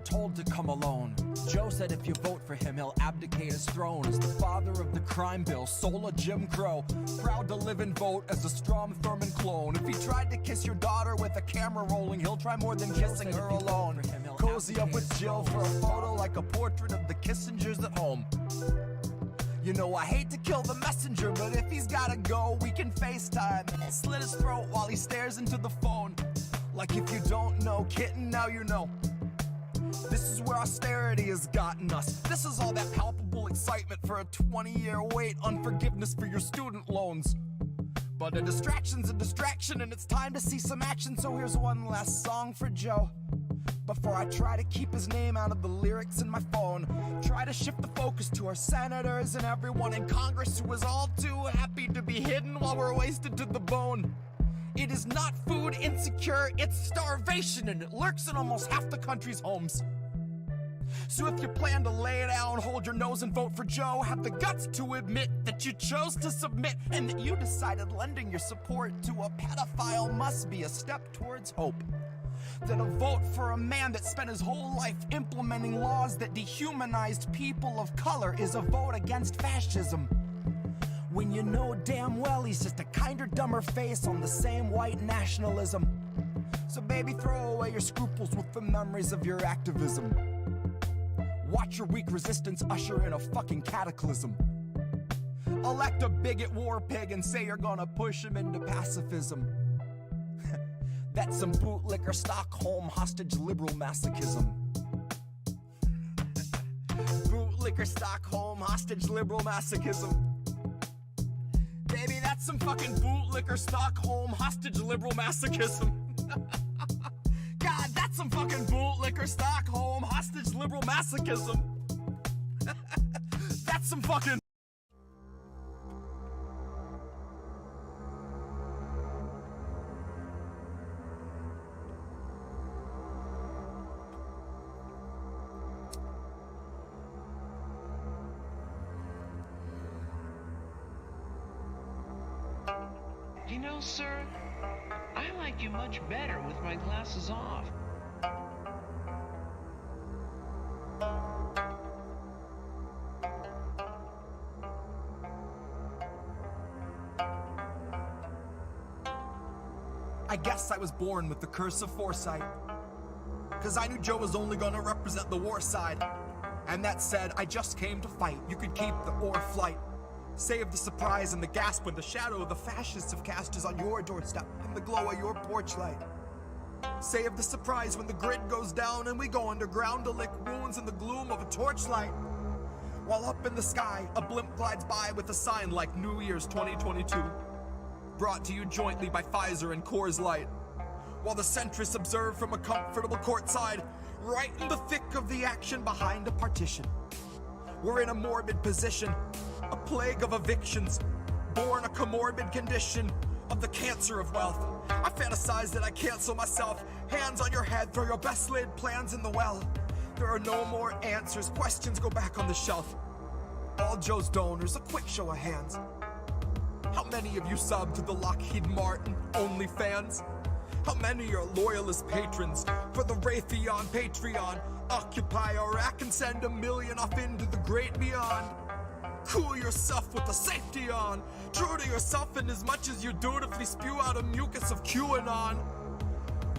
told to come alone. Joe said if you vote for him, he'll abdicate his throne as the father of the crime bill, soul of Jim Crow. Proud to live and vote as a Strom Thurmond clone. If he tried to kiss your daughter with a camera rolling, he'll try more than kissing her alone. Cozy up with Jill for a photo like a portrait of the Kissingers at home. You know I hate to kill the messenger, but if he's gotta go, we can FaceTime. Slit his throat while he stares into the phone. Like if you don't know, kitten, now you know. This is where austerity has gotten us. This is all that palpable excitement for a 20-year wait on forgiveness for your student loans. But a distraction's a distraction, and it's time to see some action. So here's one last song for Joe, before I try to keep his name out of the lyrics in my phone. Try to shift the focus to our senators and everyone in Congress who is all too happy to be hidden while we're wasted to the bone. It is not food insecure, it's starvation, and it lurks in almost half the country's homes. So if you plan to lay down, hold your nose and vote for Joe, have the guts to admit that you chose to submit, and that you decided lending your support to a pedophile must be a step towards hope. That a vote for a man that spent his whole life implementing laws that dehumanized people of color is a vote against fascism. When you know damn well he's just a kinder, dumber face on the same white nationalism. So baby, throw away your scruples with the memories of your activism. Watch your weak resistance usher in a fucking cataclysm. Elect a bigot war pig and say you're gonna push him into pacifism. That's some bootlicker Stockholm hostage liberal masochism. Bootlicker Stockholm hostage liberal masochism. Baby, that's some fucking bootlicker Stockholm hostage liberal masochism. God, that's some fucking bootlicker Stockholm hostage liberal masochism. That's some fucking... You know, sir, I like you much better with my glasses off. I guess I was born with the curse of foresight, 'cause I knew Joe was only gonna represent the war side. And that said, I just came to fight. You could keep the or flight. Save the surprise and the gasp when the shadow of the fascists have cast is on your doorstep in the glow of your porch light. Save the surprise when the grid goes down and we go underground to lick wounds in the gloom of a torchlight. While up in the sky, a blimp glides by with a sign like New Year's 2022. Brought to you jointly by Pfizer and Coors Light. While the centrists observe from a comfortable courtside, right in the thick of the action behind a partition. We're in a morbid position, a plague of evictions, born a comorbid condition of the cancer of wealth. I fantasize that I cancel myself. Hands on your head, throw your best laid plans in the well. There are no more answers, questions go back on the shelf. All Joe's donors, a quick show of hands. How many of you sub to the Lockheed Martin OnlyFans? How many are loyalist patrons for the Raytheon Patreon? Occupy Iraq and send $1 million off into the great beyond. Cool yourself with the safety on. True to yourself in as much as you dutifully spew out a mucus of QAnon.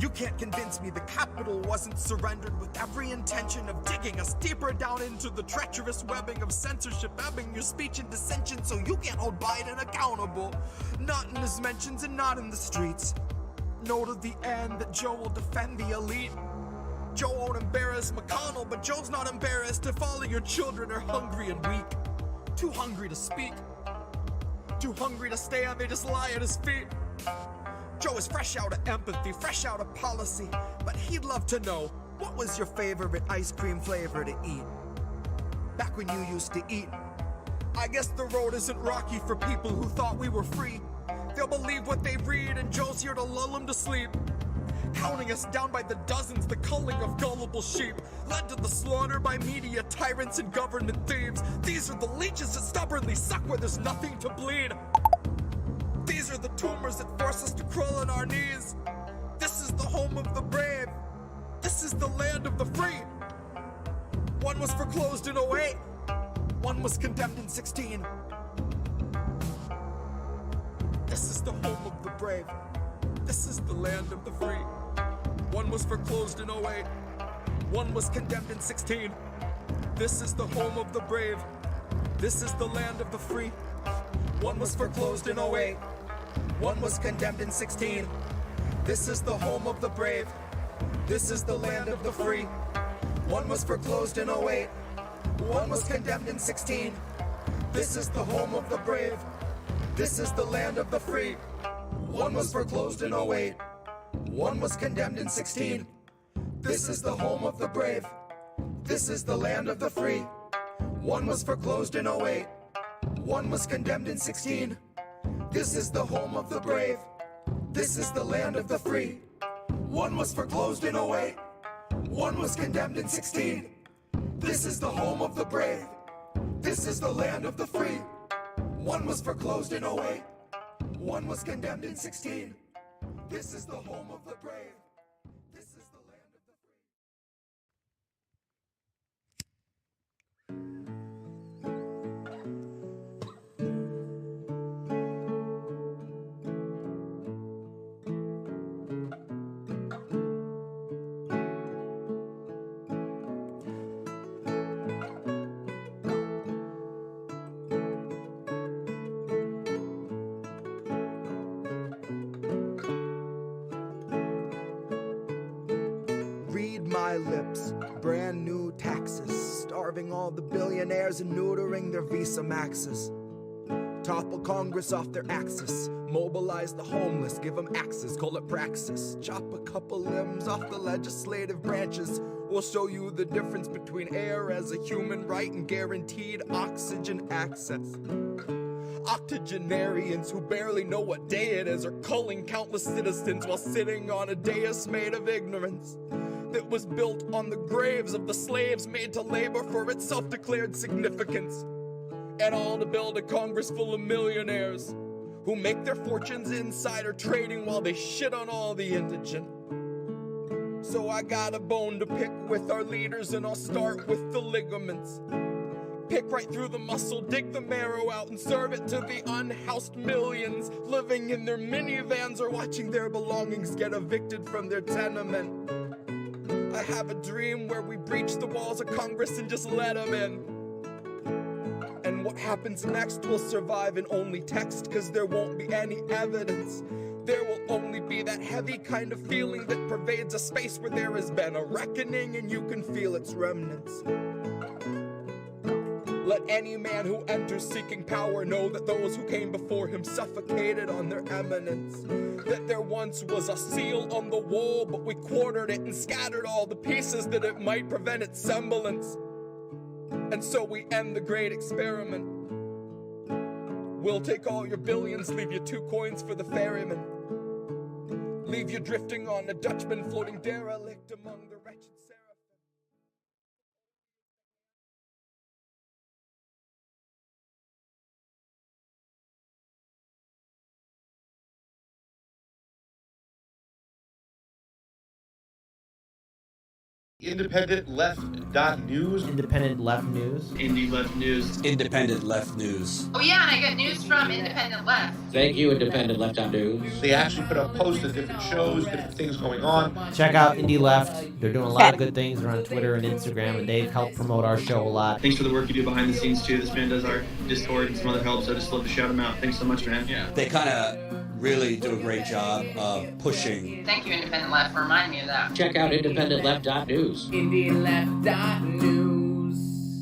You can't convince me the capital wasn't surrendered with every intention of digging us deeper down into the treacherous webbing of censorship, ebbing your speech and dissension so you can't hold Biden accountable. Not in his mentions and not in the streets. Know to the end that Joe will defend the elite. Joe won't embarrass McConnell, but Joe's not embarrassed if all of your children are hungry and weak. Too hungry to speak. Too hungry to stand, they just lie at his feet. Joe is fresh out of empathy, fresh out of policy, but he'd love to know, what was your favorite ice cream flavor to eat? Back when you used to eat. I guess the road isn't rocky for people who thought we were free. They'll believe what they read, and Joe's here to lull them to sleep. Counting us down by the dozens, the culling of gullible sheep, led to the slaughter by media tyrants and government thieves. These are the leeches that stubbornly suck where there's nothing to bleed. These are the tumors that force us to crawl on our knees. This is the home of the brave. This is the land of the free. One was foreclosed in 08. One was condemned in 16. This is the home of the brave. This is the land of the free. One was foreclosed in 08. One was condemned in 16. This is the home of the brave. This is the land of the free. One was foreclosed in 08. One was condemned in 16. This is the home of the brave. This is the land of the free. One was foreclosed in 08. One was condemned in 16. This is the home of the brave. This is the land of the free. One was foreclosed in 08. One was condemned in 16. This is the home of the brave. This is the land of the free. One was foreclosed in 08. One was condemned in 16. This is the home of the brave. This is the land of the free. One was foreclosed in 08. One was condemned in 16. This is the home of the brave. This is the land of the free. One was foreclosed in 08. One was condemned in 16. This is the home of the brave. This is the land of the free. My lips, brand new taxes, starving all the billionaires and neutering their Visa Maxes. Topple Congress off their axis, mobilize the homeless, give them axes, call it praxis. Chop a couple limbs off the legislative branches. We'll show you the difference between air as a human right and guaranteed oxygen access. Octogenarians who barely know what day it is are culling countless citizens while sitting on a dais made of ignorance that was built on the graves of the slaves made to labor for its self-declared significance. And all to build a Congress full of millionaires who make their fortunes insider trading while they shit on all the indigent. So I got a bone to pick with our leaders, and I'll start with the ligaments. Pick right through the muscle, dig the marrow out, and serve it to the unhoused millions living in their minivans or watching their belongings get evicted from their tenement. I have a dream where we breach the walls of Congress and just let them in. And what happens next will survive in only text, cause there won't be any evidence. There will only be that heavy kind of feeling that pervades a space where there has been a reckoning and you can feel its remnants. Let any man who enters seeking power know that those who came before him suffocated on their eminence. That there once was a seal on the wall, but we quartered it and scattered all the pieces that it might prevent its semblance. And so we end the great experiment. We'll take all your billions, leave you 2 coins for the ferryman. Leave you drifting on a Dutchman floating derelict among the wretched seraphim. IndependentLeft.news. Independent Left News. Indie Left News. Independent Left News. Oh yeah, and I get news from Independent Left. Thank you, Independent Left.news. They actually put up posts of different shows, different things going on. Check out Indie Left. They're doing a lot of good things. They're on Twitter and Instagram, and they've helped promote our show a lot. Thanks for the work you do behind the scenes too. This man does our Discord and some other help, so I just love to shout him out. Thanks so much, man. Yeah. They kind of really do a great job of pushing. Thank you, Independent Left, for reminding me of that. Check out IndependentLeft.news. IndieLeft.news.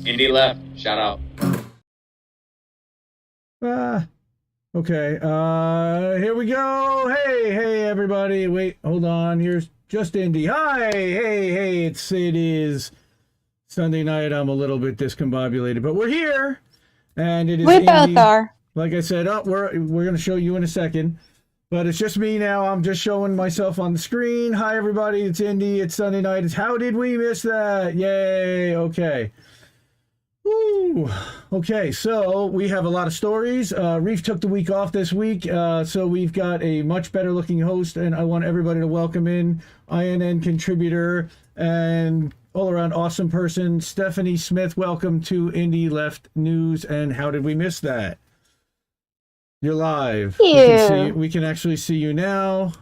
Indie Left, shout out. Okay, here we go. Hey, everybody. Wait, hold on. Here's just Indy. Hi, hey, it is Sunday night. I'm a little bit discombobulated, but we're here, and it is We Indy. both are. Like I said, we're going to show you in a second, but it's just me now. I'm just showing myself on the screen. Hi, everybody. It's Indy. It's Sunday night. It's How Did We Miss That? Yay. Okay. Woo. Okay, so we have a lot of stories. Reef took the week off this week, so we've got a much better looking host, and I want everybody to welcome in INN contributor and all-around awesome person, Stephanie Smith. Welcome to Indie Left News. And how did we miss that? You're live. We can actually see you now.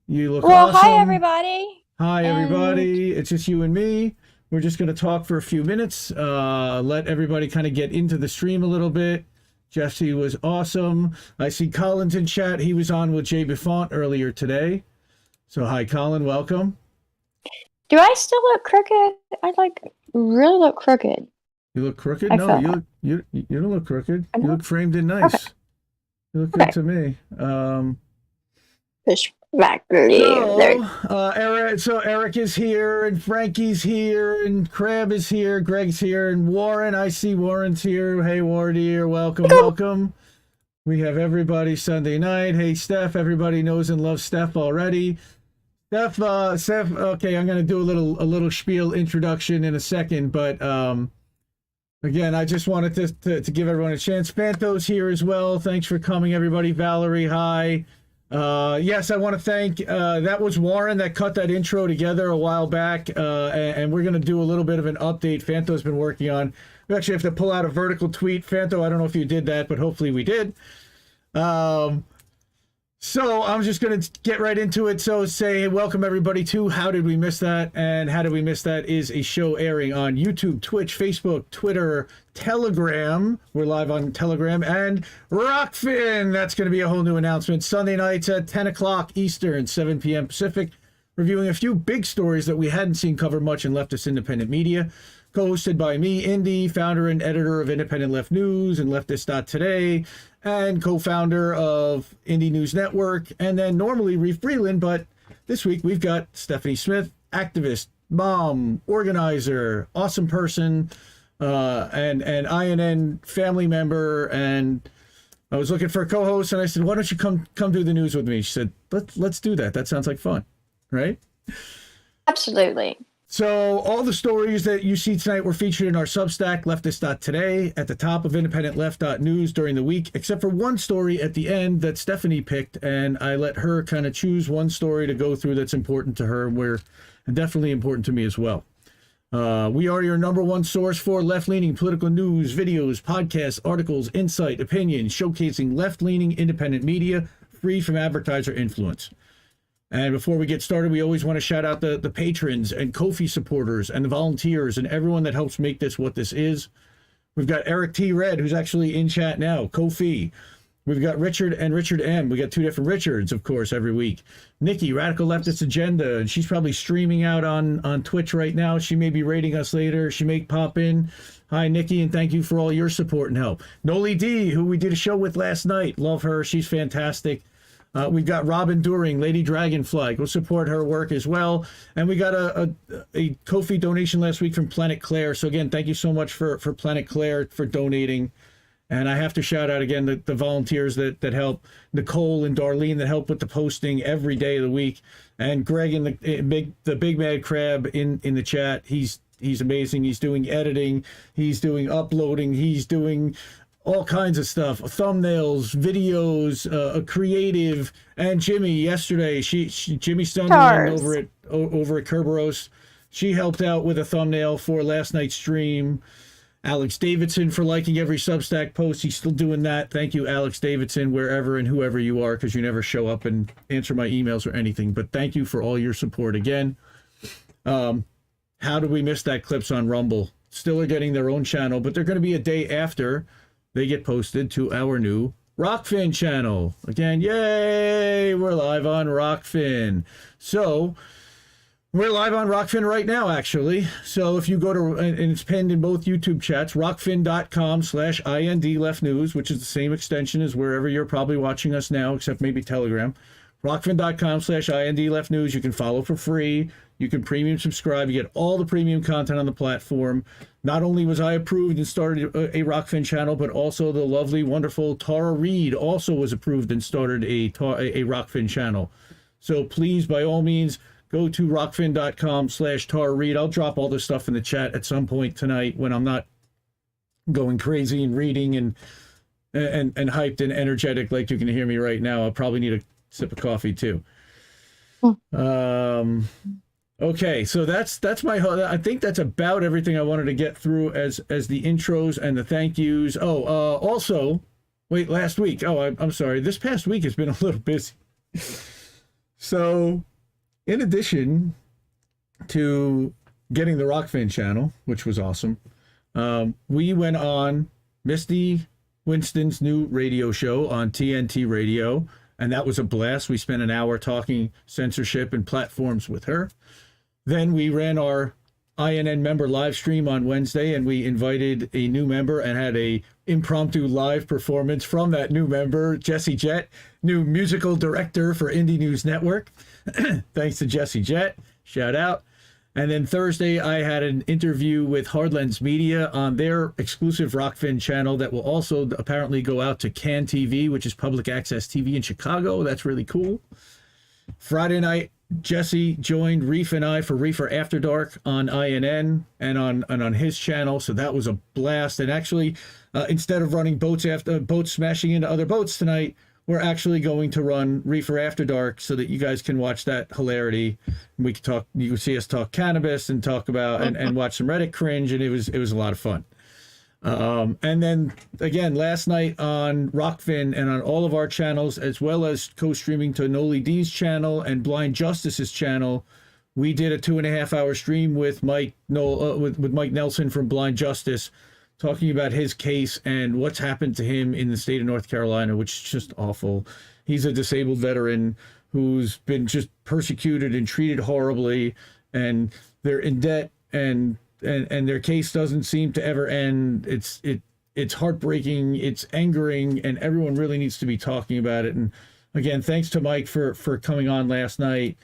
You look awesome. Hi, everybody. Hi, everybody. It's just you and me. We're just going to talk for a few minutes, let everybody kind of get into the stream a little bit. Jesse was awesome. I see Colin's in chat. He was on with Jay Buffont earlier today. So hi, Colin. Welcome. Do I still look crooked? I really look crooked. You look crooked? No, you don't look crooked. You look framed in nice. Okay. You look good to me. Push back. Eric. So Eric is here, and Frankie's here, and Crab is here, Greg's here, and Warren. I see Warren's here. Hey, Wardier, welcome. We have everybody Sunday night. Hey, Steph. Everybody knows and loves Steph already. Steph. Okay, I'm gonna do a little spiel introduction in a second, but again, I just wanted to give everyone a chance. Fanto's here as well. Thanks for coming, everybody. Valerie, hi. Yes, I want to thank, that was Warren that cut that intro together a while back, and we're going to do a little bit of an update Fanto's been working on. We actually have to pull out a vertical tweet. Fanto, I don't know if you did that, but hopefully we did. So I'm just going to get right into it. So say welcome everybody to How Did We Miss That? And How Did We Miss That is a show airing on YouTube, Twitch, Facebook, Twitter, Telegram. We're live on Telegram, and Rockfin. That's going to be a whole new announcement. Sunday nights at 10 o'clock Eastern, 7 p.m. Pacific, reviewing a few big stories that we hadn't seen covered much in leftist independent media. Co-hosted by me, Indy, founder and editor of Independent Left News and Leftist.today, and co-founder of Indie News Network, and then normally Reef Breland, but this week we've got Stephanie Smith, activist, mom, organizer, awesome person, and INN family member, and I was looking for a co-host, and I said, why don't you come do the news with me? She said, let's do that. That sounds like fun, right? Absolutely. So all the stories that you see tonight were featured in our Substack, leftist.today, at the top of independentleft.news during the week, except for one story at the end that Stephanie picked, and I let her kind of choose one story to go through that's important to her, and definitely important to me as well. We are your number one source for left-leaning political news, videos, podcasts, articles, insight, opinions, showcasing left-leaning independent media, free from advertiser influence. And before we get started, we always want to shout out the patrons and Ko-fi supporters and the volunteers and everyone that helps make this what this is. We've got Eric T. Red, who's actually in chat now, Ko-fi. We've got Richard and Richard M. We got two different Richards, of course, every week. Nikki, Radical Leftist Agenda, and she's probably streaming out on Twitch right now. She may be rating us later. She may pop in. Hi, Nikki, and thank you for all your support and help. Noli D, who we did a show with last night. Love her. She's fantastic. We've got Robin During, Lady Dragonfly. Go support her work as well. And we got a Ko-fi donation last week from Planet Claire. So again, thank you so much for Planet Claire for donating. And I have to shout out again the volunteers that help, Nicole and Darlene that help with the posting every day of the week, and Greg and the Big Mad Crab in the chat. He's amazing. He's doing editing. He's doing uploading. He's doing all kinds of stuff, thumbnails, videos, creative, and Jimmy yesterday. Jimmy Stunderland over at Kerberos. She helped out with a thumbnail for last night's stream. Alex Davidson for liking every Substack post. He's still doing that. Thank you, Alex Davidson, wherever and whoever you are, because you never show up and answer my emails or anything. But thank you for all your support again. How did we miss that? Clips on Rumble still are getting their own channel, but they're going to be a day after they get posted to our new Rockfin channel. Again, yay! We're live on Rockfin. So we're live on Rockfin right now, actually. So if you go to, and it's pinned in both YouTube chats, rockfin.com/IND Left News, which is the same extension as wherever you're probably watching us now, except maybe Telegram. Rockfin.com/IND Left News. You can follow for free. You can premium subscribe. You get all the premium content on the platform. Not only was I approved and started a Rockfin channel, but also the lovely, wonderful Tara Reid also was approved and started a Rockfin channel. So please, by all means, go to rockfin.com/Tara Reid. I'll drop all this stuff in the chat at some point tonight when I'm not going crazy and reading and hyped and energetic like you can hear me right now. I'll probably need a sip of coffee too. Okay, so that's my whole. I think that's about everything I wanted to get through as the intros and the thank yous. Oh, also, wait, last week. Oh, I'm sorry. This past week has been a little busy. So, in addition to getting the Rockfin channel, which was awesome, we went on Misty Winston's new radio show on TNT Radio, and that was a blast. We spent an hour talking censorship and platforms with her. Then we ran our INN member live stream on Wednesday, and we invited a new member and had a impromptu live performance from that new member, Jesse Jett, new musical director for Indie News Network. Thanks to Jesse Jett. Shout out. And then Thursday, I had an interview with Hardlens Media on their exclusive Rockfin channel that will also apparently go out to CAN TV, which is public access TV in Chicago. That's really cool. Friday night, Jesse joined Reef and I for Reefer After Dark on INN and on his channel, so that was a blast. And actually, instead of running boats smashing into other boats tonight, we're actually going to run Reefer After Dark so that you guys can watch that hilarity. We can talk. You can see us talk cannabis and talk about and watch some Reddit cringe, and it was a lot of fun. And then again, last night on Rockfin and on all of our channels, as well as co-streaming to Noli D's channel and Blind Justice's channel, we did a 2.5 hour stream with Mike Nelson from Blind Justice, talking about his case and what's happened to him in the state of North Carolina, which is just awful. He's a disabled veteran who's been just persecuted and treated horribly, and they're in debt, and their case doesn't seem to ever end. It's heartbreaking, it's angering, and everyone really needs to be talking about it. And again, thanks to Mike for coming on last night,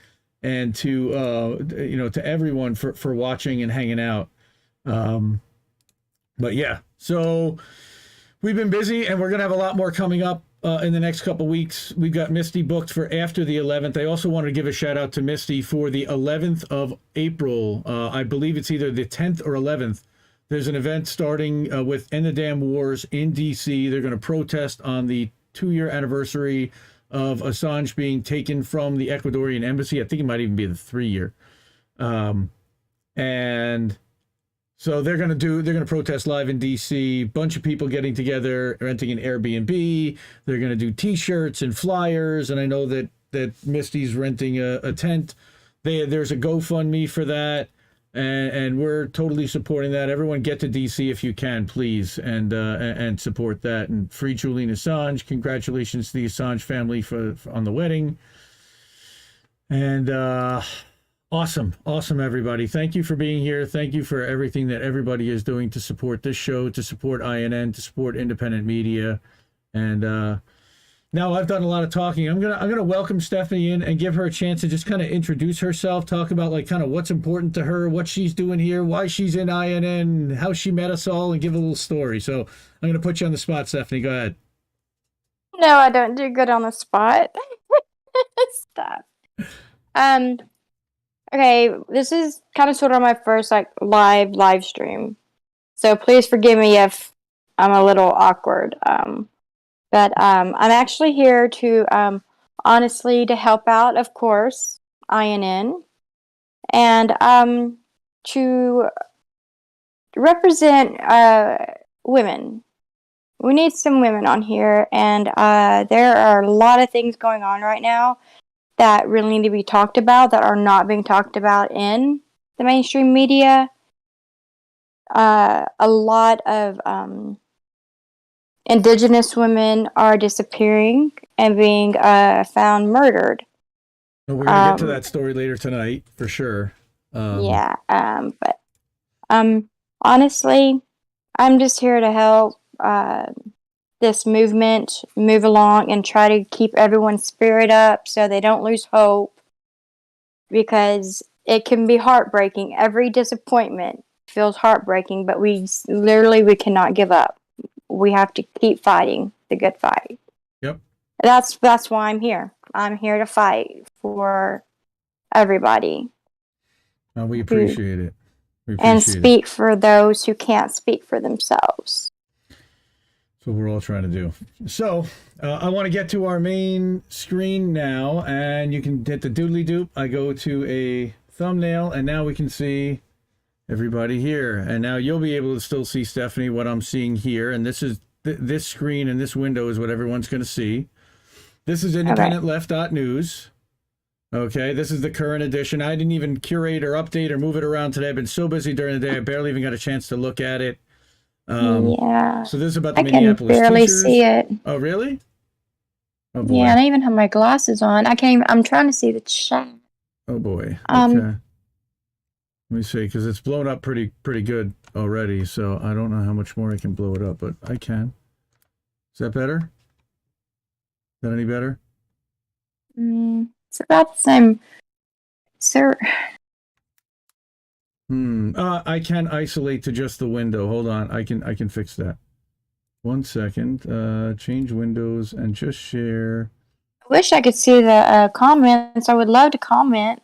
and to everyone for watching and hanging out. But yeah, so we've been busy, and we're gonna have a lot more coming up in the next couple weeks. We've got Misty booked for after the 11th. I also wanted to give a shout out to Misty for the 11th of April. I believe it's either the 10th or 11th. There's an event starting with End the Damn Wars in DC. They're going to protest on the 2-year anniversary of Assange being taken from the Ecuadorian embassy. I think it might even be the 3-year. And so they're going to protest live in DC. Bunch of people getting together, renting an Airbnb. They're going to do T-shirts and flyers. And I know that Misty's renting a tent. There's a GoFundMe for that, and we're totally supporting that. Everyone get to DC if you can, please, and support that. And free Julian Assange. Congratulations to the Assange family for on the wedding. And Awesome, everybody. Thank you for being here. Thank you for everything that everybody is doing to support this show, to support INN, to support independent media. And now I've done a lot of talking. I'm gonna welcome Stephanie in and give her a chance to just kind of introduce herself, talk about like kind of what's important to her, what she's doing here, why she's in INN, how she met us all, and give a little story. So I'm gonna put you on the spot, Stephanie. Go ahead. No, I don't do good on the spot. Stop. Okay, this is kind of sort of my first like live stream, so please forgive me if I'm a little awkward. But I'm actually here to honestly to help out, of course, INN, and to represent women. We need some women on here, and there are a lot of things going on right now that really need to be talked about that are not being talked about in the mainstream media. A lot of indigenous women are disappearing and being found murdered. We're going to get to that story later tonight, for sure. But honestly, I'm just here to help this movement move along and try to keep everyone's spirit up so they don't lose hope, because it can be heartbreaking. Every disappointment feels heartbreaking, but we cannot give up. We have to keep fighting the good fight. Yep. That's why I'm here. I'm here to fight for everybody. We appreciate it. And speak for those who can't speak for themselves. What we're all trying to do. So I want to get to our main screen now, and you can hit the doodly doop. I go to a thumbnail, and now we can see everybody here. And now you'll be able to still see, Stephanie, what I'm seeing here. And this is this screen and this window is what everyone's going to see. This is IndependentLeft.news. Okay, this is the current edition. I didn't even curate or update or move it around today. I've been so busy during the day, I barely even got a chance to look at it. Yeah. So this is about the I can Minneapolis barely teachers. see it. Oh, really? Oh, boy. Yeah, and I even have my glasses on. I'm trying to see the chat. Oh, boy. Okay. Let me see, because it's blown up pretty good already, so I don't know how much more I can blow it up, but I can. Is that better? Is that any better? It's about the same, sir. I can isolate to just the window. Hold on, I can fix that. 1 second. Change windows and just share. I wish I could see the comments. I would love to comment.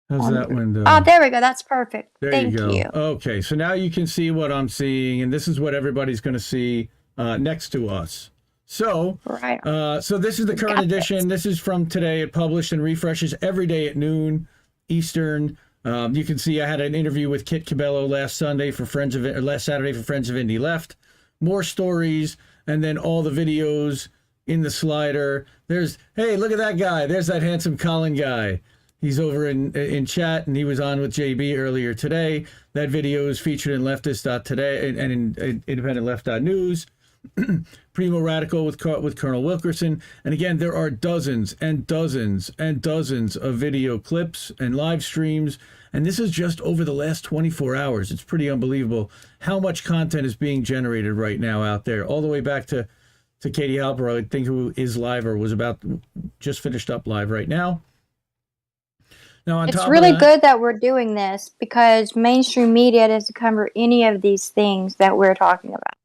How's that window? Oh, there we go. That's perfect. There Thank you go. you. Okay, so now you can see what I'm seeing, and this is what everybody's going to see next to us. So, Right. So this is the current edition. This is from today. It published and refreshes every day at noon Eastern. You can see I had an interview with Kit Cabello last Saturday for Friends of Indie Left. More stories, and then all the videos in the slider. Hey, look at that guy. There's that handsome Colin guy. He's over in chat, and he was on with JB earlier today. That video is featured in Leftist.today and in IndependentLeft.news. Primo Radical with Colonel Wilkerson. And again, there are dozens and dozens and dozens of video clips and live streams. And this is just over the last 24 hours. It's pretty unbelievable how much content is being generated right now out there, all the way back to Katie Halper, I think, who is live or was just finished up live right now. Now, on It's top really of that, good that we're doing this because mainstream media doesn't cover any of these things that we're talking about.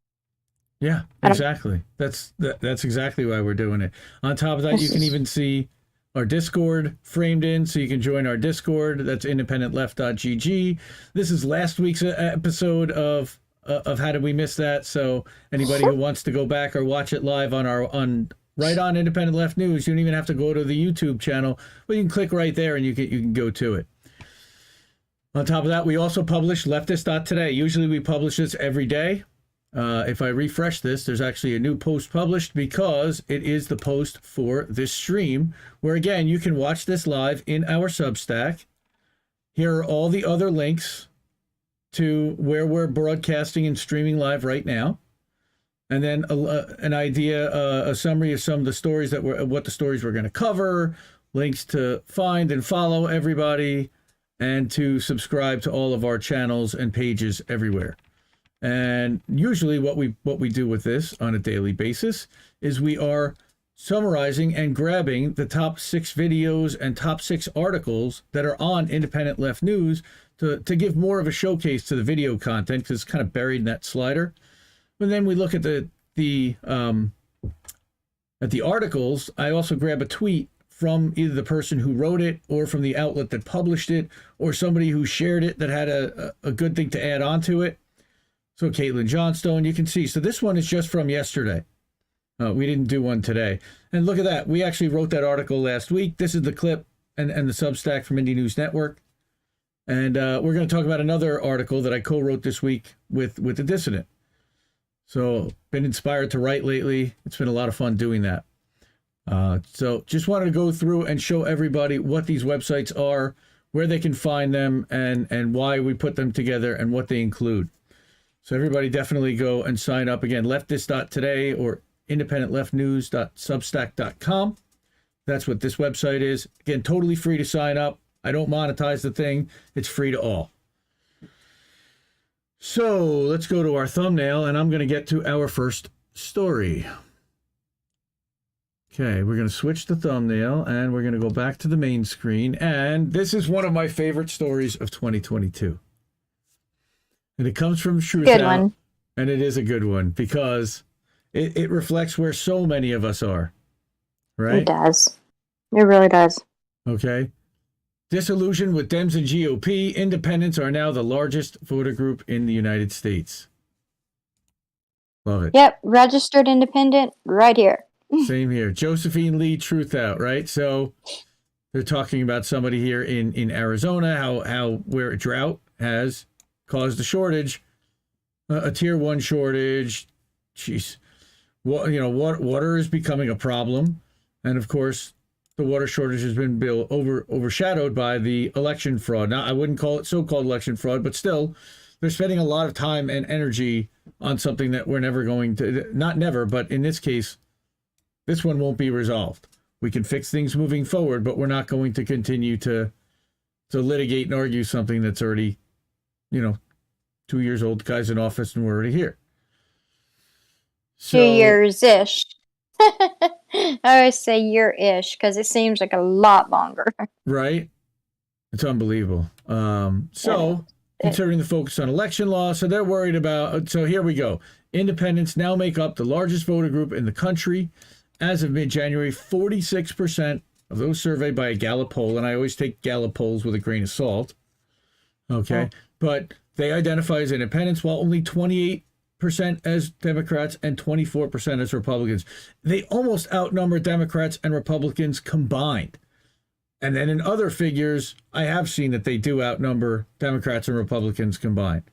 yeah, exactly. That's exactly why we're doing it. On top of that, you can even see our Discord framed in, so you can join our Discord. That's independentleft.gg. This is last week's episode of How Did We Miss That? So anybody who wants to go back or watch it live right on Independent Left News, you don't even have to go to the YouTube channel, but you can click right there and you can go to it. On top of that, we also publish Leftist.today. Usually we publish this every day. If I refresh this, there's actually a new post published because it is the post for this stream, where again, you can watch this live in our Substack. Here are all the other links to where we're broadcasting and streaming live right now. And then an idea, a summary of some of the stories what the stories we're going to cover, links to find and follow everybody, and to subscribe to all of our channels and pages everywhere. And usually what we do with this on a daily basis is we are summarizing and grabbing the top 6 videos and top 6 articles that are on Independent Left News to give more of a showcase to the video content, because it's kind of buried in that slider. But then we look at the articles. I also grab a tweet from either the person who wrote it or from the outlet that published it or somebody who shared it that had a good thing to add on to it. So Caitlin Johnstone, you can see. So this one is just from yesterday. We didn't do one today. And look at that. We actually wrote that article last week. This is the clip and the Substack from Indie News Network. And we're going to talk about another article that I co-wrote this week with the Dissident. So been inspired to write lately. It's been a lot of fun doing that. So just wanted to go through and show everybody what these websites are, where they can find them, and why we put them together and what they include. So everybody definitely go and sign up. Again, leftist.today or independentleftnews.substack.com. That's what this website is. Again, totally free to sign up. I don't monetize the thing. It's free to all. So let's go to our thumbnail, and I'm going to get to our first story. Okay, we're going to switch the thumbnail, and we're going to go back to the main screen. And this is one of my favorite stories of 2022. And it comes from Truthout, and it is a good one because it reflects where so many of us are, right? It does. It really does. Okay. Disillusioned with Dems and GOP, independents are now the largest voter group in the United States. Love it. Yep, registered independent right here. Same here. Josephine Lee Truthout, right? So They're talking about somebody here in Arizona, how where a drought has caused a shortage, a tier 1 shortage. Jeez. Well, water is becoming a problem. And of course, the water shortage has been overshadowed by the election fraud. Now, I wouldn't call it so-called election fraud, but still, they're spending a lot of time and energy on something that we're never going to, not never, but in this case, this one won't be resolved. We can fix things moving forward, but we're not going to continue to litigate and argue something that's already, 2 years old. The guy's in office and we're already here. So, 2 years-ish. I always say year-ish because it seems like a lot longer. Right? It's unbelievable. Considering the focus on election law, so they're worried about, so here we go. Independents now make up the largest voter group in the country. As of mid-January, 46% of those surveyed by a Gallup poll, and I always take Gallup polls with a grain of salt, okay? But they identify as independents, while only 28% as Democrats and 24% as Republicans. They almost outnumber Democrats and Republicans combined. And then in other figures, I have seen that they do outnumber Democrats and Republicans combined,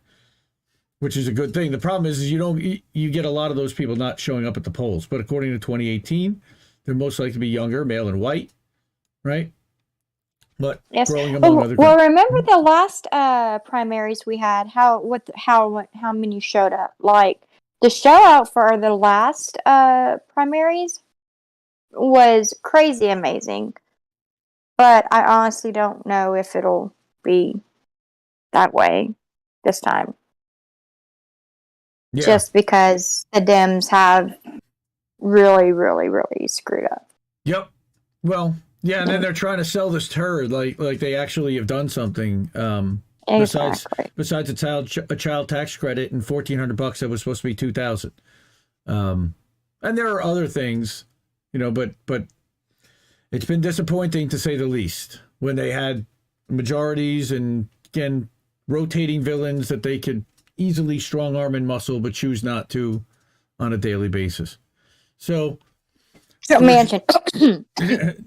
which is a good thing. The problem is you get a lot of those people not showing up at the polls. But according to 2018, they're most likely to be younger, male and white, right? But yes. growing among other groups. Well, remember the last primaries we had? How many showed up? Like the show out for the last primaries was crazy amazing. But I honestly don't know if it'll be that way this time. Yeah. Just because the Dems have really, really, really screwed up. Yep. Well, yeah, and then they're trying to sell this turd like they actually have done something. Exactly. Besides a child tax credit and $1,400 that was supposed to be $2,000. And there are other things, but it's been disappointing to say the least when they had majorities and, again, rotating villains that they could easily strong arm and muscle, but choose not to on a daily basis. So, Mansion.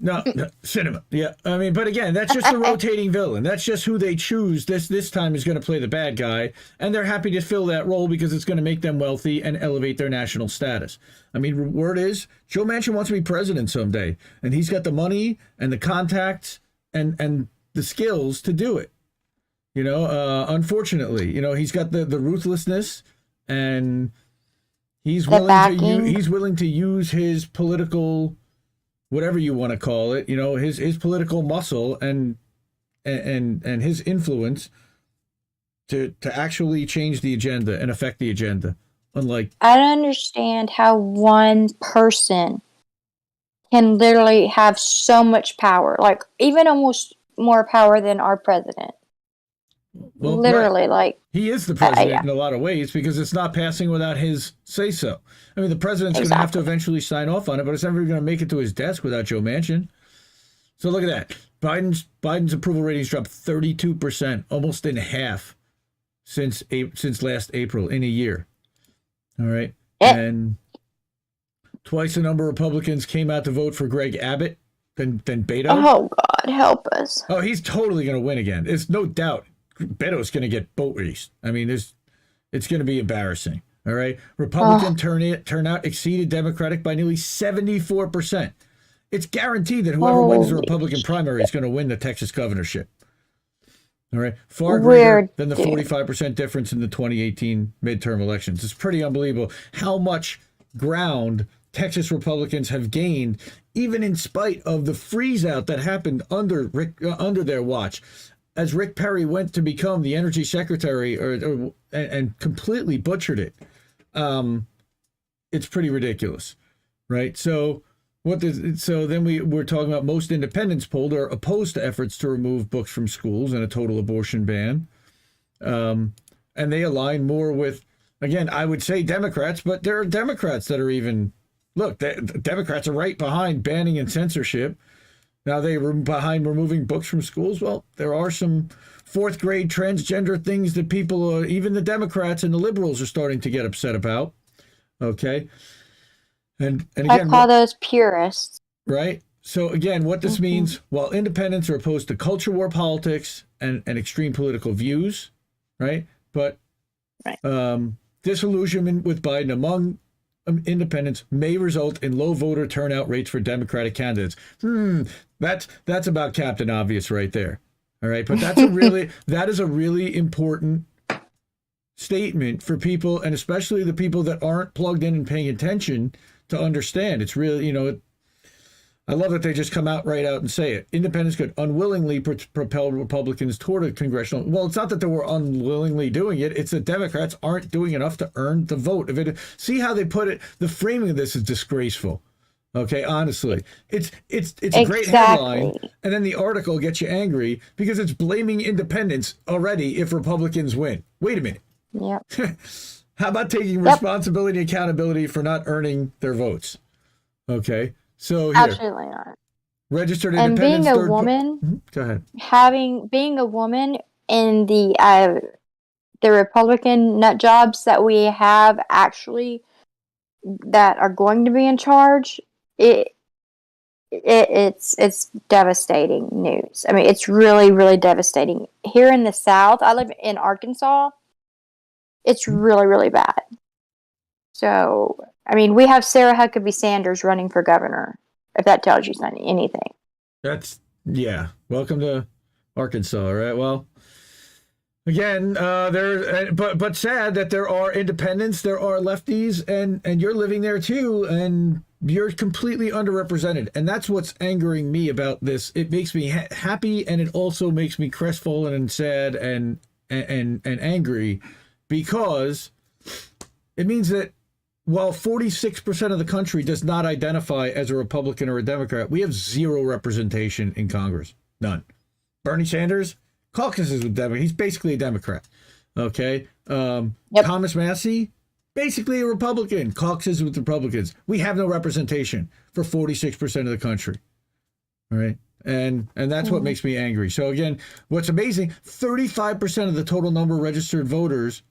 no, cinema. Yeah. I mean, but again, that's just the rotating villain. That's just who they choose. This time is going to play the bad guy. And they're happy to fill that role because it's going to make them wealthy and elevate their national status. I mean, word is Joe Manchin wants to be president someday. And he's got the money and the contacts and the skills to do it. Unfortunately, he's got the ruthlessness and he's willing to use his political, whatever you want to call it, his political muscle and his influence to actually change the agenda and affect the agenda. Unlike, I don't understand how one person can literally have so much power, like even almost more power than our president. well, Literally, right. like He is the president yeah. in a lot of ways because it's not passing without his say-so. I mean, the president's going to have to eventually sign off on it, but it's never going to make it to his desk without Joe Manchin. So look at that. Biden's approval ratings dropped 32%, almost in half since last April in a year. All right. And twice the number of Republicans came out to vote for Greg Abbott than Beto. Oh, God, help us. Oh, he's totally going to win again. There's no doubt. Beto's going to get boat raced. I mean, it's going to be embarrassing. All right. Republican turnout exceeded Democratic by nearly 74%. It's guaranteed that whoever wins the Republican primary is going to win the Texas governorship. All right. Far greater than the 45% difference in the 2018 midterm elections. It's pretty unbelievable how much ground Texas Republicans have gained, even in spite of the freeze out that happened under their watch. As Rick Perry went to become the energy secretary and completely butchered it. It's pretty ridiculous. Right. So then we're talking about most independents polled are opposed to efforts to remove books from schools and a total abortion ban. And they align more with, again, I would say Democrats, but there are Democrats that are even, Democrats are right behind banning and censorship. Now they were behind removing books from schools. Well, there are some fourth grade transgender things that people, even the Democrats and the liberals are starting to get upset about. Okay. And again, I call those purists. Right. So again, what this means, while independents are opposed to culture war politics and extreme political views, right? But disillusionment with Biden among independents may result in low voter turnout rates for Democratic candidates. That's about Captain Obvious right there. All right, but that is a really important statement for people, and especially the people that aren't plugged in and paying attention, to understand. It's really, I love that they just come out right out and say it. Independents could unwillingly propel Republicans toward a congressional. Well, it's not that they were unwillingly doing it. It's that Democrats aren't doing enough to earn the vote. See how they put it? The framing of this is disgraceful. Okay, honestly, it's a great headline, and then the article gets you angry because it's blaming independents already if Republicans win. Wait a minute. Yep. How about taking responsibility and accountability for not earning their votes? Okay, so here, Absolutely not. Registered And independents. being a woman, go ahead. Being a woman in the Republican nut jobs that we have actually that are going to be in charge, it's devastating news. I mean, it's really, really devastating. Here in the South, I live in Arkansas. It's really, really bad. So, I mean, we have Sarah Huckabee Sanders running for governor, if that tells you anything. Welcome to Arkansas, right? Well, again, but sad that there are independents, there are lefties, and you're living there too, and you're completely underrepresented. And that's what's angering me about this. It makes me happy, and it also makes me crestfallen and sad and angry, because it means that while 46% of the country does not identify as a Republican or a Democrat, we have zero representation in Congress. None. Bernie Sanders caucuses with Democrats. He's basically a Democrat. Okay. Thomas Massey, basically a Republican, caucuses with Republicans. We have no representation for 46% of the country. All right. And that's what makes me angry. So again, what's amazing, 35% of the total number of registered voters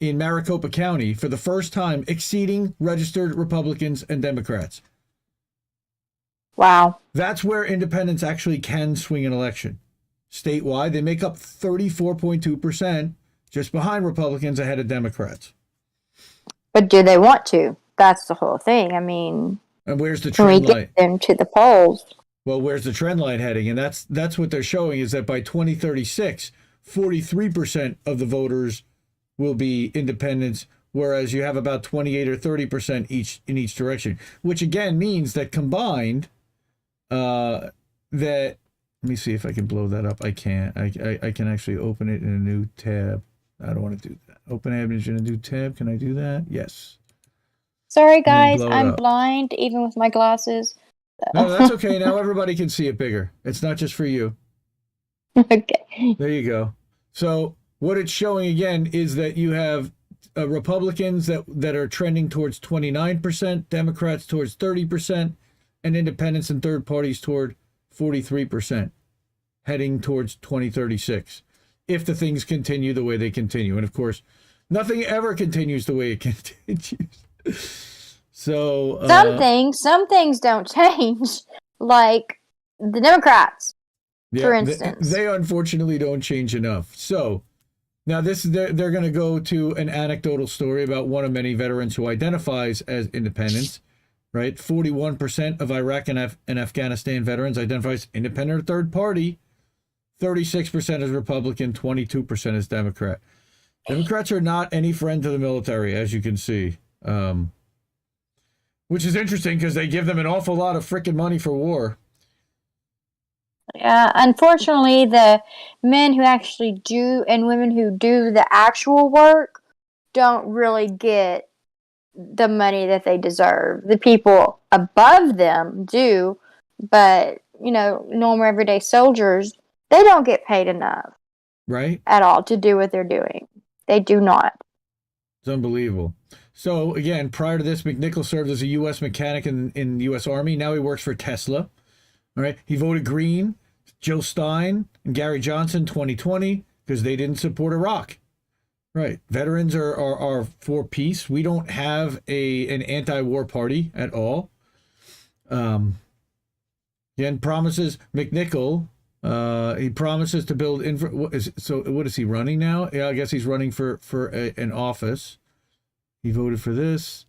in Maricopa County for the first time, exceeding registered Republicans and Democrats. Wow. That's where independents actually can swing an election. Statewide, they make up 34.2%, just behind Republicans, ahead of Democrats. But do they want to? That's the whole thing. I mean, and where's the trend line? Can we get them to the polls? Well, where's the trend line heading? And that's what they're showing, is that by 2036, 43% of the voters will be independents, whereas you have about 28 or 30% in each direction, which again means that combined, that, let me see if I can blow that up. I can't. I can actually open it in a new tab. I don't want to do that. Open image in a new tab. Can I do that? Yes. Sorry, guys. I'm blind, even with my glasses. No, that's okay. Now everybody can see it bigger. It's not just for you. Okay. There you go. So what it's showing again is that you have Republicans that are trending towards 29%, Democrats towards 30%, and independents and third parties toward 43%, heading towards 2036, if the things continue the way they continue. And of course, nothing ever continues the way it continues. So some things don't change, like the Democrats, for instance. They unfortunately don't change enough. So now they're going to go to an anecdotal story about one of many veterans who identifies as independents, right? 41% of Iraq and Afghanistan veterans identify as independent or third party. 36% is Republican, 22% is Democrat. Democrats are not any friend to the military, as you can see, which is interesting because they give them an awful lot of freaking money for war. Yeah, unfortunately, the men who actually do and women who do the actual work don't really get the money that they deserve. The people above them do, but, normal everyday soldiers, they don't get paid enough. Right? At all to do what they're doing. They do not. It's unbelievable. So, again, prior to this, McNichol served as a U.S. mechanic in the U.S. Army. Now he works for Tesla. All right. He voted Green, Jill Stein, and Gary Johnson 2020 because they didn't support Iraq. Right. Veterans are for peace. We don't have an anti-war party at all. Again, promises McNichol. He promises to build what is he running now? Yeah, I guess he's running for an office. He voted for this.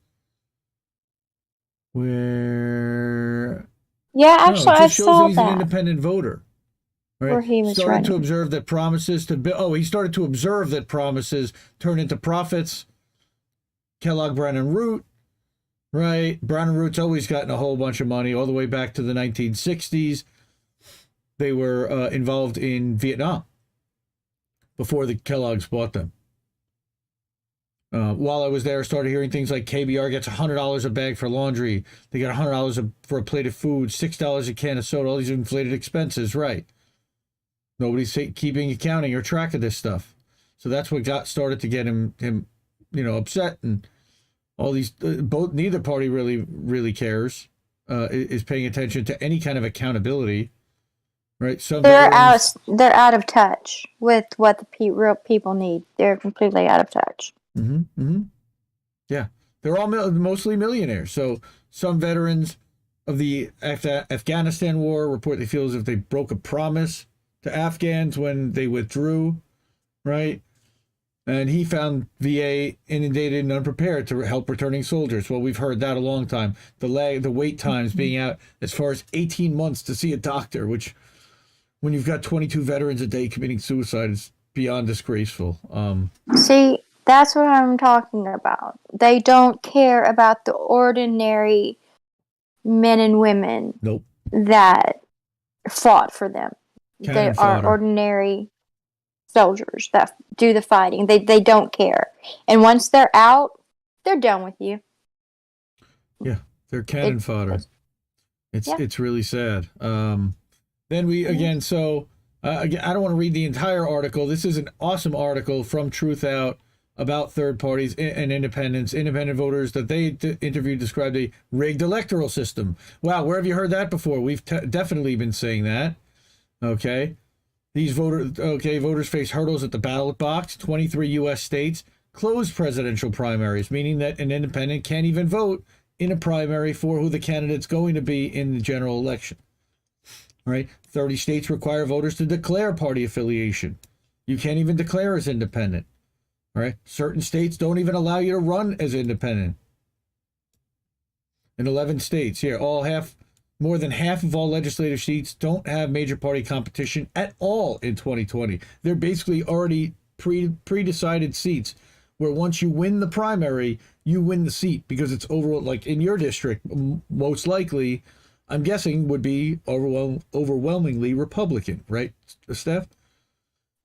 Where? Yeah, actually, no, it I just shows saw that he's that. an independent voter. Right? Where he was started running. to observe that promises to build. Oh, he started to observe that promises turn into profits. Kellogg, Brown and Root. Right, Brown and Root's always gotten a whole bunch of money all the way back to the 1960s. They were involved in Vietnam before the Kellogg's bought them. While I was there, I started hearing things like KBR gets $100 a bag for laundry. They get $100 for a plate of food, $6 a can of soda, all these inflated expenses, right? Nobody's keeping accounting or track of this stuff. So that's what started to get him upset, and all these neither party really cares, is paying attention to any kind of accountability, right? They're out of touch with what the real people need. They're completely out of touch. Yeah, they're all mostly millionaires. So some veterans of the Afghanistan war report they feel as if they broke a promise to Afghans when they withdrew, right? And he found VA inundated and unprepared to help returning soldiers. Well, we've heard that a long time. The wait times being out as far as 18 months to see a doctor, which when you've got 22 veterans a day committing suicide is beyond disgraceful. See, that's what I'm talking about. They don't care about the ordinary men and women Nope. that fought for them. Cannon They fodder. are ordinary soldiers that do the fighting. They don't care. And once they're out, they're done with you. Yeah, they're cannon fodder. It's really sad. Then we again. So again, I don't want to read the entire article. This is an awesome article from Truthout about third parties and independents. Independent voters that they interviewed described a rigged electoral system. Wow, where have you heard that before? We've definitely been saying that. Okay. These voters face hurdles at the ballot box. 23 U.S. states closed presidential primaries, meaning that an independent can't even vote in a primary for who the candidate's going to be in the general election. Right? 30 states require voters to declare party affiliation. You can't even declare as independent. Right? Certain states don't even allow you to run as independent. In 11 states, more than half of all legislative seats don't have major party competition at all in 2020. They're basically already pre-decided seats where once you win the primary, you win the seat because it's overall, like in your district, most likely, I'm guessing, would be overwhelmingly Republican, right, Steph?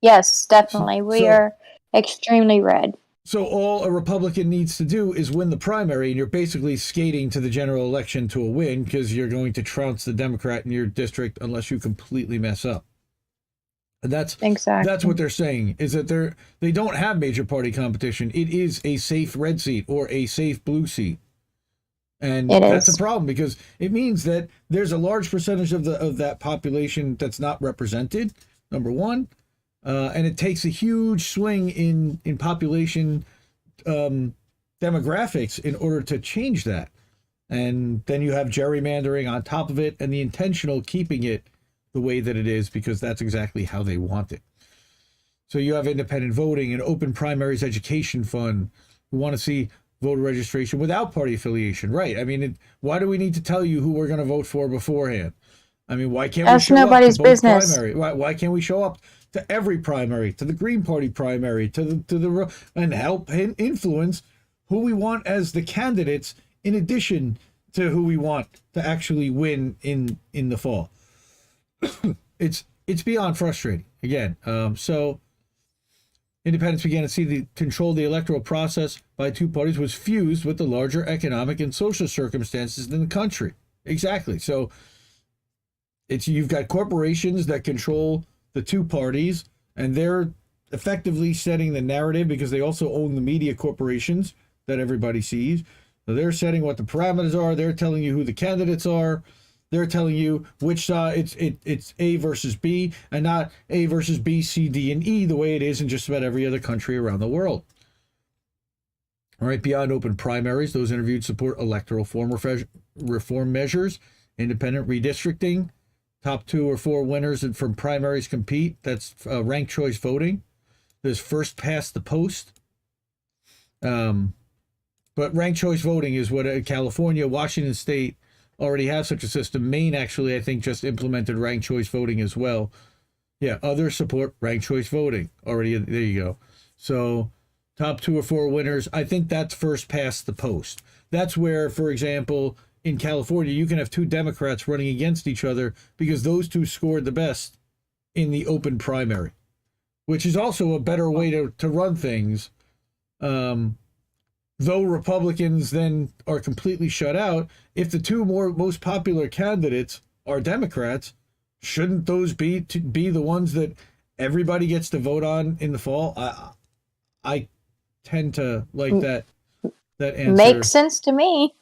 Yes, definitely. We are extremely red. So all a Republican needs to do is win the primary, and you're basically skating to the general election to a win because you're going to trounce the Democrat in your district unless you completely mess up. And that's what they're saying, is that they don't have major party competition. It is a safe red seat or a safe blue seat. And that's a problem because it means that there's a large percentage of that population that's not represented, number one. And it takes a huge swing in population demographics in order to change that. And then you have gerrymandering on top of it and the intentional keeping it the way that it is because that's exactly how they want it. So you have independent voting and open primaries education fund. We want to see voter registration without party affiliation. Right. I mean, why do we need to tell you who we're going to vote for beforehand? I mean, why can't we show nobody's up to both business. primary? Why can't we show up to every primary, to the Green Party primary, and help and influence who we want as the candidates in addition to who we want to actually win in the fall? It's beyond frustrating. Again, so independents began to see the control of the electoral process by two parties was fused with the larger economic and social circumstances in the country. Exactly. So you've got corporations that control the two parties, and they're effectively setting the narrative because they also own the media corporations that everybody sees. So they're setting what the parameters are. They're telling you who the candidates are. They're telling you which side it's A versus B and not A versus B, C, D, and E the way it is in just about every other country around the world. All right, beyond open primaries, those interviewed support electoral reform measures, independent redistricting, top 2 or 4 winners and from primaries compete. That's ranked choice voting. There's first past the post. But ranked choice voting is what California, Washington State already have such a system. Maine actually, I think, just implemented ranked choice voting as well. Yeah, others support ranked choice voting already. There you go. So top 2 or 4 winners. I think that's first past the post. That's where, for example, in California, you can have 2 Democrats running against each other because those 2 scored the best in the open primary, which is also a better way to run things. Though Republicans then are completely shut out, if the 2 most popular candidates are Democrats, shouldn't those be the ones that everybody gets to vote on in the fall? I tend to like that answer. Makes sense to me.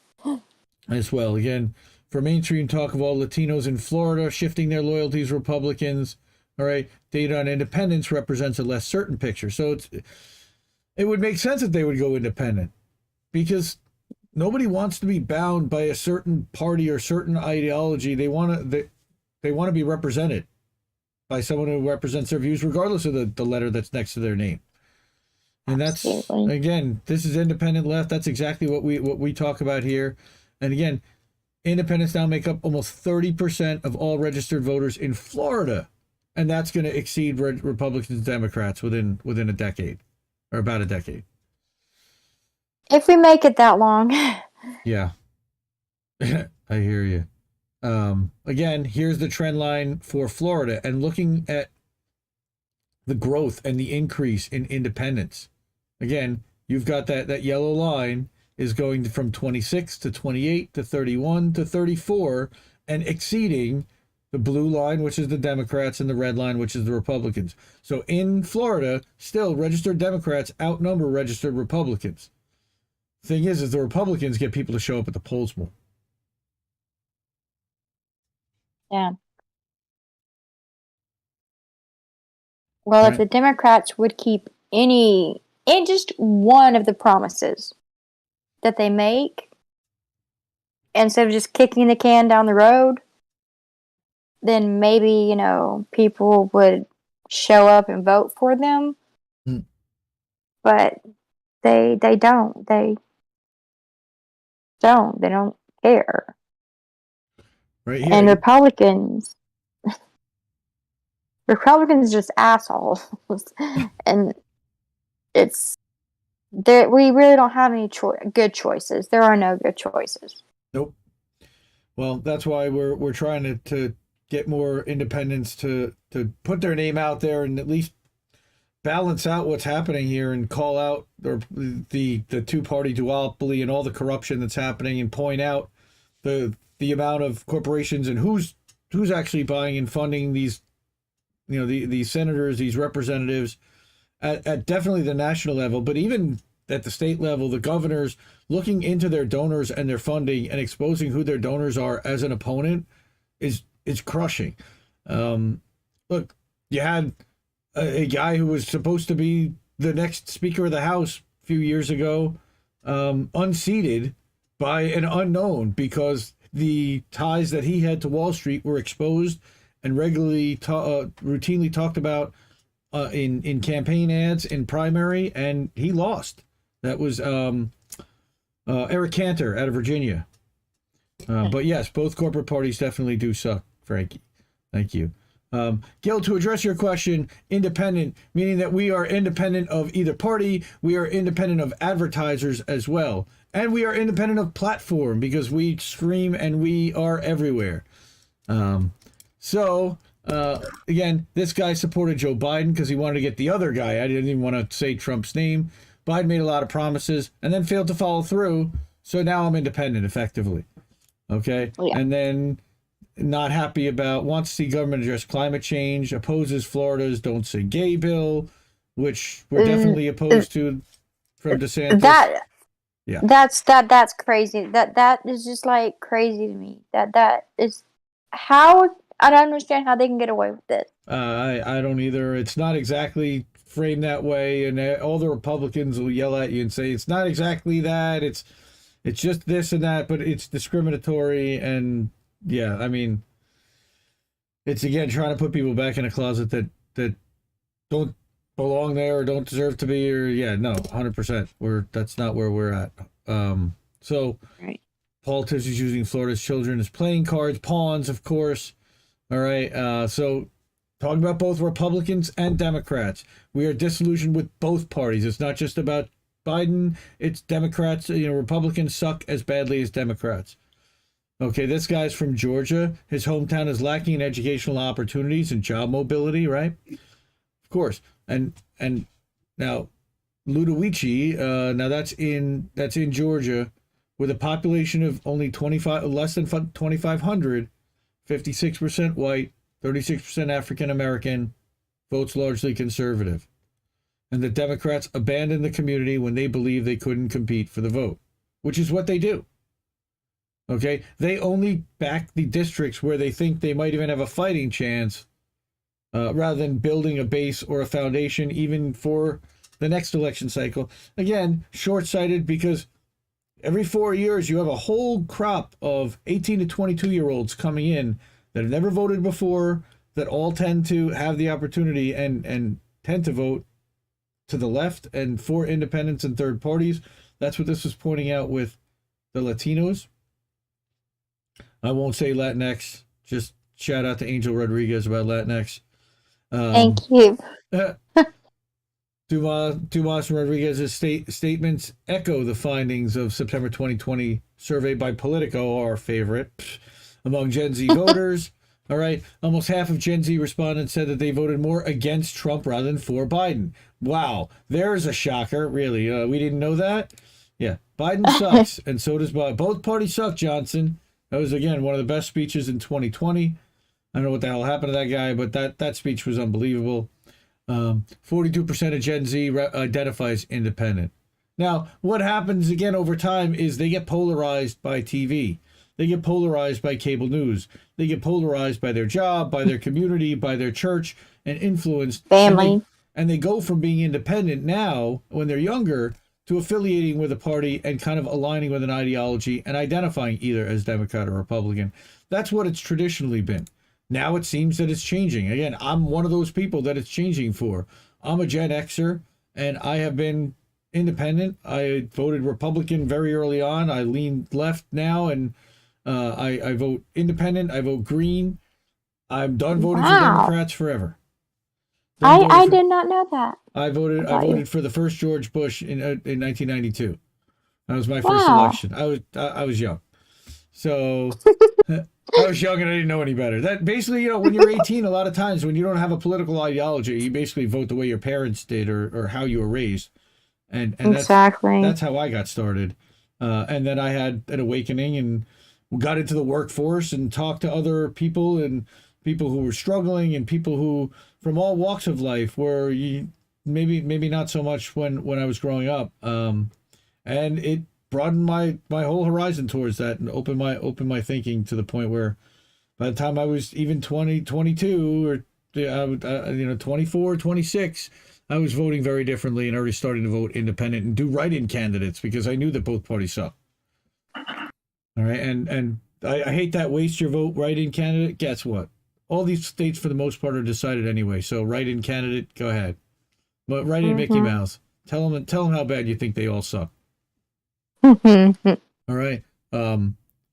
As well. Again, for mainstream talk of all Latinos in Florida shifting their loyalties Republicans. All right, data on independence represents a less certain picture. So it would make sense that they would go independent, because nobody wants to be bound by a certain party or certain ideology. They want to be represented by someone who represents their views, regardless of the letter that's next to their name. And that's, again, this is independent left. That's exactly what we talk about here. And again, independents now make up almost 30% of all registered voters in Florida, and that's going to exceed Republicans and Democrats within a decade, or about a decade. If we make it that long. Yeah. I hear you. Again, here's the trend line for Florida, and looking at the growth and the increase in independence. Again, you've got that yellow line is going from 26 to 28 to 31 to 34 and exceeding the blue line, which is the Democrats, and the red line, which is the Republicans. So in Florida, still registered Democrats outnumber registered Republicans. Thing is the Republicans get people to show up at the polls more. Yeah. Well, if the Democrats would keep just one of the promises that they make, instead of just kicking the can down the road, then maybe, people would show up and vote for them. But they don't. They don't care. Right here. And Republicans just assholes. And we really don't have any good choices. There are no good choices. Nope. Well, that's why we're trying to get more independents to put their name out there and at least balance out what's happening here and call out the two-party duopoly and all the corruption that's happening, and point out the amount of corporations and who's actually buying and funding these, these senators, these representatives at definitely the national level, but even at the state level, the governors looking into their donors and their funding and exposing who their donors are as an opponent is crushing. Look, you had a guy who was supposed to be the next Speaker of the House a few years ago, unseated by an unknown because the ties that he had to Wall Street were exposed and regularly routinely talked about in campaign ads in primary, and he lost. That was Eric Cantor out of Virginia. But yes, both corporate parties definitely do suck, Frankie. Thank you. Gil, to address your question, independent, meaning that we are independent of either party, we are independent of advertisers as well, and we are independent of platform because we scream and we are everywhere. Again, this guy supported Joe Biden because he wanted to get the other guy. I didn't even want to say Trump's name. Biden made a lot of promises and then failed to follow through. So now I'm independent, effectively. Okay? Yeah. And then not happy about, wants to see government address climate change, opposes Florida's Don't Say Gay bill, which we're definitely opposed to from DeSantis. That's crazy. That is just like crazy to me. That is how, I don't understand how they can get away with it. I don't either. It's not exactly framed that way, and all the Republicans will yell at you and say it's not exactly that. It's just this and that, but it's discriminatory. And yeah, I mean, it's again trying to put people back in a closet that don't belong there or don't deserve to be, or 100%. That's not where we're at. So Right. politicians using Florida's children as playing cards, pawns, of course. All right. So talking about both Republicans and Democrats, we are disillusioned with both parties. It's not just about Biden. It's Democrats. Republicans suck as badly as Democrats. Okay, this guy's from Georgia. His hometown is lacking in educational opportunities and job mobility, right? Of course. And now Ludowici, now that's in Georgia, with a population of only less than 2,500, 56% white, 36% African American, votes largely conservative. And the Democrats abandoned the community when they believed they couldn't compete for the vote, which is what they do. Okay, they only back the districts where they think they might even have a fighting chance, rather than building a base or a foundation even for the next election cycle. Again, short-sighted, because every 4 years you have a whole crop of 18 to 22-year-olds coming in that have never voted before, that all tend to have the opportunity and tend to vote to the left and for independents and third parties. That's what this was pointing out with the Latinos. I won't say Latinx. Just shout out to Angel Rodriguez about Latinx. Thank you. Dumas and Rodriguez's statements echo the findings of September 2020 survey by Politico, our favorite, among Gen Z voters. All right, almost half of Gen Z respondents said that they voted more against Trump rather than for Biden. Wow, there's a shocker, really. We didn't know that? Yeah, Biden sucks, and so does Biden. Both parties suck, Johnson. That was, again, one of the best speeches in 2020. I don't know what the hell happened to that guy, but that speech was unbelievable. 42% of Gen Z identifies independent. Now, what happens, again, over time is they get polarized by TV. They get polarized by cable news. They get polarized by their job, by their community, by their church, and influenced. Family. And they go from being independent now, when they're younger, to affiliating with a party and kind of aligning with an ideology and identifying either as Democrat or Republican. That's what it's traditionally been. Now it seems that it's changing. Again, I'm one of those people that it's changing for. I'm a Gen Xer, and I have been independent. I voted Republican very early on. I lean left now, and I vote independent. I vote green. I'm done voting for Democrats forever. I did not know that. I voted for the first George Bush in 1992. That was my first election. I was young, so I was young and I didn't know any better. That basically, when you're 18, a lot of times when you don't have a political ideology, you basically vote the way your parents did or how you were raised, and exactly that's how I got started. And then I had an awakening and got into the workforce and talked to other people and people who were struggling and people who from all walks of life were maybe not so much when I was growing up. And it broadened my whole horizon towards that and opened my thinking to the point where by the time I was even 20, 22 or 24, 26, I was voting very differently and already starting to vote independent and do write-in candidates because I knew that both parties suck. All right, and I hate that waste your vote write-in candidate. Guess what? All these states, for the most part, are decided anyway. So write-in candidate, go ahead. But write-in Mickey Mouse. Tell them how bad you think they all suck. All right.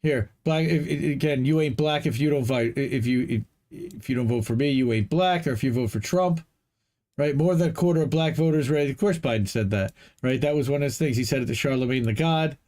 Here, black. Again, you ain't black if you don't vote. If you don't vote for me, you ain't black. Or if you vote for Trump, right? More than a quarter of black voters, right? Of course, Biden said that, right? That was one of his things. He said it to Charlemagne the God,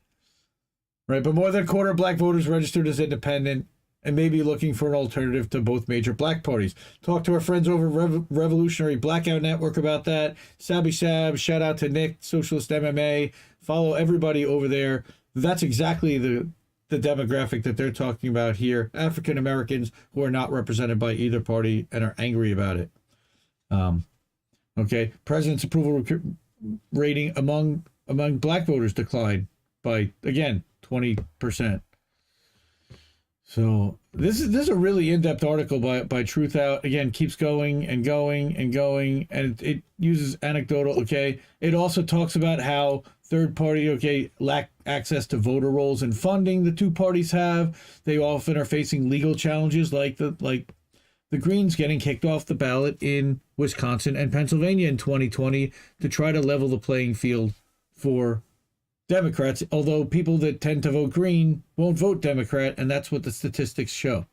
right? But more than a quarter of black voters registered as independent and may be looking for an alternative to both major black parties. Talk to our friends over Revolutionary Blackout Network about that. Sabby Sab, shout out to Nick, Socialist MMA. Follow everybody over there. That's exactly the demographic that they're talking about here. African Americans who are not represented by either party and are angry about it. Okay, president's approval rating among black voters declined by, again, 20%. So this is a really in-depth article by Truthout. Again, keeps going and going and going, and it uses anecdotal. Okay, it also talks about how third party lack access to voter rolls and funding. The two parties have. They often are facing legal challenges like the Greens getting kicked off the ballot in Wisconsin and Pennsylvania in 2020 to try to level the playing field for Democrats, although people that tend to vote Green won't vote Democrat, and that's what the statistics show.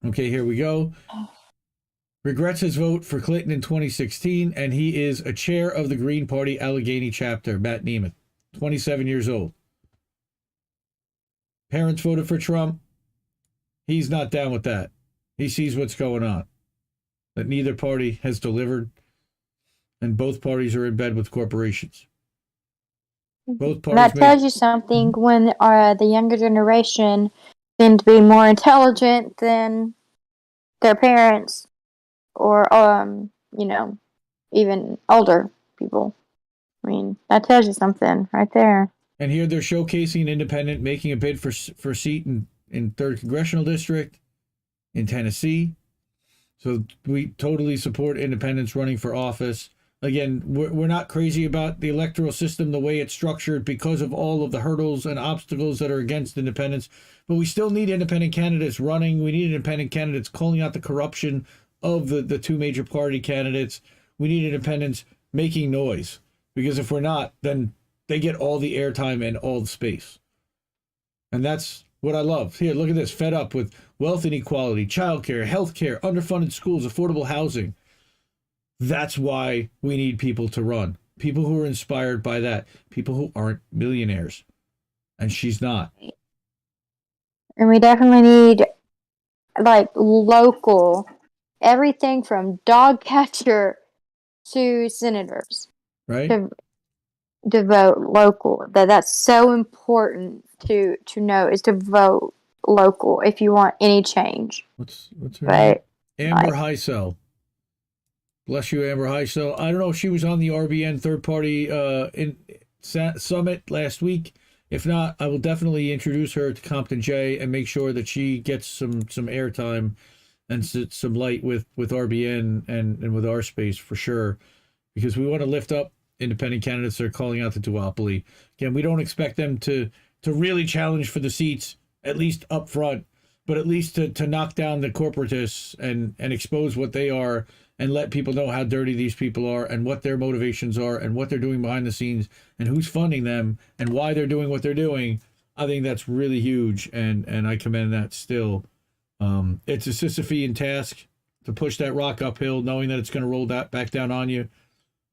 Okay, here we go. Regrets his vote for Clinton in 2016, and he is a chair of the Green Party Allegheny chapter, Matt Nemeth, 27 years old. Parents voted for Trump. He's not down with that. He sees what's going on, that neither party has delivered, and both parties are in bed with corporations. Both parties. That tells you something when the younger generation seem to be more intelligent than their parents or, even older people. I mean, that tells you something right there. And here they're showcasing an independent making a bid for a seat in 3rd Congressional District in Tennessee. So we totally support independents running for office. Again, we're not crazy about the electoral system the way it's structured because of all of the hurdles and obstacles that are against independents. But we still need independent candidates running. We need independent candidates calling out the corruption of the two major party candidates. We need independents making noise. Because if we're not, then they get all the airtime and all the space. And that's what I love. Here, look at this. Fed up with wealth inequality, childcare, healthcare, underfunded schools, affordable housing. That's why we need people to run. People who are inspired by that. People who aren't millionaires. And she's not. And we definitely need, local, everything from dog catcher to senators. Right? To vote local. That's so important to know, is to vote local if you want any change. What's her name? Amber Heisel. Bless you, Amber Heisel. I don't know if she was on the RBN third party summit last week. If not, I will definitely introduce her to Compton J and make sure that she gets some airtime and some light with RBN and with our space for sure, because we want to lift up independent candidates that are calling out the duopoly. Again, we don't expect them to really challenge for the seats, at least up front, but at least to knock down the corporatists and expose what they are and let people know how dirty these people are and what their motivations are and what they're doing behind the scenes and who's funding them and why they're doing what they're doing. I think that's really huge, and I commend that still. It's a Sisyphean task to push that rock uphill, knowing that it's going to roll that back down on you.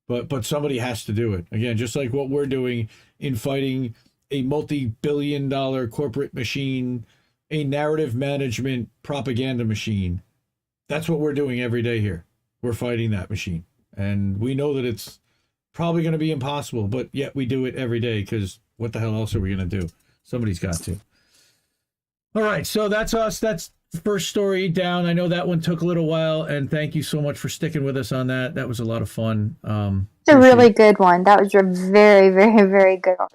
But somebody has to do it. Again, just like what we're doing in fighting a multi-billion-dollar corporate machine, a narrative management propaganda machine. That's what we're doing every day here. We're fighting that machine. And we know that it's probably going to be impossible, but yet we do it every day because what the hell else are we going to do? Somebody's got to. All right, so that's us. That's the first story down. I know that one took a little while, and thank you so much for sticking with us on that. That was a lot of fun. It's a really good one. That was a very, very, very good one.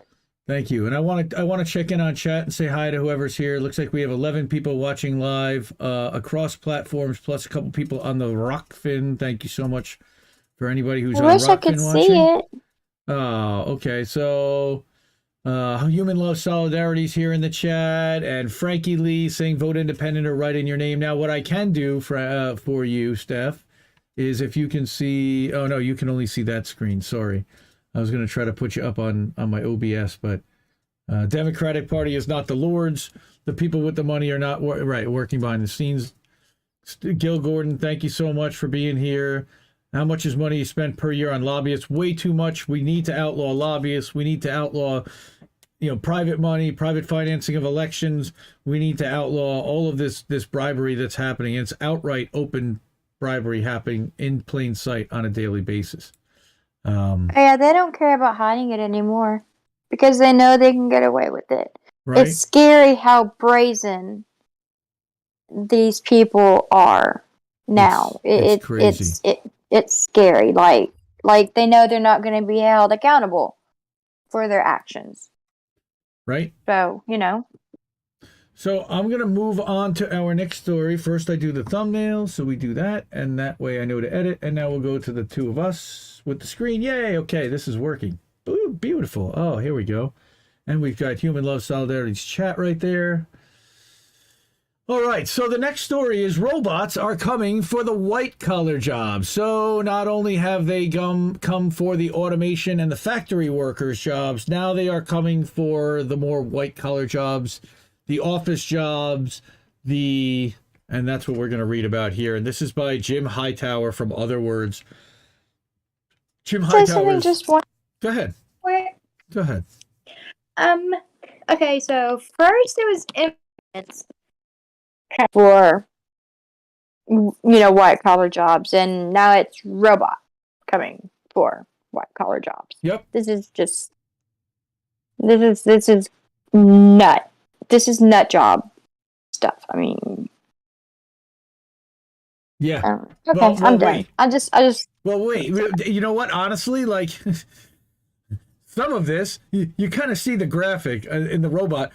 Thank you. And I want to check in on chat and say hi to whoever's here. It looks like we have 11 people watching live across platforms, plus a couple people on the Rockfin. Thank you so much for anybody who's on Rockfin watching. I wish I could see it. Oh, okay. So Human Love Solidarity's here in the chat, and Frankie Lee saying vote independent or write in your name. Now, what I can do for you, Steph, is if you can see... Oh, no, you can only see that screen. Sorry. I was going to try to put you up on my OBS, but Democratic Party is not the Lords. The people with the money are not working behind the scenes. Gil Gordon, thank you so much for being here. How much is money spent per year on lobbyists? Way too much. We need to outlaw lobbyists. We need to outlaw, private money, private financing of elections. We need to outlaw all of this bribery that's happening. It's outright open bribery happening in plain sight on a daily basis. Yeah, they don't care about hiding it anymore because they know they can get away with it. Right? It's scary how brazen these people are now. It's crazy. It's scary. Like they know they're not going to be held accountable for their actions. Right. So, So I'm going to move on to our next story. First, I do the thumbnail, so we do that, and that way I know to edit. And now we'll go to the two of us with the screen. Yay! Okay, this is working. Ooh, beautiful. Oh, here we go. And we've got Human Love Solidarity's chat right there. All right, so the next story is robots are coming for the white-collar jobs. So not only have they come for the automation and the factory workers' jobs, now they are coming for the more white-collar jobs, the office jobs, and that's what we're going to read about here. And this is by Jim Hightower from OtherWords. Jim Hightower. Go ahead. Go ahead. Okay, so first it was immigrants for white collar jobs, and now it's robot coming for white collar jobs. Yep. This is nut. This is nut job stuff. I mean, yeah. Okay, Well, I'm done. wait. I just. Well, wait. You know what? Honestly, like some of this, you kind of see the graphic in the robot.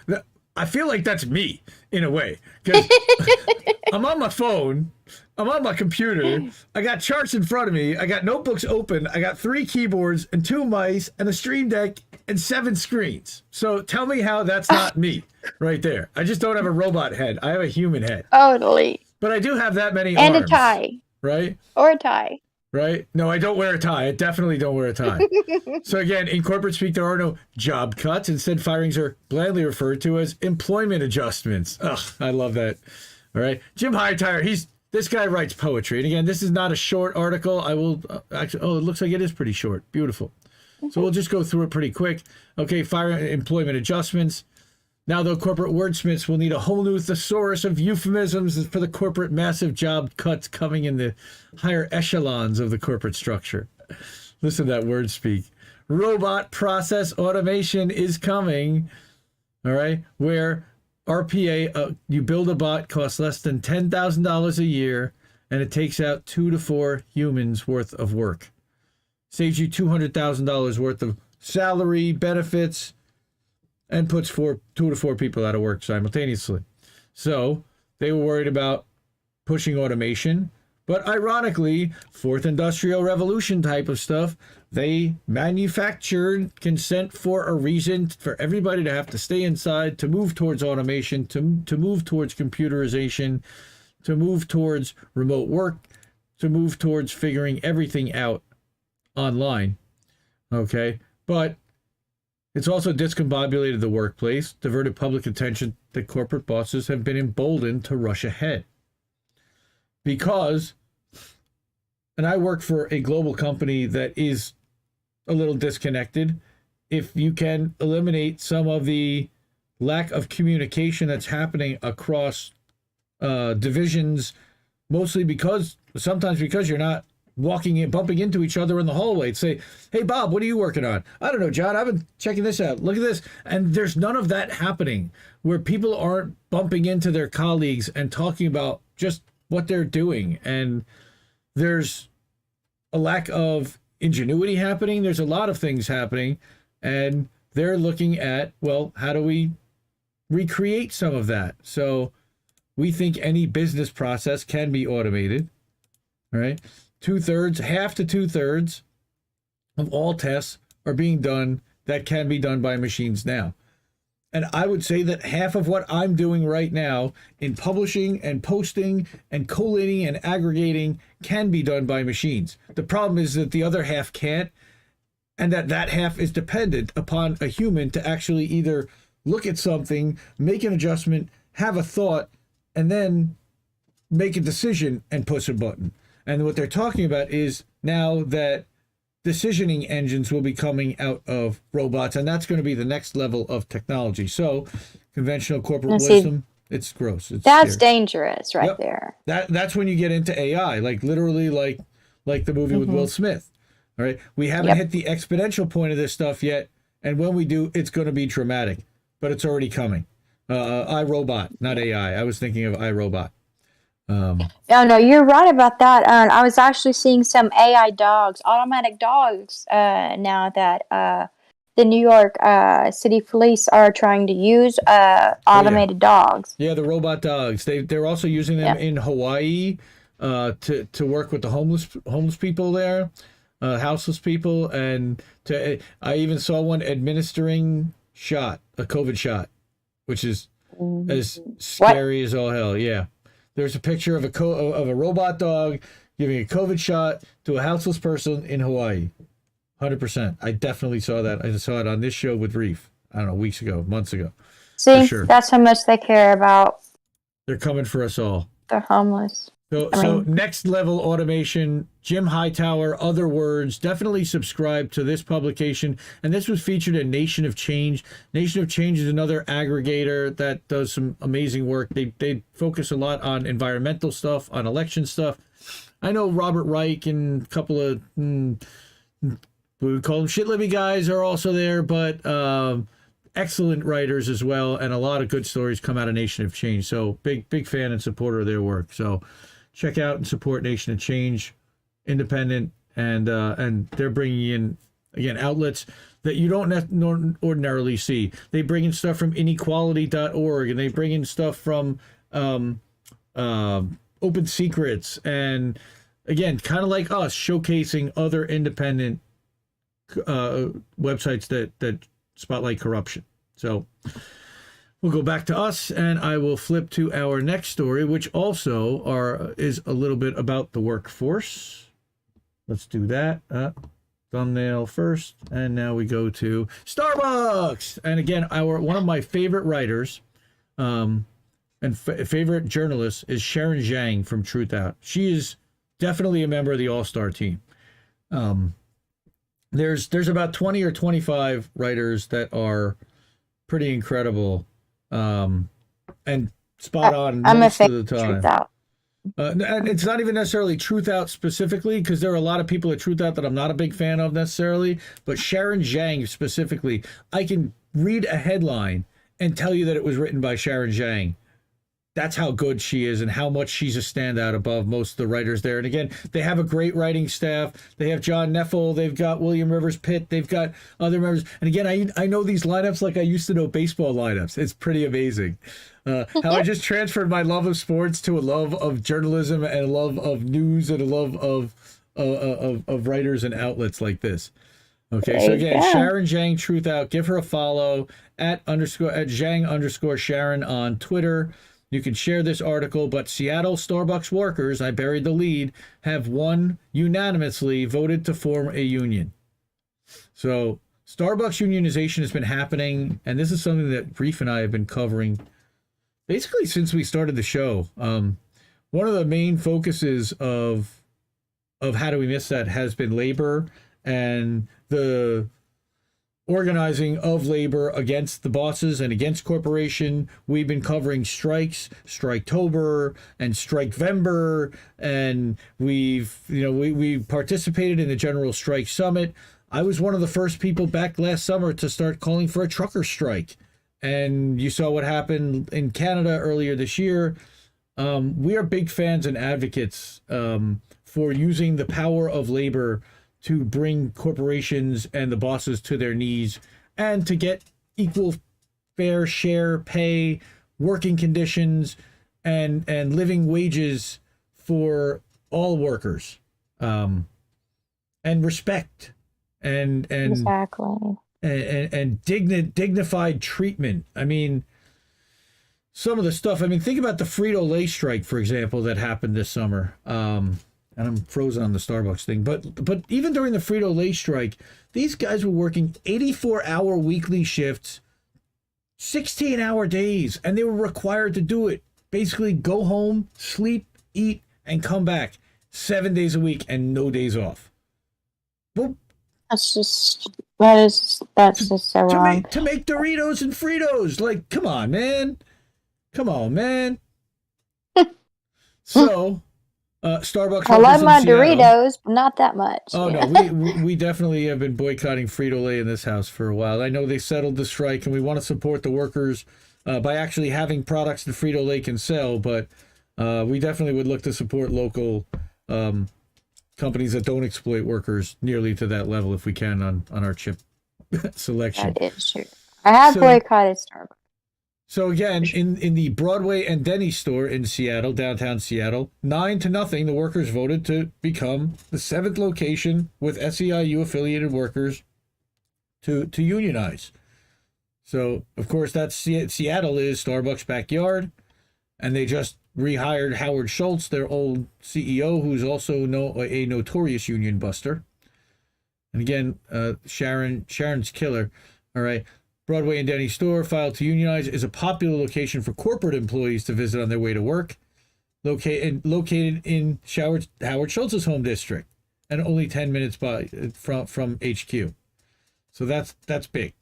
I feel like that's me in a way, because I'm on my phone, I'm on my computer, I got charts in front of me, I got notebooks open, I got 3 keyboards and 2 mice and a Stream Deck and 7 screens. So tell me how that's not me right there. I just don't have a robot head. I have a human head. Totally. But I do have that many And arms. a tie. Right? Or a tie. Right? No, I don't wear a tie. I definitely don't wear a tie. So again, in corporate speak, there are no job cuts. Instead, firings are blandly referred to as employment adjustments. Ugh, I love that. All right. Jim Hightower, this guy writes poetry. And again, this is not a short article. I will actually, it looks like it is pretty short. Beautiful. So we'll just go through it pretty quick. Okay, employment adjustments. Now, though, corporate wordsmiths will need a whole new thesaurus of euphemisms for the corporate massive job cuts coming in the higher echelons of the corporate structure. Listen to that word speak. Robot process automation is coming, all right, where RPA, you build a bot, costs less than $10,000 a year, and it takes out 2 to 4 humans worth of work. Saves you $200,000 worth of salary, benefits, and puts 2 to 4 people out of work simultaneously. So they were worried about pushing automation, but ironically, fourth industrial revolution type of stuff, they manufactured consent for a reason for everybody to have to stay inside, to move towards automation, to move towards computerization, to move towards remote work, to move towards figuring everything out online. Okay, but it's also discombobulated the workplace, diverted public attention that corporate bosses have been emboldened to rush ahead. Because, and I work for a global company that is a little disconnected, if you can eliminate some of the lack of communication that's happening across divisions, sometimes because you're not bumping into each other in the hallway. Say, hey, Bob, what are you working on? I don't know, John, I've been checking this out. Look at this. And there's none of that happening where people aren't bumping into their colleagues and talking about just what they're doing. And there's a lack of ingenuity happening. There's a lot of things happening. And they're looking at, well, how do we recreate some of that? So we think any business process can be automated, right? Half to 2/3 of all tests are being done that can be done by machines now. And I would say that half of what I'm doing right now in publishing and posting and collating and aggregating can be done by machines. The problem is that the other half can't, and that half is dependent upon a human to actually either look at something, make an adjustment, have a thought, and then make a decision and push a button. And what they're talking about is now that decisioning engines will be coming out of robots, and that's going to be the next level of technology. So conventional corporate wisdom, it's gross. That's dangerous right there. That's when you get into AI, like literally like the movie with Will Smith. All right. We haven't hit the exponential point of this stuff yet. And when we do, it's going to be dramatic, but it's already coming. iRobot, not AI. I was thinking of iRobot. No, you're right about that. I was actually seeing some AI dogs, automatic dogs, now that the New York City Police are trying to use automated dogs. Yeah, the robot dogs. They're also using them in Hawaii to work with the homeless people there, houseless people, and I even saw one administering a COVID shot, which is as scary as all hell. Yeah, there's a picture of a robot dog giving a COVID shot to a houseless person in Hawaii. 100%. I definitely saw that. I saw it on this show with Reef. I don't know, weeks ago, months ago. See, sure. that's how much they care about. They're coming for us all. They're homeless. So next level automation, Jim Hightower, OtherWords. Definitely subscribe to this publication. And this was featured in Nation of Change. Nation of Change is another aggregator that does some amazing work. They focus a lot on environmental stuff, on election stuff. I know Robert Reich and a couple of we call them shit libby guys are also there, but excellent writers as well, and a lot of good stories come out of Nation of Change. So big fan and supporter of their work. So check out and support Nation of Change, independent, and they're bringing in, again, outlets that you don't ordinarily see. They bring in stuff from inequality.org, and they bring in stuff from Open Secrets, and again, kind of like us, showcasing other independent websites that spotlight corruption. So we'll go back to us, and I will flip to our next story, which also is a little bit about the workforce. Let's do that. Thumbnail first, and now we go to Starbucks. And again, one of my favorite writers and favorite journalists is Sharon Zhang from Truthout. She is definitely a member of the All-Star team. There's about 20 or 25 writers that are pretty incredible and spot on most of the time. Truthout. And it's not even necessarily Truthout specifically, because there are a lot of people at Truthout that I'm not a big fan of necessarily, but Sharon Zhang specifically, I can read a headline and tell you that it was written by Sharon Zhang. That's how good she is and how much she's a standout above most of the writers there. And again, they have a great writing staff. They have John Neffel. They've got William Rivers Pitt. They've got other members. And again, I know these lineups like I used to know baseball lineups. It's pretty amazing. How I just transferred my love of sports to a love of journalism and a love of news and a love of writers and outlets like this. Okay, so again, Sharon Zhang Truthout. Give her a follow at Zhang_Sharon on Twitter. You can share this article, but Seattle Starbucks workers, I buried the lead, have unanimously voted to form a union. So Starbucks unionization has been happening, and this is something that Reef and I have been covering basically since we started the show. One of the main focuses of How Do We Miss That has been labor and the organizing of labor against the bosses and against corporation. We've been covering strikes, Striketober and Strikevember, and we participated in the General Strike Summit. I was one of the first people back last summer to start calling for a trucker strike, and you saw what happened in Canada earlier this year. We are big fans and advocates for using the power of labor to bring corporations and the bosses to their knees and to get equal fair share pay, working conditions, and living wages for all workers, and respect and exactly. and dignified treatment. I mean, some of the stuff, think about the Frito-Lay strike, for example, that happened this summer. And I'm frozen on the Starbucks thing. But even during the Frito-Lay strike, these guys were working 84-hour weekly shifts, 16-hour days, and they were required to do it. Basically, go home, sleep, eat, and come back 7 days a week and no days off. Well, that's just so wrong. To make Doritos and Fritos. Like, come on, man. So... Starbucks. I love my Doritos, but not that much. Oh, yeah. No, we definitely have been boycotting Frito-Lay in this house for a while. I know they settled the strike, and we want to support the workers by actually having products that Frito-Lay can sell, but we definitely would look to support local companies that don't exploit workers nearly to that level if we can on our chip selection. That is true. I have boycotted Starbucks. So again, in the Broadway and Denny's store in Seattle, downtown Seattle, 9-0, the workers voted to become the 7th location with SEIU affiliated workers to unionize. So, of course, that's Seattle is Starbucks' backyard, and they just rehired Howard Schultz, their old CEO, who's also a notorious union buster. And again, Sharon's killer. All right. Broadway and Denny store filed to unionize is a popular location for corporate employees to visit on their way to work. Located in Howard Schultz's home district, and only 10 minutes from HQ. So that's big.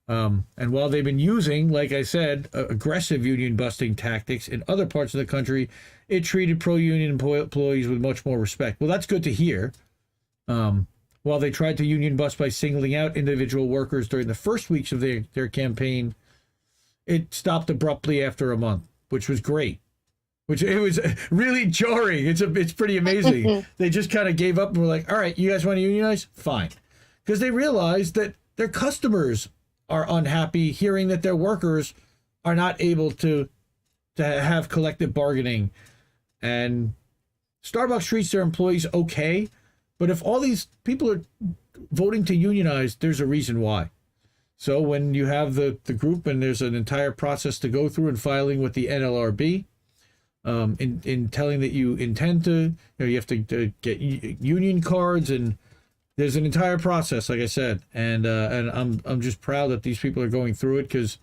And while they've been using, like I said, aggressive union busting tactics in other parts of the country, it treated pro-union employees with much more respect. Well, that's good to hear. While they tried to union bust by singling out individual workers during the first weeks of their campaign, it stopped abruptly after a month, which was great. Which it was really jarring. It's pretty amazing. They just kind of gave up and were like, all right, you guys want to unionize? Fine. Because they realized that their customers are unhappy hearing that their workers are not able to have collective bargaining. And Starbucks treats their employees okay, but if all these people are voting to unionize, there's a reason why. So when you have the group and there's an entire process to go through and filing with the NLRB, in telling that you intend to, you have to get union cards, and there's an entire process, like I said, and I'm just proud that these people are going through it, because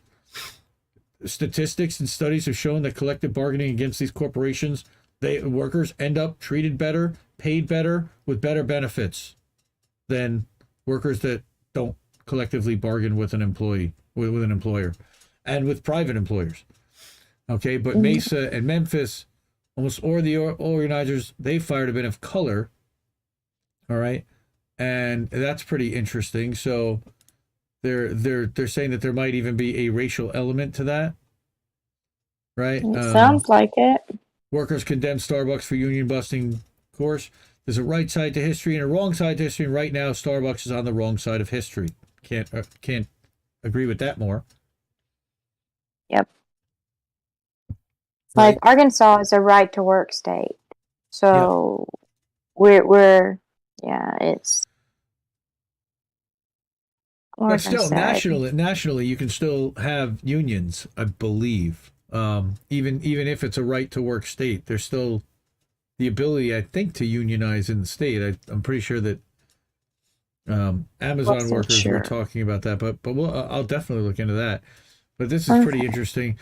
statistics and studies have shown that collective bargaining against these corporations, workers end up treated better, paid better, with better benefits than workers that don't collectively bargain with an employer, and with private employers. Okay, but Mesa and Memphis, almost all the organizers, they fired a bit of color. All right, and that's pretty interesting. So they're saying that there might even be a racial element to that, right? Sounds like it. Workers condemn Starbucks for union busting. Of course, there's a right side to history and a wrong side to history, and right now Starbucks is on the wrong side of history. Can't agree with that more. Yep. Right. Like Arkansas is a right to work state, so we're it's. But still, nationally, you can still have unions, I believe. Even if it's a right to work state, there's still the ability, I think, to unionize in the state. I'm pretty sure that Amazon workers were talking about that, but I'll definitely look into that. But this is pretty interesting.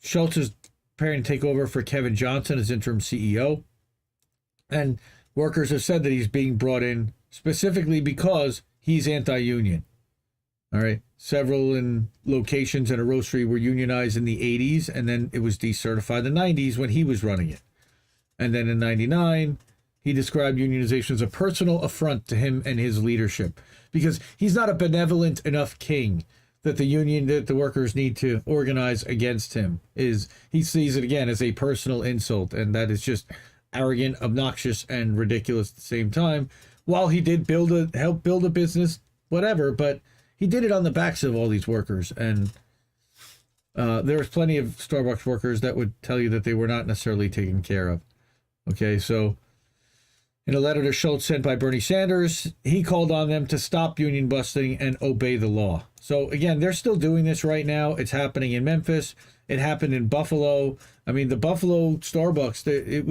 Schultz is preparing to take over for Kevin Johnson as interim CEO, and workers have said that he's being brought in specifically because he's anti-union. All right, several in locations in a roastery were unionized in the 80s, and then it was decertified in the 90s when he was running it. And then in 99, he described unionization as a personal affront to him and his leadership, because he's not a benevolent enough king that the workers need to organize against him. He sees it again as a personal insult, and that is just arrogant, obnoxious, and ridiculous at the same time. While he did help build a business, whatever, but he did it on the backs of all these workers, and there was plenty of Starbucks workers that would tell you that they were not necessarily taken care of. Okay, so in a letter to Schultz sent by Bernie Sanders, he called on them to stop union busting and obey the law. So again, they're still doing this right now. It's happening in Memphis. It happened in Buffalo. I mean, the Buffalo Starbucks, it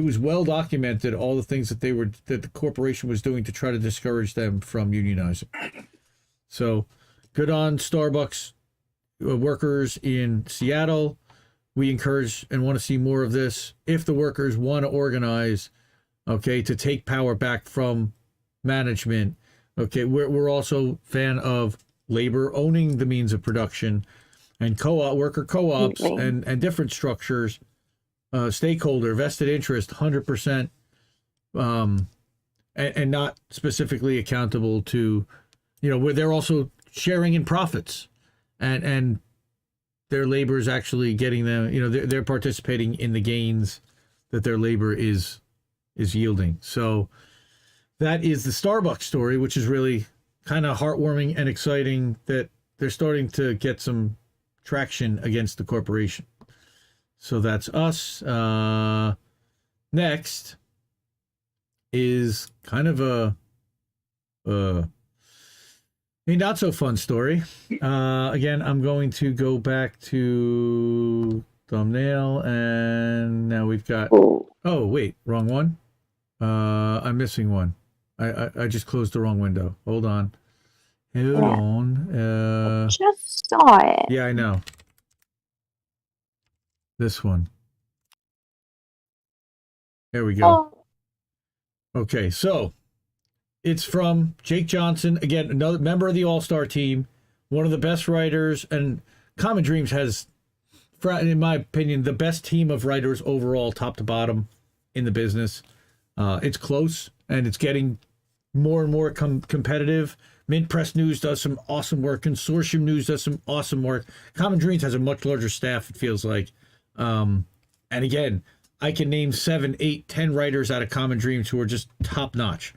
was well documented, all the things that the corporation was doing to try to discourage them from unionizing. So good on Starbucks workers in Seattle. We encourage and want to see more of this. If the workers want to organize, okay, to take power back from management, okay, we're also fan of labor owning the means of production, and worker co-ops and different structures, stakeholder vested interest, 100%, and not specifically accountable to, where they're also sharing in profits, and their labor is actually getting them, they're participating in the gains that their labor is yielding. So that is the Starbucks story, which is really kind of heartwarming and exciting that they're starting to get some traction against the corporation. So that's us. Next is kind of A not so fun story. Again, I'm going to go back to thumbnail, and now we've got. Oh wait, wrong one. I'm missing one. I just closed the wrong window. Hold on. Hold on. Just saw it. Yeah, I know. This one. There we go. Okay, so it's from Jake Johnson, again, another member of the All-Star team, one of the best writers, and CommonDreams has, in my opinion, the best team of writers overall, top to bottom, in the business. It's close, and it's getting more and more competitive. Mint Press News does some awesome work. Consortium News does some awesome work. CommonDreams has a much larger staff, it feels like. And again, I can name 7, 8, 10 writers out of CommonDreams who are just top-notch.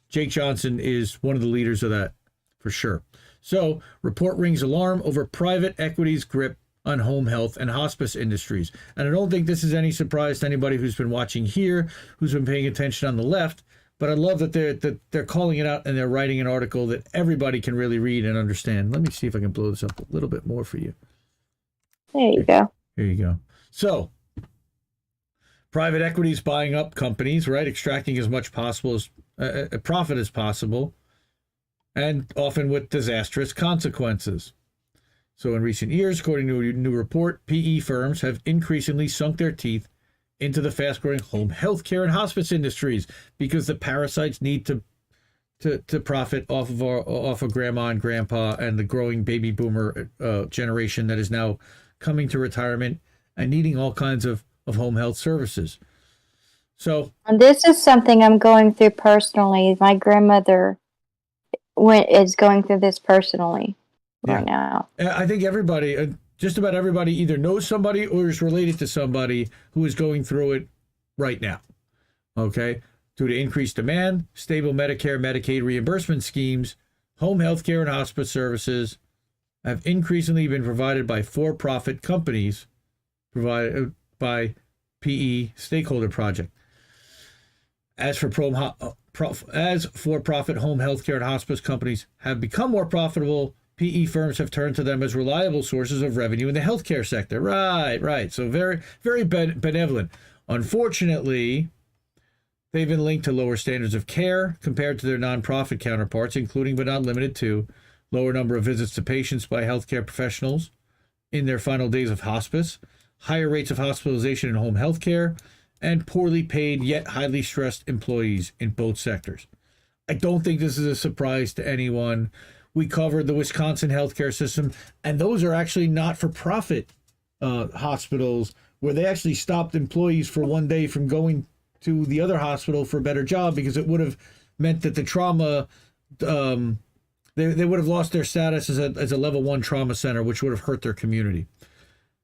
Jake Johnson is one of the leaders of that, for sure. So, report rings alarm over private equity's grip on home health and hospice industries. And I don't think this is any surprise to anybody who's been watching here, who's been paying attention on the left, but I love that they're calling it out and they're writing an article that everybody can really read and understand. Let me see if I can blow this up a little bit more for you. There you go. Here you go. So, private equity is buying up companies, right? Extracting as much possible as profit as possible, and often with disastrous consequences. So in recent years, according to a new report, PE firms have increasingly sunk their teeth into the fast-growing home healthcare and hospice industries because the parasites need to profit off of grandma and grandpa and the growing baby boomer generation that is now coming to retirement and needing all kinds of home health services. So, and this is something I'm going through personally. My grandmother is going through this personally right now. I think everybody, just about everybody, either knows somebody or is related to somebody who is going through it right now. Okay? Due to increased demand, stable Medicare, Medicaid reimbursement schemes, home health care and hospice services have increasingly been provided by for-profit companies provided by PE stakeholder project. As for-profit home health care and hospice companies have become more profitable, PE firms have turned to them as reliable sources of revenue in the healthcare sector. Right. So very, very benevolent. Unfortunately, they've been linked to lower standards of care compared to their nonprofit counterparts, including but not limited to lower number of visits to patients by healthcare professionals in their final days of hospice, higher rates of hospitalization in home health care, and poorly paid yet highly stressed employees in both sectors. I don't think this is a surprise to anyone. We covered the Wisconsin healthcare system, and those are actually not-for-profit hospitals where they actually stopped employees for one day from going to the other hospital for a better job because it would have meant that the trauma, they would have lost their status as a level 1 trauma center, which would have hurt their community.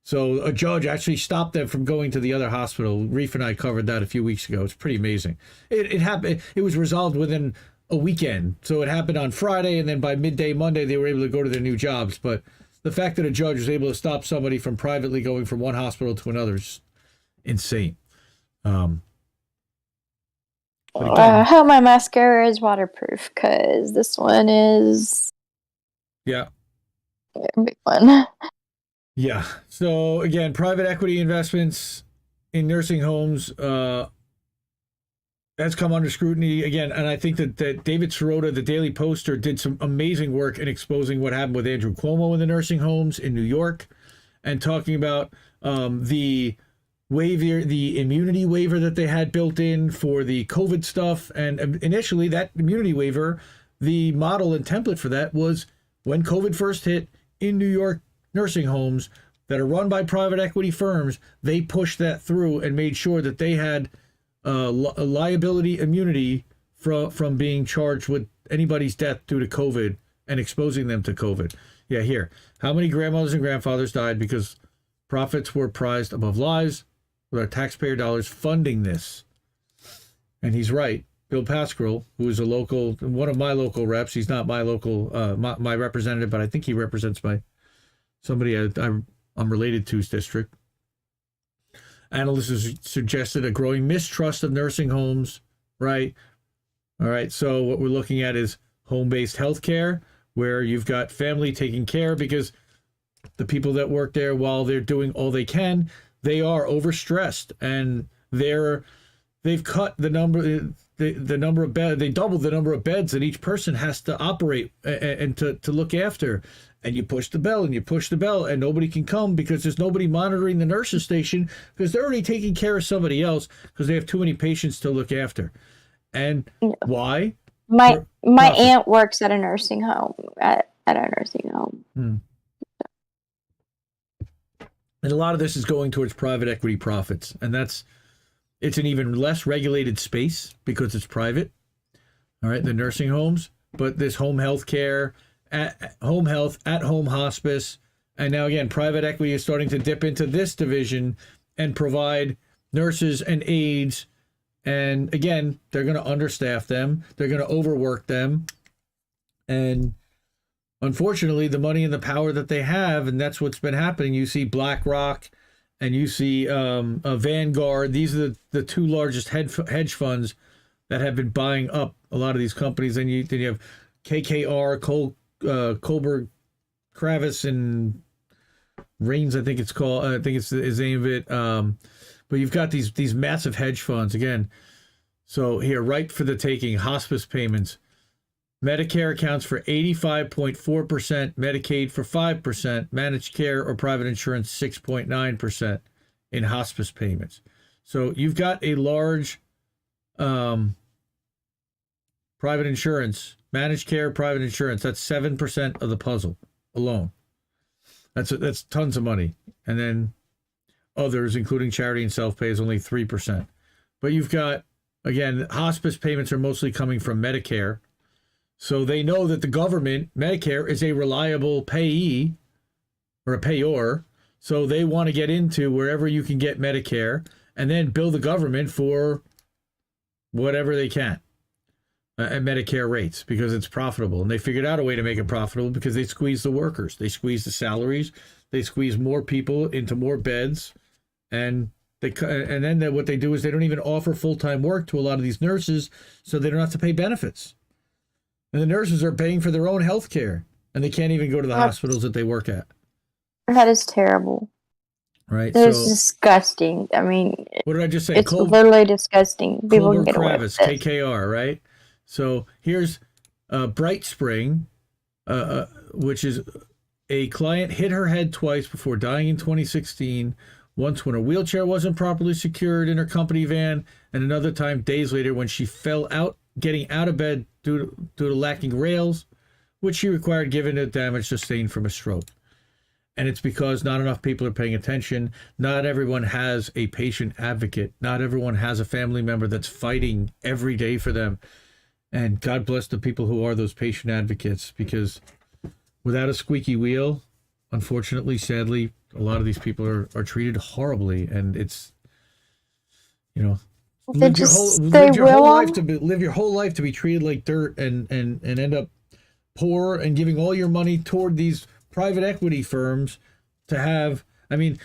So a judge actually stopped them from going to the other hospital. Reef and I covered that a few weeks ago. It's pretty amazing. It happened. It was resolved within a weekend. So it happened on Friday, and then by midday Monday, they were able to go to their new jobs. But the fact that a judge was able to stop somebody from privately going from one hospital to another is insane. I hope my mascara is waterproof because this one is a big one. Yeah. So again, private equity investments in nursing homes has come under scrutiny again, and I think that David Sirota, the Daily Poster, did some amazing work in exposing what happened with Andrew Cuomo in the nursing homes in New York, and talking about the immunity waiver that they had built in for the COVID stuff. And initially, that immunity waiver, the model and template for that was when COVID first hit in New York nursing homes that are run by private equity firms, they pushed that through and made sure that they had liability immunity from being charged with anybody's death due to COVID and exposing them to COVID. Yeah, here. How many grandmothers and grandfathers died because profits were prized above lives, with our taxpayer dollars funding this? And he's right. Bill Pascrell, who is one of my local reps, he's not my local, my representative, but I think he represents somebody I'm related to's district. Analysts have suggested a growing mistrust of nursing homes, right? All right, so what we're looking at is home-based healthcare, where you've got family taking care because the people that work there, while they're doing all they can, they are overstressed, and they've cut the number of beds. They doubled the number of beds that each person has to operate and to look after. And you push the bell and you push the bell, and nobody can come because there's nobody monitoring the nurse's station because they're already taking care of somebody else because they have too many patients to look after. And why? My aunt works at a nursing home. At a nursing home. And a lot of this is going towards private equity profits, and it's an even less regulated space because it's private. All right, the nursing homes, but this home health care, home health, at-home hospice, and now again, private equity is starting to dip into this division and provide nurses and aides. And again, they're going to understaff them. They're going to overwork them. And unfortunately, the money and the power that they have, and that's what's been happening. You see BlackRock and you see Vanguard. These are the two largest hedge funds that have been buying up a lot of these companies. Then you have KKR, Kohlberg, Kravis, and Reigns, I think it's called. I think it's the name of it. But you've got these massive hedge funds again. So here, right for the taking, hospice payments. Medicare accounts for 85.4%, Medicaid for 5%, managed care or private insurance 6.9% in hospice payments. So you've got a large private insurance, managed care, private insurance. That's 7% of the puzzle alone. That's tons of money. And then others, including charity and self-pay, is only 3%. But you've got, again, hospice payments are mostly coming from Medicare. So they know that the government, Medicare, is a reliable payee or a payor. So they want to get into wherever you can get Medicare and then bill the government for whatever they can at Medicare rates because it's profitable. And they figured out a way to make it profitable because they squeeze the workers. They squeeze the salaries. They squeeze more people into more beds. And then what they do is they don't even offer full-time work to a lot of these nurses so they don't have to pay benefits. And the nurses are paying for their own health care, and they can't even go to the hospitals that they work at. That is terrible. Right? It's disgusting. I mean, what did I just say? It's literally disgusting. People can get away with this. KKR, right? So here's Bright Spring, which is a client hit her head twice before dying in 2016. Once when her wheelchair wasn't properly secured in her company van, and another time days later when she fell out getting out of bed due to lacking rails, which she required given the damage sustained from a stroke. And it's because not enough people are paying attention. Not everyone has a patient advocate. Not everyone has a family member that's fighting every day for them. And God bless the people who are those patient advocates, because without a squeaky wheel, unfortunately, sadly, a lot of these people are treated horribly. And it's, live your whole life to be treated like dirt and end up poor and giving all your money toward these private equity firms to have. I mean,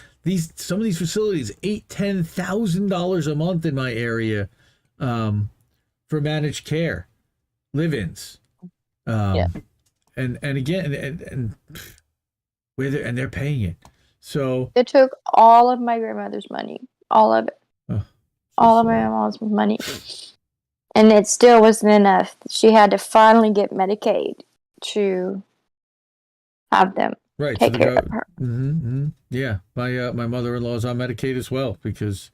some of these facilities $8,000-$10,000 a month in my area for managed care live-ins. And again they're paying it. So they took all of my grandmother's money, all of it. All of my mom's money. And it still wasn't enough. She had to finally get Medicaid to have them take care of her. Yeah. My mother-in-law's on Medicaid as well because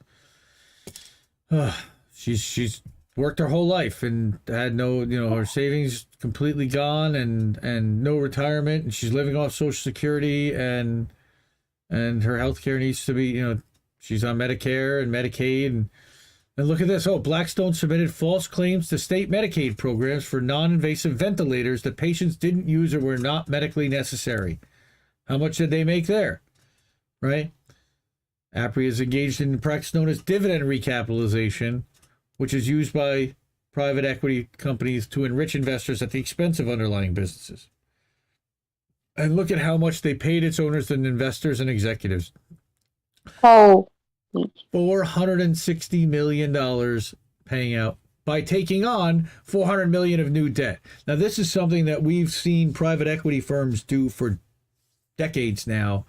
she's worked her whole life and had no, her savings completely gone and no retirement, and she's living off Social Security and her health care needs to be, she's on Medicare and Medicaid and look at this. Blackstone submitted false claims to state Medicaid programs for non-invasive ventilators that patients didn't use or were not medically necessary. How much did they make there? Right? APRI is engaged in a practice known as dividend recapitalization, which is used by private equity companies to enrich investors at the expense of underlying businesses. And look at how much they paid its owners and investors and executives. $460 million paying out by taking on $400 million of new debt. Now, this is something that we've seen private equity firms do for decades now.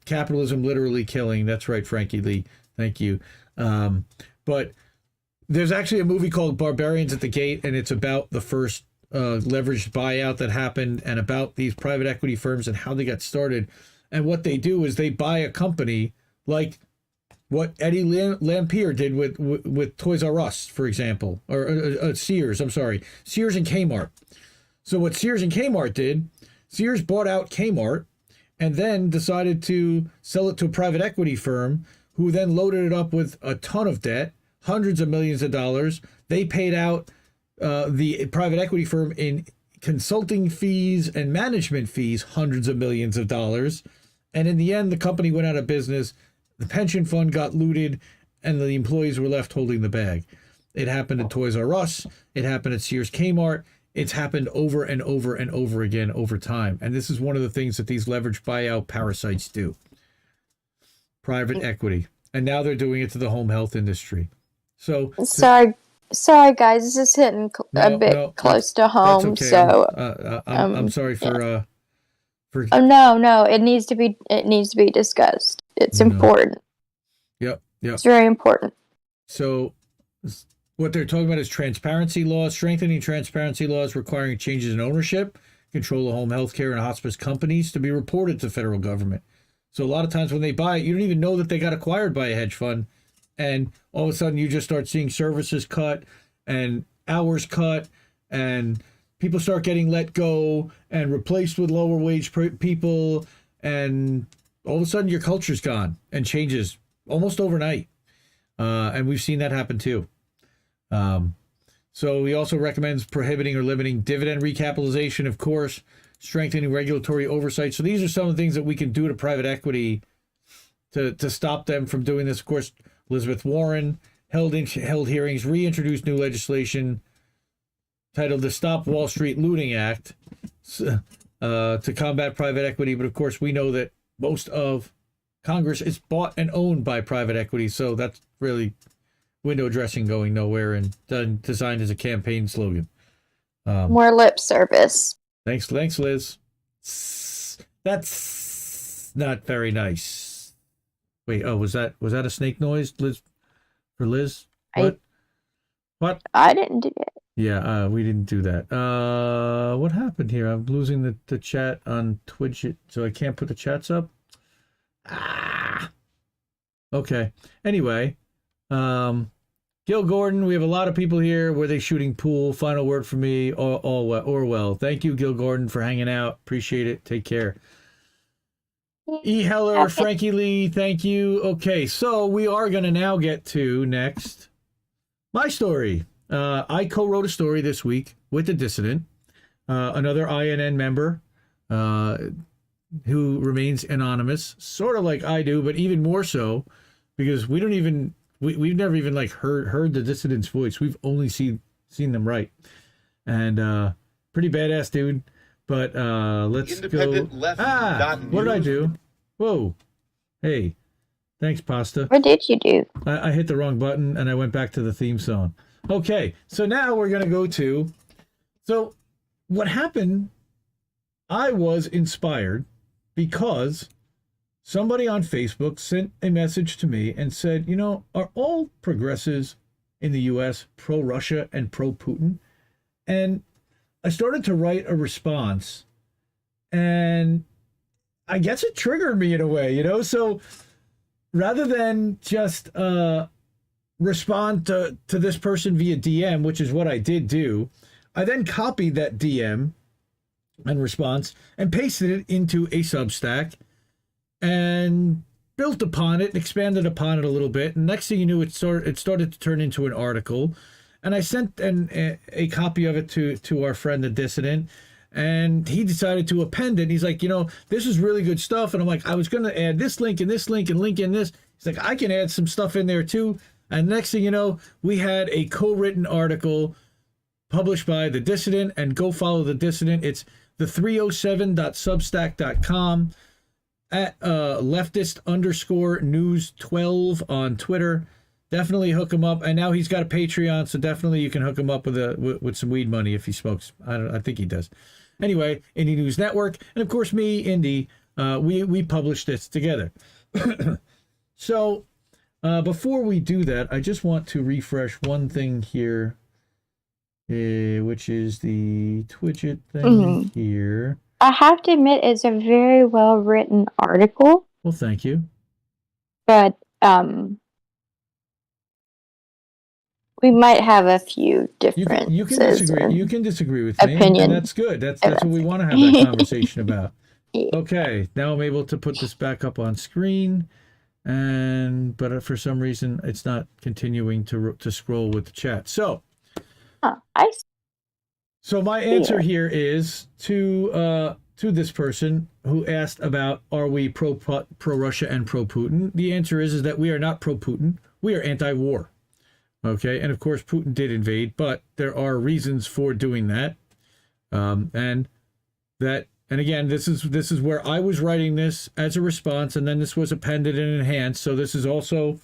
Capitalism literally killing. That's right, Frankie Lee. Thank you. But there's actually a movie called Barbarians at the Gate, and it's about the first leveraged buyout that happened and about these private equity firms and how they got started. And what they do is they buy a company like what Eddie Lampier did with Toys R Us, for example, or Sears. I'm sorry, Sears and Kmart. So what Sears and Kmart did, Sears bought out Kmart and then decided to sell it to a private equity firm who then loaded it up with a ton of debt, hundreds of millions of dollars. They paid out the private equity firm in consulting fees and management fees, hundreds of millions of dollars. And in the end, the company went out of business. The pension fund got looted, and the employees were left holding the bag. It happened at Toys R Us. It happened at Sears Kmart. It's happened over and over and over again over time. And this is one of the things that these leveraged buyout parasites do. Private equity. And now they're doing it to the home health industry. So sorry guys, this is hitting a bit close to home. Okay. So I'm sorry for Oh no, it needs to be discussed. It's important. Yep. It's very important. So what they're talking about is transparency laws, strengthening transparency laws requiring changes in ownership, control of home health care and hospice companies to be reported to the federal government. So a lot of times when they buy it, you don't even know that they got acquired by a hedge fund. And all of a sudden you just start seeing services cut and hours cut, and people start getting let go and replaced with lower wage people. And all of a sudden your culture's gone and changes almost overnight. And we've seen that happen too. So he also recommends prohibiting or limiting dividend recapitalization, of course, strengthening regulatory oversight. So these are some of the things that we can do to private equity to stop them from doing this. Of course, Elizabeth Warren held hearings, reintroduced new legislation titled the Stop Wall Street Looting Act to combat private equity. But of course, we know that most of Congress is bought and owned by private equity. So that's really window dressing going nowhere and designed as a campaign slogan. More lip service. Thanks, Liz. That's not very nice. Wait, was that a snake noise, Liz? For Liz? What? I didn't do it. Yeah, we didn't do that. What happened here? I'm losing the chat on Twitch, so I can't put the chats up. Okay. Anyway, Gil Gordon, we have a lot of people here. Were they shooting pool? Final word for me. Orwell. Thank you, Gil Gordon, for hanging out. Appreciate it. Take care. E. Heller, Frankie Lee, thank you. Okay, so we are going to now get to next my story. I co-wrote a story this week with the Dissident, another INN member who remains anonymous, sort of like I do, but even more so because we've never even like heard the Dissident's voice. We've only seen them write, and pretty badass dude. But let's go. What did I do? Whoa. Hey, thanks, Pasta. What did you do? I hit the wrong button and I went back to the theme song. Okay, so now we're going to go to... So what happened, I was inspired because somebody on Facebook sent a message to me and said, are all progressives in the U.S. pro-Russia and pro-Putin? And I started to write a response, and I guess it triggered me in a way, So rather than just respond to this person via DM, which is what I did do, I then copied that DM and response and pasted it into a Substack and built upon it and expanded upon it a little bit. And next thing you knew, it started to turn into an article. And I sent a copy of it to our friend, the Dissident, and he decided to append it. He's like, this is really good stuff. And I'm like, I was going to add this link and this link and link in this. He's like, I can add some stuff in there too. And next thing you know, we had a co-written article published by the Dissident, and go follow the Dissident. It's the307.substack.com, at leftist_news12 on Twitter. definitely hook him up. And now he's got a Patreon, so definitely you can hook him up with some weed money if he smokes. I think he does. Anyway, Indie News Network, and of course me, Indie, we publish this together. So before we do that, I just want to refresh one thing here, which is the Twidget thing here. I have to admit, it's a very well written article. Well, thank you. But we might have a few differences. You can disagree. You can disagree with me, opinion. and that's good. That's what we want to have that conversation about. Okay, now I'm able to put this back up on screen, but for some reason it's not continuing to scroll with the chat. So, So my answer here is to this person who asked about, are we pro Russia and pro Putin? The answer is that we are not pro Putin. We are anti-war. Okay, and of course Putin did invade, but there are reasons for doing that, and again, this is where I was writing this as a response, and then this was appended and enhanced. So this is also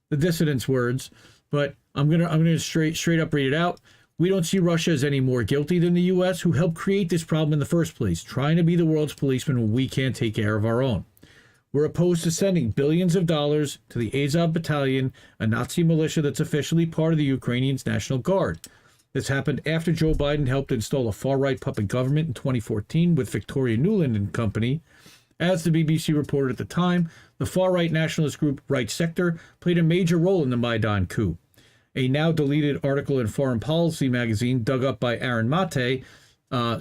the dissident's words, but I'm gonna straight up read it out. We don't see Russia as any more guilty than the U.S., who helped create this problem in the first place, trying to be the world's policeman when we can't take care of our own. We're opposed to sending billions of dollars to the Azov Battalion, a Nazi militia that's officially part of the Ukrainians' National Guard. This happened after Joe Biden helped install a far-right puppet government in 2014 with Victoria Nuland and company. As the BBC reported at the time, the far-right nationalist group Right Sector played a major role in the Maidan coup. A now-deleted article in Foreign Policy magazine, dug up by Erin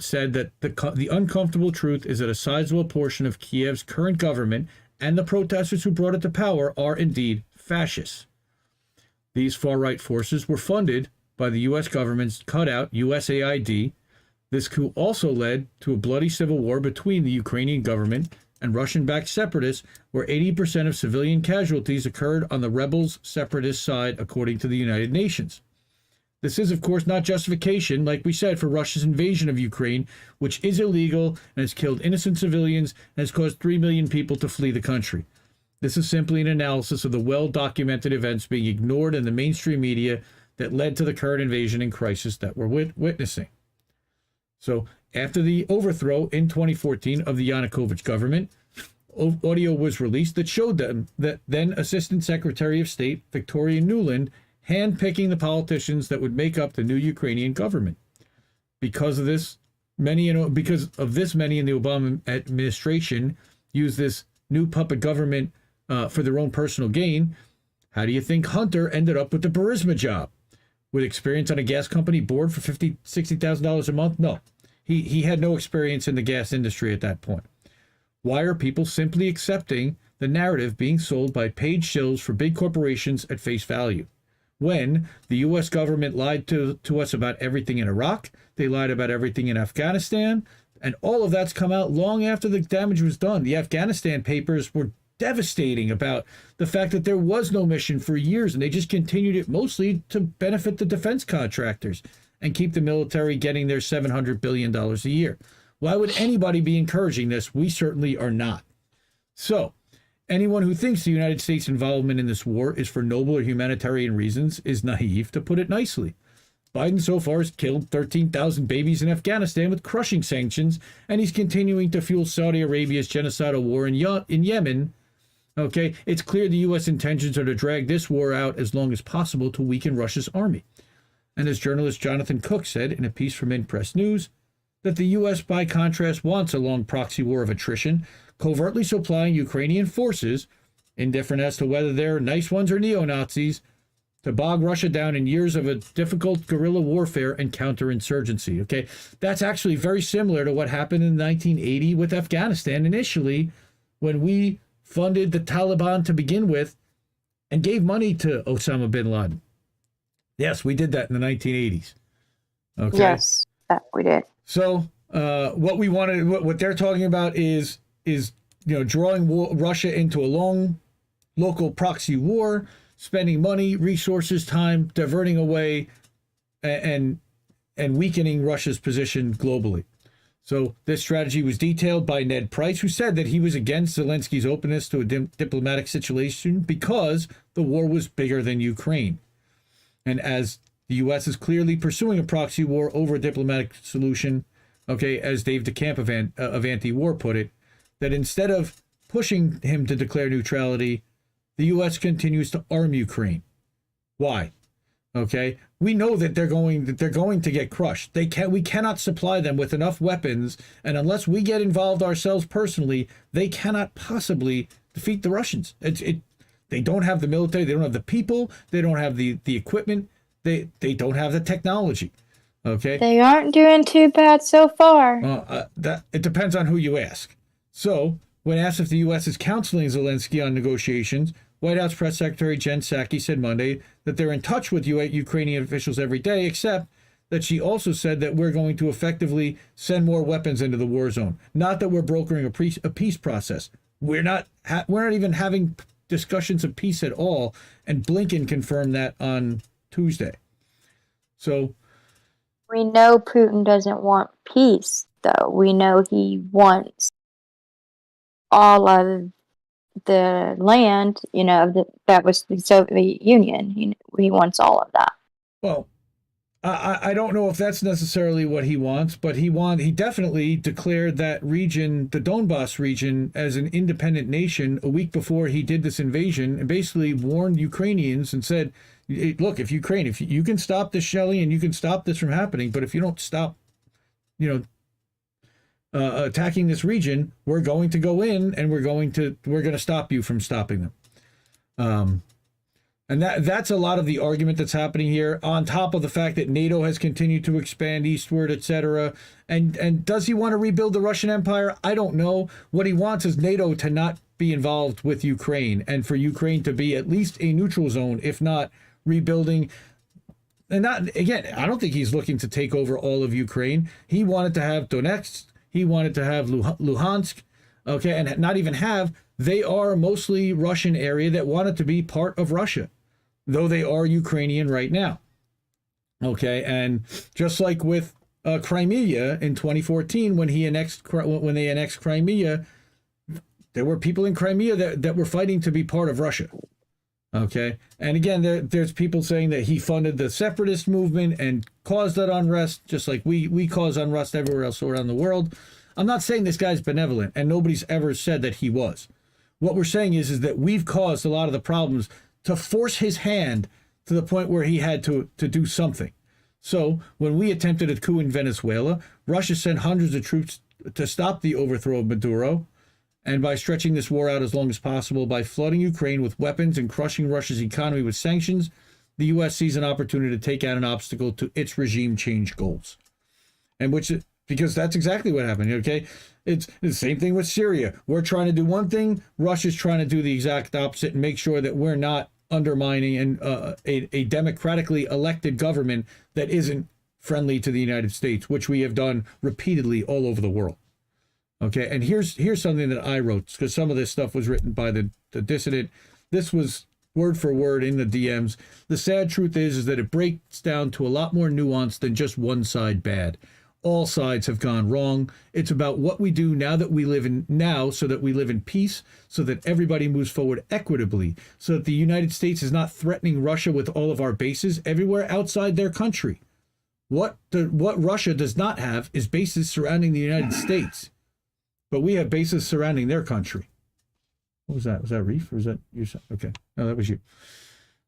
said that the uncomfortable truth is that a sizable portion of Kiev's current government and the protesters who brought it to power are indeed fascists. These far-right forces were funded by the U.S. government's cutout USAID. This coup also led to a bloody civil war between the Ukrainian government and Russian-backed separatists, where 80% of civilian casualties occurred on the rebels' separatist side, according to the United Nations. This is, of course, not justification, like we said, for Russia's invasion of Ukraine, which is illegal and has killed innocent civilians and has caused 3 million people to flee the country. This is simply an analysis of the well-documented events being ignored in the mainstream media that led to the current invasion and crisis that we're witnessing. So, after the overthrow in 2014 of the Yanukovych government, audio was released that showed them that then Assistant Secretary of State Victoria Nuland handpicking the politicians that would make up the new Ukrainian government. Because of this, many in the Obama administration used this new puppet government for their own personal gain. How do you think Hunter ended up with the Burisma job? With experience on a gas company board for $50,000, $60,000 a month? No. He had no experience in the gas industry at that point. Why are people simply accepting the narrative being sold by paid shills for big corporations at face value? When the U.S. government lied to us about everything in Iraq, they lied about everything in Afghanistan, and all of that's come out long after the damage was done. The Afghanistan papers were devastating about the fact that there was no mission for years, and they just continued it mostly to benefit the defense contractors and keep the military getting their $700 billion a year. Why would anybody be encouraging this? We certainly are not. So, anyone who thinks the United States' involvement in this war is for noble or humanitarian reasons is naive, to put it nicely. Biden so far has killed 13,000 babies in Afghanistan with crushing sanctions, and he's continuing to fuel Saudi Arabia's genocidal war in Yemen. Okay, it's clear the U.S. intentions are to drag this war out as long as possible to weaken Russia's army. And as journalist Jonathan Cook said in a piece from InPress News, that the U.S., by contrast, wants a long proxy war of attrition, covertly supplying Ukrainian forces, indifferent as to whether they're nice ones or neo-Nazis, to bog Russia down in years of a difficult guerrilla warfare and counterinsurgency. Okay, that's actually very similar to what happened in 1980 with Afghanistan initially, when we funded the Taliban to begin with and gave money to Osama bin Laden. Yes, we did that in the 1980s. Okay. Yes, that we did. So what we wanted, what they're talking about is drawing Russia into a long local proxy war, spending money, resources, time, diverting away, and weakening Russia's position globally. So this strategy was detailed by Ned Price, who said that he was against Zelensky's openness to a diplomatic situation because the war was bigger than Ukraine. And as the U.S. is clearly pursuing a proxy war over a diplomatic solution, okay, as Dave DeCamp of Anti-War put it, that instead of pushing him to declare neutrality, the U.S. continues to arm Ukraine. Why? Okay, we know that they're going to get crushed. We cannot supply them with enough weapons, and unless we get involved ourselves personally, they cannot possibly defeat the Russians. They don't have the military, they don't have the people, they don't have the equipment, they don't have the technology. Okay, They aren't doing too bad so far. that it depends on who you ask. So, when asked if the U.S. is counseling Zelensky on negotiations, White House Press Secretary Jen Psaki said Monday that they're in touch with Ukrainian officials every day, except that she also said that we're going to effectively send more weapons into the war zone. Not that we're brokering a peace process. We're not even having discussions of peace at all. And Blinken confirmed that on Tuesday. So We know Putin doesn't want peace, though. We know he wants all of the land, that was the Soviet Union. He wants all of that. Well, I don't know if that's necessarily what he wants, but he definitely declared that region, the Donbass region, as an independent nation a week before he did this invasion, and basically warned Ukrainians and said, look, if you can stop this shelling and you can stop this from happening, but if you don't stop, attacking this region, we're going to go in and we're going to stop you from stopping them. And that's a lot of the argument that's happening here, on top of the fact that NATO has continued to expand eastward, etc. And does he want to rebuild the Russian Empire? I don't know. What he wants is NATO to not be involved with Ukraine, and for Ukraine to be at least a neutral zone, if not rebuilding. And not, again, I don't think he's looking to take over all of Ukraine. He wanted to have Donetsk. He wanted to have Luhansk, okay, and not even have. They are mostly Russian area that wanted to be part of Russia, though they are Ukrainian right now. Okay, and just like with Crimea in 2014, when they annexed Crimea, there were people in Crimea that were fighting to be part of Russia. Okay, and again, there's people saying that he funded the separatist movement and caused that unrest, just like we cause unrest everywhere else around the world. I'm not saying this guy's benevolent, and nobody's ever said that he was. What we're saying is that we've caused a lot of the problems to force his hand to the point where he had to do something. So when we attempted a coup in Venezuela, Russia sent hundreds of troops to stop the overthrow of Maduro. And by stretching this war out as long as possible, by flooding Ukraine with weapons and crushing Russia's economy with sanctions, the U.S. sees an opportunity to take out an obstacle to its regime change goals. And because that's exactly what happened, okay? It's the same thing with Syria. We're trying to do one thing, Russia's trying to do the exact opposite and make sure that we're not undermining a democratically elected government that isn't friendly to the United States, which we have done repeatedly all over the world. Okay, and here's something that I wrote, because some of this stuff was written by the dissident. This was word for word in the DMs. The sad truth is that it breaks down to a lot more nuance than just one side bad. All sides have gone wrong. It's about what we do now that we live in so that we live in peace, so that everybody moves forward equitably, so that the United States is not threatening Russia with all of our bases everywhere outside their country. What Russia does not have is bases surrounding the United States. But we have bases surrounding their country. What was that? Was that Reef or was that you? Okay. No, that was you.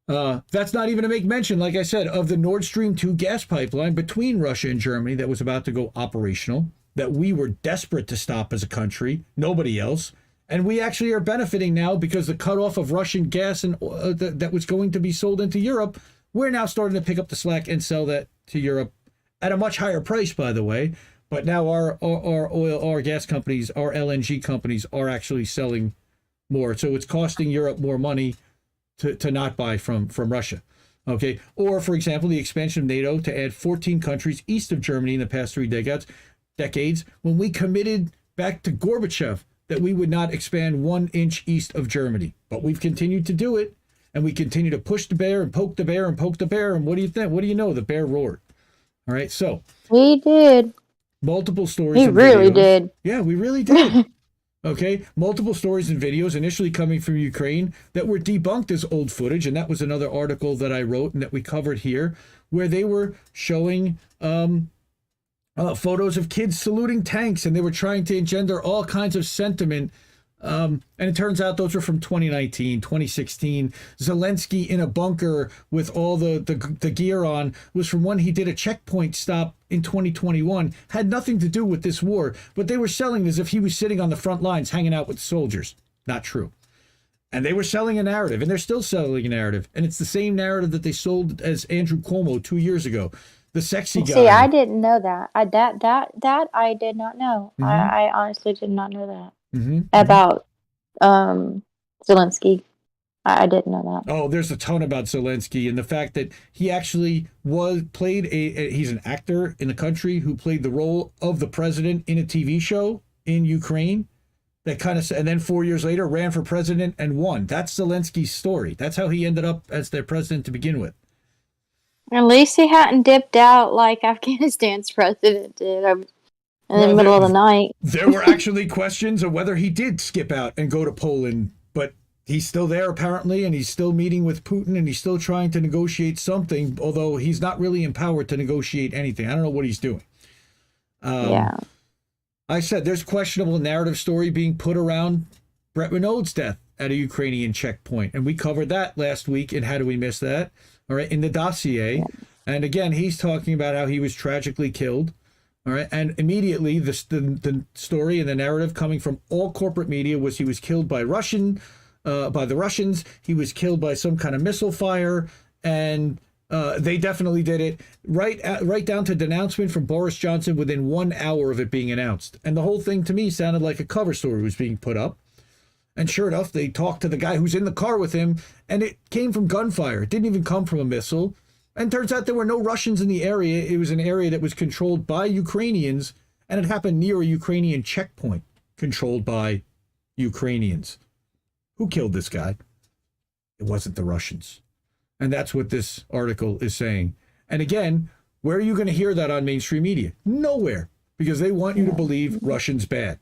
That's not even to make mention, like I said, of the Nord Stream 2 gas pipeline between Russia and Germany that was about to go operational, that we were desperate to stop as a country, nobody else. And we actually are benefiting now because the cutoff of Russian gas and that was going to be sold into Europe, we're now starting to pick up the slack and sell that to Europe at a much higher price, by the way. But now our oil, our gas companies, our LNG companies are actually selling more. So it's costing Europe more money to not buy from Russia. Okay. Or, for example, the expansion of NATO to add 14 countries east of Germany in the past 3 decades, when we committed back to Gorbachev that we would not expand 1 inch east of Germany. But we've continued to do it. And we continue to push the bear and poke the bear and poke the bear. And what do you think? What do you know? The bear roared. All right. So he did. multiple stories. He and really videos. did. Yeah, we really did. Okay, multiple stories and videos initially coming from Ukraine that were debunked as old footage, and that was another article that I wrote and that we covered here, where they were showing photos of kids saluting tanks, and they were trying to engender all kinds of sentiment. And it turns out those were from 2019, 2016. Zelensky in a bunker with all the gear on was from when he did a checkpoint stop in 2021. Had nothing to do with this war, but they were selling as if he was sitting on the front lines hanging out with soldiers. Not true. And they were selling a narrative, and they're still selling a narrative. And it's the same narrative that they sold as Andrew Cuomo 2 years ago. The sexy guy. See, I didn't know that. That I did not know. Mhm. I honestly did not know that Mm-hmm. about Zelensky. I didn't know that. Oh, there's a ton about Zelensky and the fact that he actually he's an actor in the country who played the role of the president in a TV show in Ukraine. That kind of, and then 4 years later ran for president and won. That's Zelensky's story. That's how he ended up as their president to begin with. At least he hadn't dipped out like Afghanistan's president did in the middle of the night. There were actually questions of whether he did skip out and go to Poland, but he's still there apparently, and he's still meeting with Putin, and he's still trying to negotiate something, although he's not really empowered to negotiate anything. I don't know what he's doing. Yeah. I said there's questionable narrative story being put around Brett Renaud's death at a Ukrainian checkpoint, and we covered that last week in How Do We Miss That? All right, in the dossier. Yeah. And again, he's talking about how he was tragically killed. All right, and immediately the story and the narrative coming from all corporate media was he was killed by the Russians. He was killed by some kind of missile fire, and they definitely did it. Right down to denouncement from Boris Johnson within 1 hour of it being announced. And the whole thing to me sounded like a cover story was being put up. And sure enough, they talked to the guy who's in the car with him, and it came from gunfire. It didn't even come from a missile. And turns out there were no Russians in the area. It was an area that was controlled by Ukrainians, and it happened near a Ukrainian checkpoint controlled by Ukrainians. Who killed this guy? It wasn't the Russians. And that's what this article is saying. And again, where are you going to hear that on mainstream media? Nowhere, because they want you to believe Russians bad.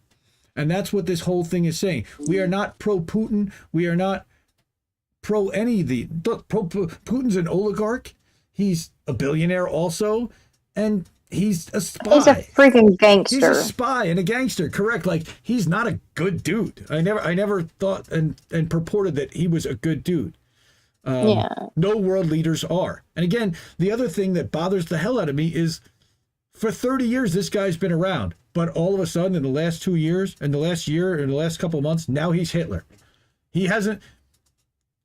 And that's what this whole thing is saying. We are not pro-Putin. We are not pro any of the... Putin's an oligarch. He's a billionaire also, and he's a spy. He's a freaking gangster. He's a spy and a gangster, correct. Like, he's not a good dude. I never thought and purported that he was a good dude. No world leaders are. And again, the other thing that bothers the hell out of me is for 30 years, this guy's been around. But all of a sudden, in the last 2 years, in the last year, in the last couple of months, now he's Hitler. He hasn't...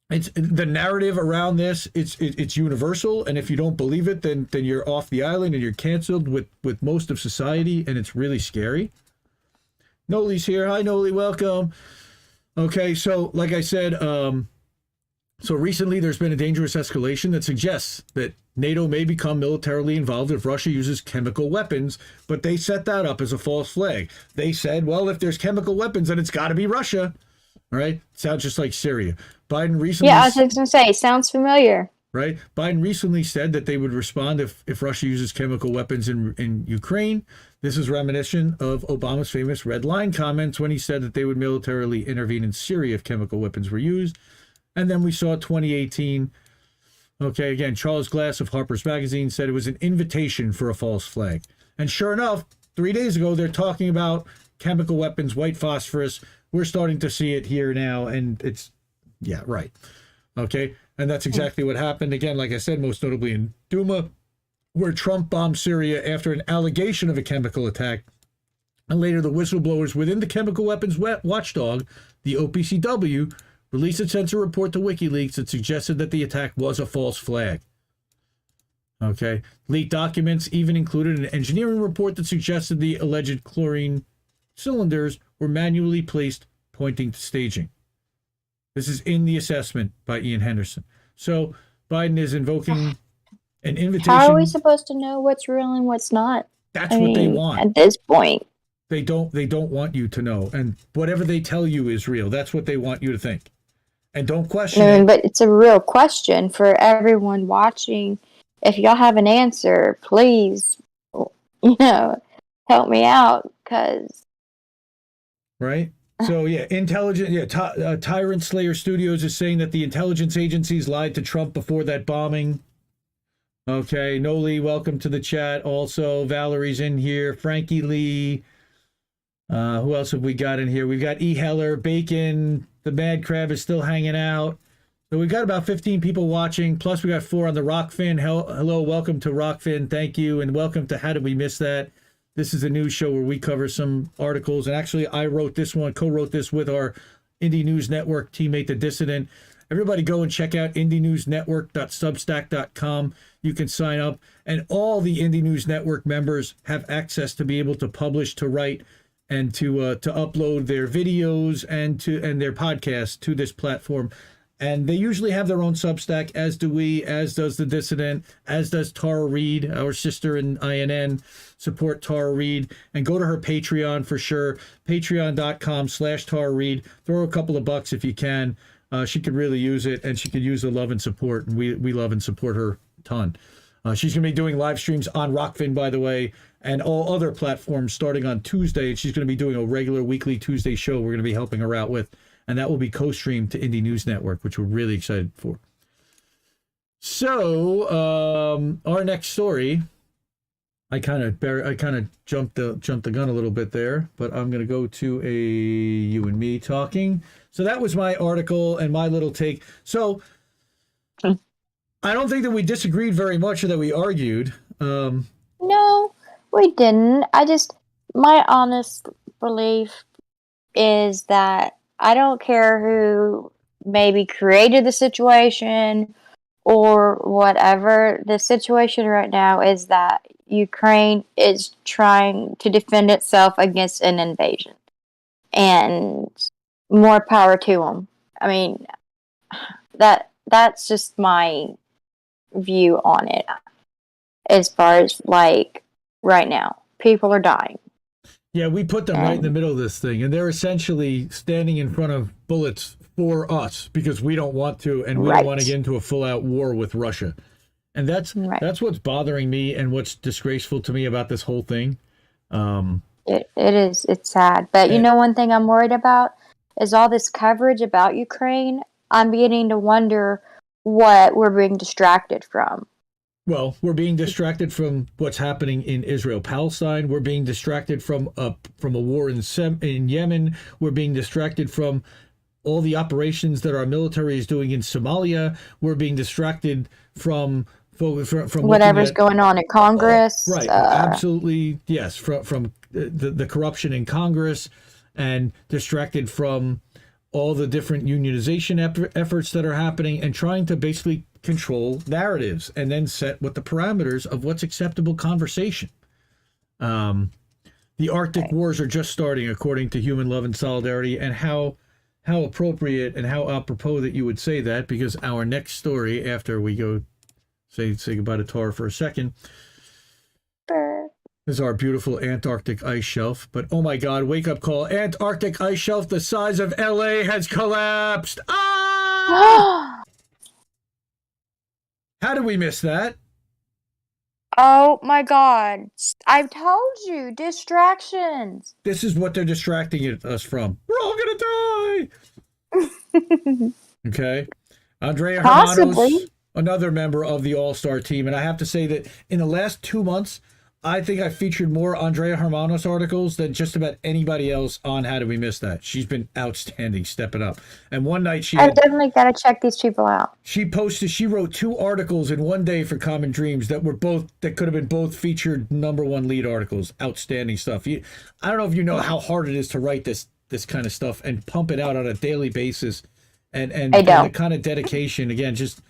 It's the narrative around this. It's universal, and if you don't believe it, then you're off the island and you're canceled with most of society, and it's really scary. Noli's here. Hi, Noli. Welcome. Okay, so like I said, so recently there's been a dangerous escalation that suggests that NATO may become militarily involved if Russia uses chemical weapons, but they set that up as a false flag. They said, well, if there's chemical weapons, then it's got to be Russia. All right, sounds just like Syria. Biden recently... Yeah, I was just going to say, sounds familiar. Right? Biden recently said that they would respond if Russia uses chemical weapons in Ukraine. This is reminiscent of Obama's famous red line comments when he said that they would militarily intervene in Syria if chemical weapons were used. And then we saw 2018. Okay, again, Charles Glass of Harper's Magazine said it was an invitation for a false flag. And sure enough, 3 days ago, they're talking about chemical weapons, white phosphorus. We're starting to see it here now, and it's, yeah, right. Okay, and that's exactly what happened. Again, like I said, most notably in Duma, where Trump bombed Syria after an allegation of a chemical attack. And later, the whistleblowers within the chemical weapons watchdog, the OPCW, released a censor report to WikiLeaks that suggested that the attack was a false flag. Okay, leaked documents even included an engineering report that suggested the alleged chlorine cylinders were manually placed, pointing to staging. This is in the assessment by Ian Henderson. So Biden is invoking an invitation. How are we supposed to know what's real and what's not? That's what they want. At this point. They don't want you to know. And whatever they tell you is real. That's what they want you to think. And don't question it. But it's a real question for everyone watching. If y'all have an answer, please, help me out, because Right? So, yeah, Tyrant Slayer Studios is saying that the intelligence agencies lied to Trump before that bombing. Okay, Noli, welcome to the chat. Also, Valerie's in here. Frankie Lee. Who else have we got in here? We've got E. Heller, Bacon. The Mad Crab is still hanging out. So we've got about 15 people watching. Plus, we got 4 on the Rockfin. Hello, welcome to Rockfin. Thank you, and welcome to How Did We Miss That? This is a news show where we cover some articles. And actually, I wrote this one, co-wrote this with our Indie News Network teammate, The Dissident. Everybody go and check out indienewsnetwork.substack.com. You can sign up. And all the Indie News Network members have access to be able to publish, to write, and to upload their videos and their podcasts to this platform. And they usually have their own Substack, as do we, as does The Dissident, as does Tara Reid, our sister in INN. Support Tara Reid and go to her Patreon for sure. Patreon.com/Tara Reid. Throw a couple of bucks if you can. She could really use it, and she could use the love and support. And we love and support her a ton. She's going to be doing live streams on Rockfin, by the way, and all other platforms starting on Tuesday. And she's going to be doing a regular weekly Tuesday show we're going to be helping her out with. And that will be co-streamed to Indie News Network, which we're really excited for. So, our next story, I kind of jumped the gun a little bit there, but I'm going to go to a you and me talking. So that was my article and my little take. So I don't think that we disagreed very much or that we argued. no, we didn't. My honest belief is that I don't care who maybe created the situation or whatever. The situation right now is that Ukraine is trying to defend itself against an invasion. And more power to them. I mean, that's just my view on it. As far as, like, right now, people are dying. Yeah, we put them right in the middle of this thing, and they're essentially standing in front of bullets for us because we don't want to, and we don't want to get into a full-out war with Russia. And that's what's bothering me and what's disgraceful to me about this whole thing. It is. It's sad. But you know, one thing I'm worried about is all this coverage about Ukraine. I'm beginning to wonder what we're being distracted from. Well, we're being distracted from what's happening in Israel-Palestine. We're being distracted from a war in Yemen. We're being distracted from all the operations that our military is doing in Somalia. We're being distracted from whatever's going on in Congress. Right, absolutely, yes. From the corruption in Congress, and distracted from all the different unionization efforts that are happening, and trying to basically control narratives and then set what the parameters of what's acceptable conversation. The Arctic wars are just starting, according to Human Love and Solidarity, and how appropriate and how apropos that you would say that, because our next story, after we go say goodbye to Tara for a second, is our beautiful Antarctic ice shelf. But oh my God, wake up call. Antarctic ice shelf the size of LA has collapsed. Ah! How did we miss that? Oh my God. I've told you, distractions. This is what they're distracting us from. We're all gonna die. Okay. Andrea Germanos, another member of the All-Star team. And I have to say that in the last 2 months, I think I featured more Andrea Germanos articles than just about anybody else on How Did We Miss That. She's been outstanding, stepping up. And one night I've definitely got to check these people out. She wrote 2 articles in one day for CommonDreams that could have been both featured #1 lead articles. Outstanding stuff. I don't know if you know how hard it is to write this kind of stuff and pump it out on a daily basis. And the kind of dedication, again, just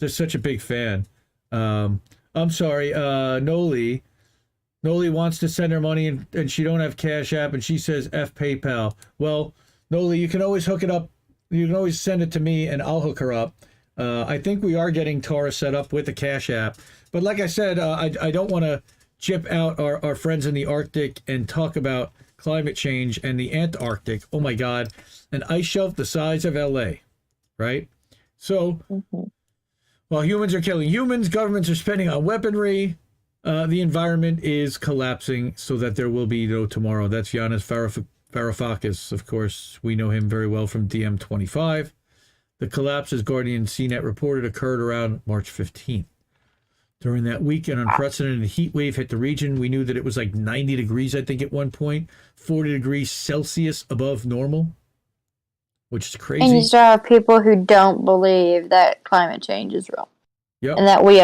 such a big fan. I'm sorry, Noli wants to send her money and she don't have Cash App, and she says F PayPal. Well, Noli, you can always hook it up. You can always send it to me and I'll hook her up. I think we are getting Tara set up with a Cash App. But like I said, I don't want to chip out our friends in the Arctic and talk about climate change and the Antarctic. Oh my God, an ice shelf the size of LA, right? So while humans are killing humans, governments are spending on weaponry. The environment is collapsing so that there will be no tomorrow. That's Yanis Varoufakis, of course. We know him very well from DM25. The collapse, as Guardian CNET reported, occurred around March 15th. During that week, an unprecedented heat wave hit the region. We knew that it was like 90 degrees, I think, at one point, 40 degrees Celsius above normal, which is crazy. And you still have people who don't believe that climate change is real. Yep. And that we,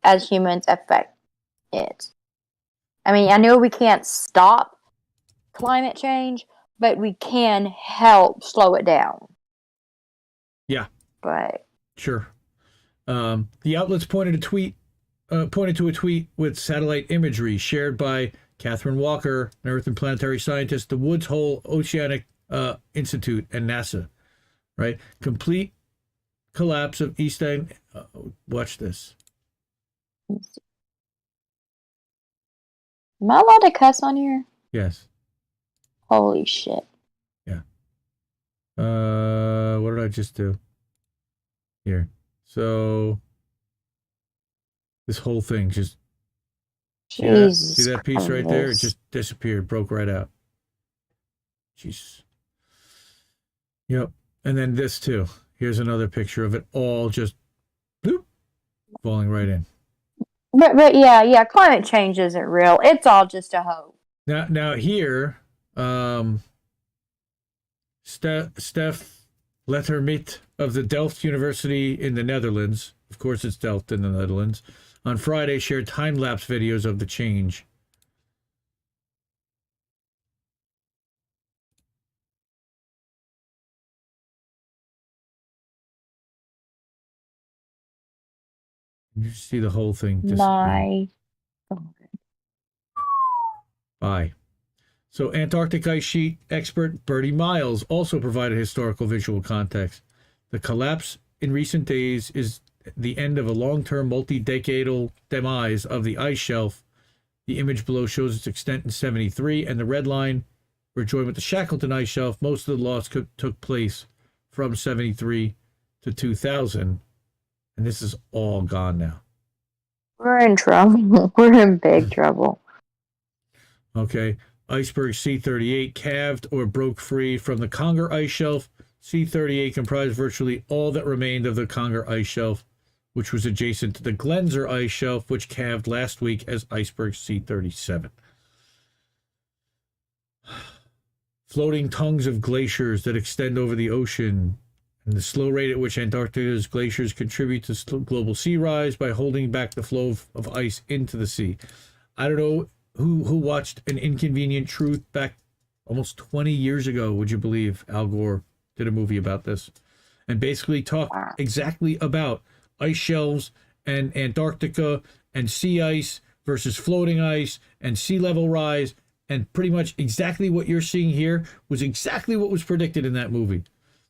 as humans, affect it. I mean, I know we can't stop climate change, but we can help slow it down. Yeah. But sure. The outlets pointed to a tweet with satellite imagery shared by Catherine Walker, an Earth and planetary scientist, the Woods Hole Oceanic Institute, and NASA. Right? Complete collapse of East End. Watch this. am I allowed to cuss on here? Yes. Holy shit. Yeah. What did I just do? Here. So this whole thing just see that piece right there? It just disappeared, broke right out. Jeez. Yep. And then this too. Here's another picture of it all just bloop, falling right in. But yeah, climate change isn't real. It's all just a hoax. Now here, Stef Lettermit of the Delft University in the Netherlands, of course it's Delft in the Netherlands, on Friday shared time-lapse videos of the change. You see the whole thing disappear. Bye. So Antarctic ice sheet expert Bertie Miles also provided historical visual context. The collapse in recent days is the end of a long-term multi-decadal demise of the ice shelf. The image below shows its extent in 73, and the red line, we're joined with the Shackleton ice shelf. Most of the loss took place from 73 to 2000, and this is all gone now. We're in trouble. We're in big trouble. Okay. Iceberg C-38 calved or broke free from the Conger ice shelf. C-38 comprised virtually all that remained of the Conger ice shelf, which was adjacent to the Glenser ice shelf, which calved last week as Iceberg C-37. Floating tongues of glaciers that extend over the ocean, and the slow rate at which Antarctica's glaciers contribute to global sea rise by holding back the flow of ice into the sea. I don't know who watched An Inconvenient Truth back almost 20 years ago, would you believe? Al Gore did a movie about this and basically talked exactly about ice shelves and Antarctica and sea ice versus floating ice and sea level rise, and pretty much exactly what you're seeing here was exactly what was predicted in that movie.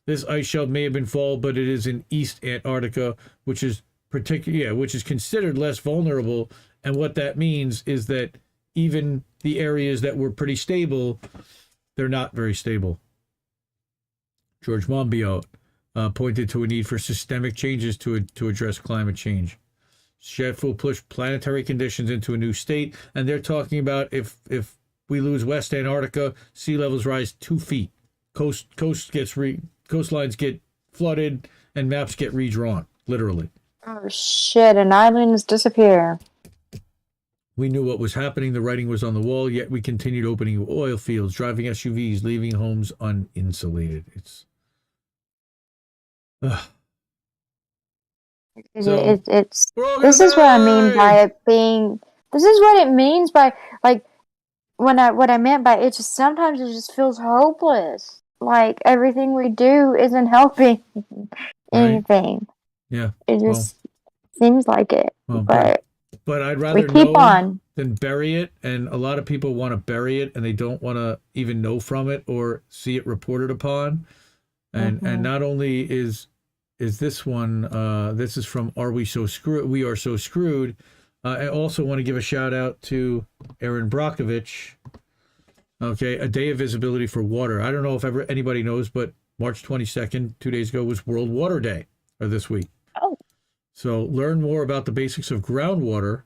This ice shelf may have been fall, but it is in East Antarctica, which is considered less vulnerable. And what that means is that even the areas that were pretty stable, they're not very stable. George Monbiot pointed to a need for systemic changes to address climate change. Chef will push planetary conditions into a new state, and they're talking about if we lose West Antarctica, sea levels rise 2 feet. Coastlines get flooded, and maps get redrawn, literally. Oh shit! And islands disappear. We knew what was happening. The writing was on the wall, yet we continued opening oil fields, driving SUVs, leaving homes uninsulated. It's this is what I mean by it being. This is what it means by what I meant by it. Just sometimes it just feels hopeless. Like everything we do isn't helping anything. Yeah, it just seems like it. But I'd rather know than bury it, and a lot of people want to bury it, and they don't want to even know from it or see it reported upon. And not only is this one, this is from Are We So Screwed? We Are So Screwed. I also want to give a shout out to Erin Brockovich. Okay, a day of visibility for water. I don't know if anybody knows, but March 22nd, 2 days ago, was World Water Day, or this week. Oh. So learn more about the basics of groundwater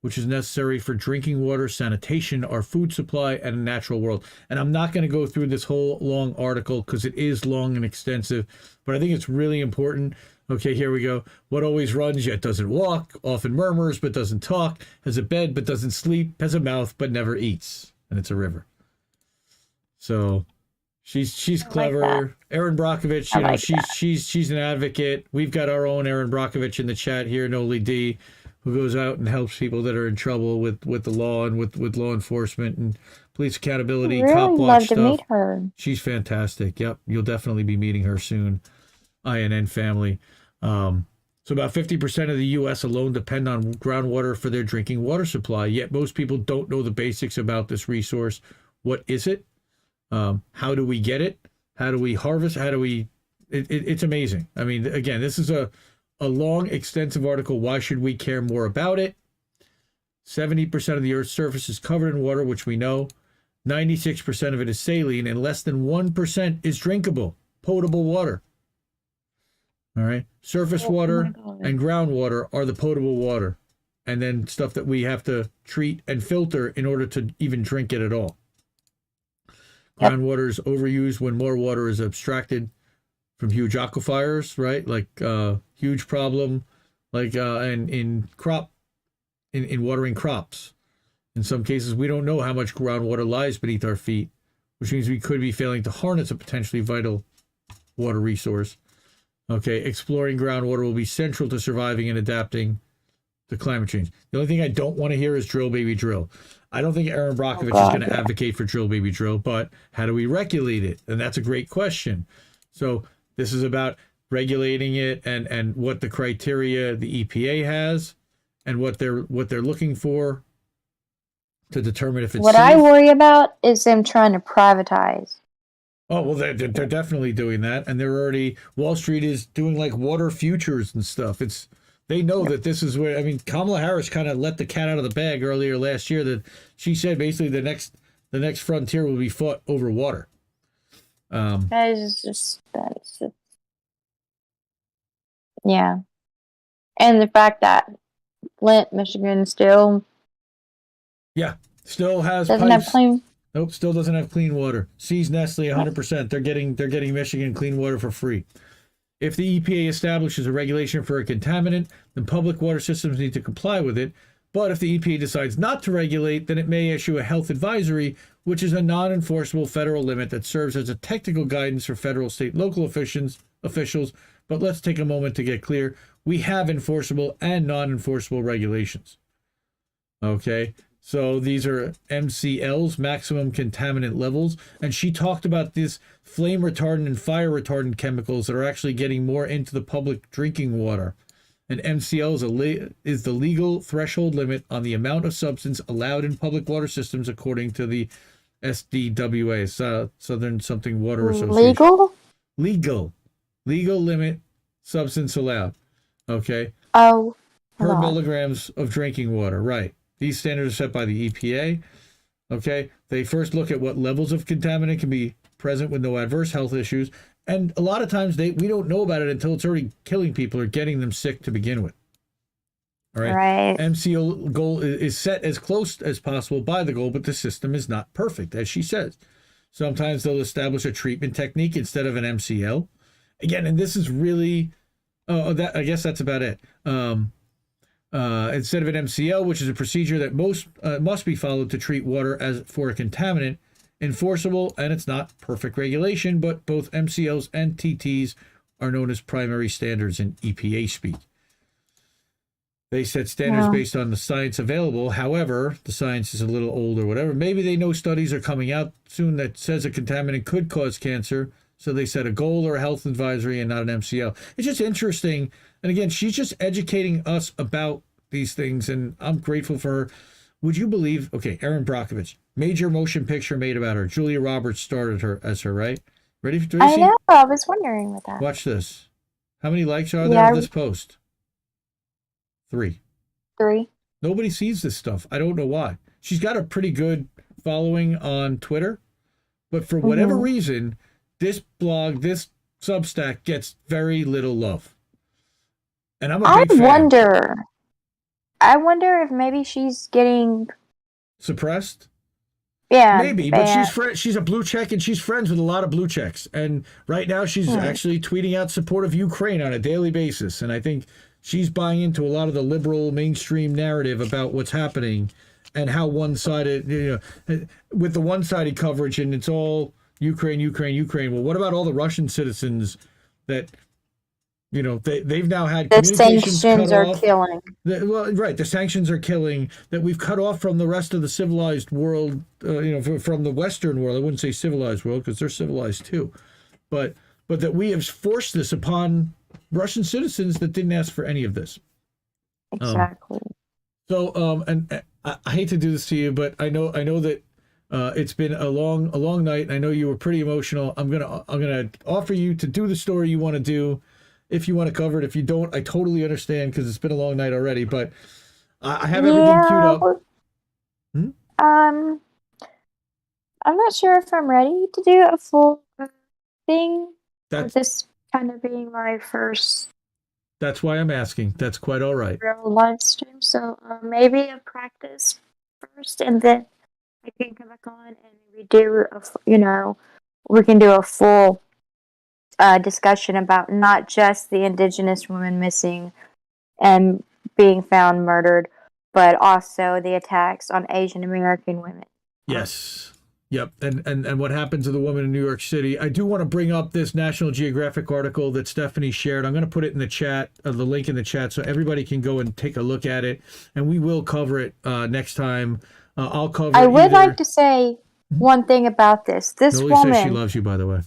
which is necessary for drinking water, sanitation, our food supply, and a natural world. And I'm not going to go through this whole long article because it is long and extensive, but I think it's really important. Okay, here we go. What always runs yet doesn't walk, often murmurs but doesn't talk, has a bed but doesn't sleep, has a mouth but never eats. And it's a river. So she's clever. Erin Brockovich, you know, she's an advocate. We've got our own Erin Brockovich in the chat here, Noli D, who goes out and helps people that are in trouble with the law and with law enforcement and police accountability, cop watch love stuff. to meet her. She's fantastic. Yep, you'll definitely be meeting her soon. INN family. So about 50% of the U.S. alone depend on groundwater for their drinking water supply, yet most people don't know the basics about this resource. What is it? How do we get it? How do we harvest? How do we... It's amazing. I mean, again, this is a long, extensive article. Why should we care more about it? 70% of the Earth's surface is covered in water, which we know. 96% of it is saline, and less than 1% is drinkable, potable water. All right. Surface water and groundwater are the potable water. And then stuff that we have to treat and filter in order to even drink it at all. Yep. Groundwater is overused when more water is abstracted from huge aquifers, right? Like huge problem, like in watering crops. In some cases, we don't know how much groundwater lies beneath our feet, which means we could be failing to harness a potentially vital water resource. Okay, exploring groundwater will be central to surviving and adapting to climate change. The only thing I don't want to hear is drill, baby, drill. I don't think Erin Brockovich is going to advocate for drill, baby, drill, but how do we regulate it? And that's a great question. So this is about regulating it and what the criteria the EPA has and what they're looking for to determine if it's What safe. I worry about is them trying to privatize. Oh, well, they're definitely doing that. And they're already, Wall Street is doing like water futures and stuff. They know that this is where, I mean, Kamala Harris kind of let the cat out of the bag earlier last year that she said basically the next frontier will be fought over water. That is just, yeah. And the fact that Flint, Michigan still has doesn't pipes. have clean. Nope, still doesn't have clean water. Sees Nestle 100%. They're getting Michigan clean water for free. If the EPA establishes a regulation for a contaminant, then public water systems need to comply with it. But if the EPA decides not to regulate, then it may issue a health advisory, which is a non-enforceable federal limit that serves as a technical guidance for federal, state, local officials. But let's take a moment to get clear. We have enforceable and non-enforceable regulations. Okay? So these are MCLs, maximum contaminant levels. And she talked about this flame retardant and fire retardant chemicals that are actually getting more into the public drinking water. And MCL is the legal threshold limit on the amount of substance allowed in public water systems according to the SDWA, Southern Something Water Association. Legal limit substance allowed. Okay. Oh. Per milligrams of drinking water, right. These standards are set by the EPA. Okay. They first look at what levels of contaminant can be present with no adverse health issues. And a lot of times we don't know about it until it's already killing people or getting them sick to begin with. All right. Right. MCL goal is set as close as possible by the goal, but the system is not perfect, as she says. Sometimes they'll establish a treatment technique instead of an MCL. Again, and this is really, I guess that's about it. Instead of an MCL, which is a procedure that must be followed to treat water as for a contaminant, enforceable, and it's not perfect regulation, but both MCLs and TTs are known as primary standards in EPA speak. They set standards based on the science available. However, the science is a little old or whatever. Maybe they know studies are coming out soon that says a contaminant could cause cancer, so they set a goal or a health advisory and not an MCL. It's just interesting. And again, she's just educating us about these things, and I'm grateful for her. Would you believe, okay, Erin Brockovich, major motion picture made about her. Julia Roberts started her as her, right? Ready for I know, I was wondering with that. Watch this. How many likes are there of this post? 3. Nobody sees this stuff. I don't know why. She's got a pretty good following on Twitter, but for whatever reason, this blog, this Substack gets very little love. And I'm a big fan. I wonder if maybe she's getting suppressed. Yeah, maybe, but she's a blue check, and she's friends with a lot of blue checks. And right now, she's actually tweeting out support of Ukraine on a daily basis. And I think she's buying into a lot of the liberal mainstream narrative about what's happening and how one-sided, with the one-sided coverage, and it's all Ukraine, Ukraine, Ukraine. Well, what about all the Russian citizens that? They've now had the communications sanctions cut are off. killing. The sanctions are killing, that we've cut off from the rest of the civilized world, from the Western world. I wouldn't say civilized world because they're civilized too, but that we have forced this upon Russian citizens that didn't ask for any of this. Exactly. And I hate to do this to you, but I know that it's been a long night. I know you were pretty emotional. I'm gonna offer you to do the story you want to do. If you want to cover it, if you don't, I totally understand because it's been a long night already. But I have everything queued up. I'm not sure if I'm ready to do a full thing. This kind of being my first. That's why I'm asking. That's quite all right. Real live stream, so maybe a practice first, and then I can come back on and we can do a full. Discussion about not just the Indigenous women missing and being found murdered, but also the attacks on Asian American women. Yes. Yep. And what happened to the woman in New York City. I do want to bring up this National Geographic article that Stephanie shared. I'm going to put it in the chat, the link in the chat, so everybody can go and take a look at it. And we will cover it next time. I'll cover it. I would like to say one thing about this. This Noli woman. says she loves you, by the way.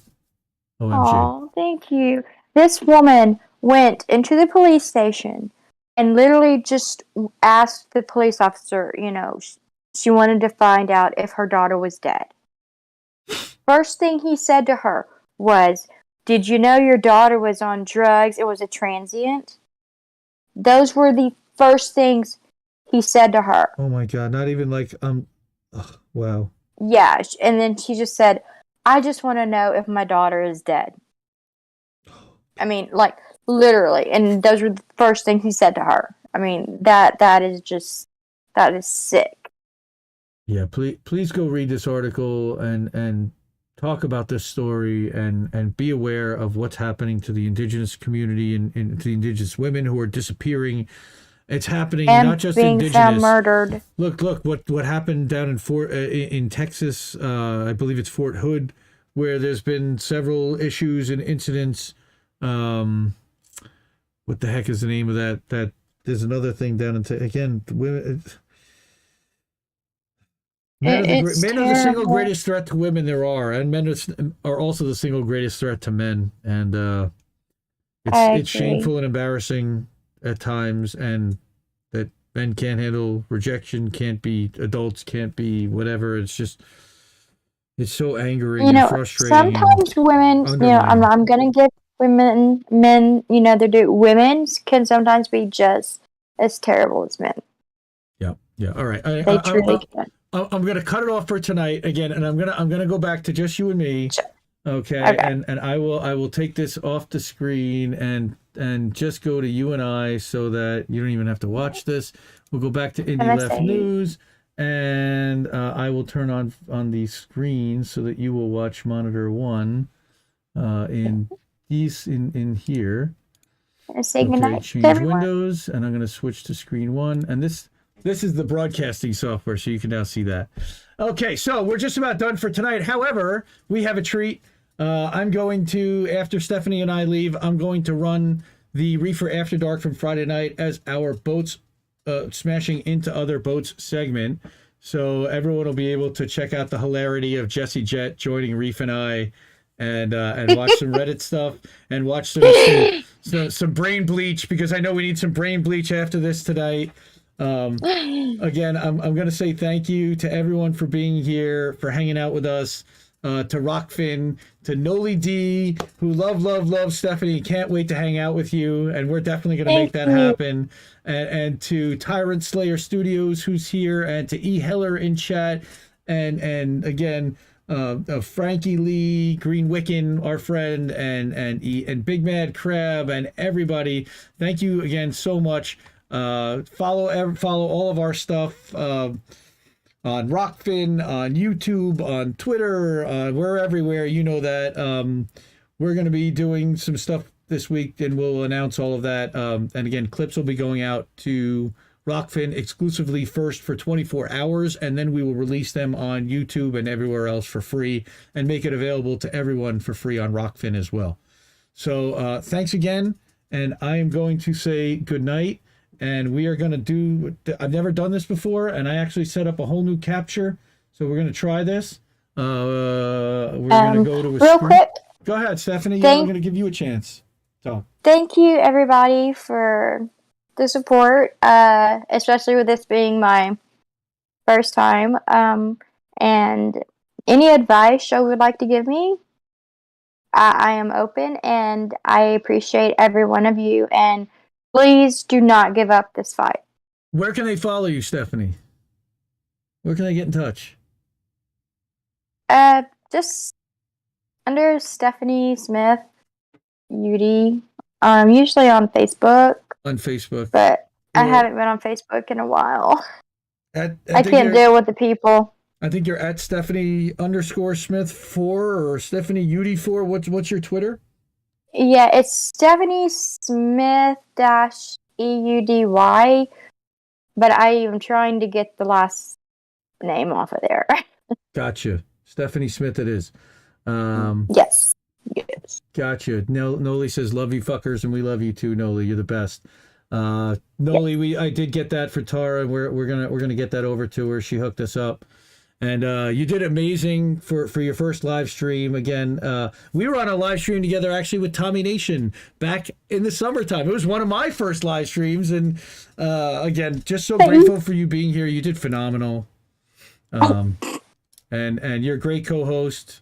OMG. Oh, thank you. This woman went into the police station and literally just asked the police officer, she wanted to find out if her daughter was dead. First thing he said to her was, "Did you know your daughter was on drugs? It was a transient." Those were the first things he said to her. Oh my God, not even like, wow. Yeah, and then she just said, "I just want to know if my daughter is dead." I mean, like, literally. And those were the first things he said to her. I mean, that is sick. Yeah, please go read this article and talk about this story and be aware of what's happening to the Indigenous community and to the Indigenous women who are disappearing. It's happening and not just being Indigenous. Found murdered. Look! What happened down in Texas? I believe it's Fort Hood, where there's been several issues and incidents. What the heck is the name of that? That there's another thing down in again. Women. Men are the single greatest threat to women there are, and men are also the single greatest threat to men. And it's shameful and embarrassing at times, and that men can't handle rejection, can't be adults, can't be whatever. It's so angering and frustrating. Sometimes women, I'm gonna give men, women can sometimes be just as terrible as men. Yeah. All right. They truly can. I'm gonna cut it off for tonight again, and I'm gonna go back to just you and me. Sure. Okay. And I will take this off the screen and just go to you and I, so that you don't even have to watch this. We'll go back to Indie Left News, and I will turn on the screen so that you will watch monitor 1 in here. Say goodnight. Change windows, and I'm going to switch to screen 1, and this is the broadcasting software, so you can now see that. Okay, so we're just about done for tonight. However, we have a treat. I'm going to, after Stephanie and I leave, I'm going to run the Reefer After Dark from Friday night as our boats smashing into other boats segment. So everyone will be able to check out the hilarity of Jesse Jet joining Reef and I, and watch some Reddit stuff, and watch some brain bleach, because I know we need some brain bleach after this tonight. Again, I'm going to say thank you to everyone for being here, for hanging out with us, to Rockfin, to Noli D, who love Stephanie, can't wait to hang out with you, and we're definitely going to make that happen, and to Tyrant Slayer Studios, who's here, and to E. Heller in chat, and again, Frankie Lee, Green Wiccan, our friend, and Big Mad Crab, and everybody. Thank you again so much. Follow all of our stuff on Rockfin, on YouTube, on Twitter. We're everywhere. You know that. We're going to be doing some stuff this week, and we'll announce all of that. And again, clips will be going out to Rockfin exclusively first for 24 hours, and then we will release them on YouTube and everywhere else for free and make it available to everyone for free on Rockfin as well. So thanks again, and I am going to say good night, and we are going to do, I've never done this before, and I actually set up a whole new capture, so we're going to try this. We're going to go to a real screen. quick. Go ahead, Stephanie. I'm going to give you a chance. So. Thank you, everybody, for the support, especially with this being my first time. And any advice you would like to give me, I am open, and I appreciate every one of you. And please do not give up this fight. Where can they follow you, Stephanie? Where can they get in touch? Just under Stephanie Smith UD. Usually on Facebook. On Facebook. But I haven't been on Facebook in a while. I can't deal with the people. I think you're at Stephanie_Smith4 or Stephanie UD4. What's your Twitter? Yeah, it's Stephanie Smith -EUDY. But I am trying to get the last name off of there. Gotcha. Stephanie Smith it is. Yes. Yes. Gotcha. Noli says, love you fuckers, and we love you too, Noli. You're the best. Noli, I did get that for Tara. We're gonna get that over to her. She hooked us up. And you did amazing for your first live stream. Again, we were on a live stream together actually with Tommy Nation back in the summertime. It was one of my first live streams. And again, just so grateful for you being here. You did phenomenal. And you're a great co-host.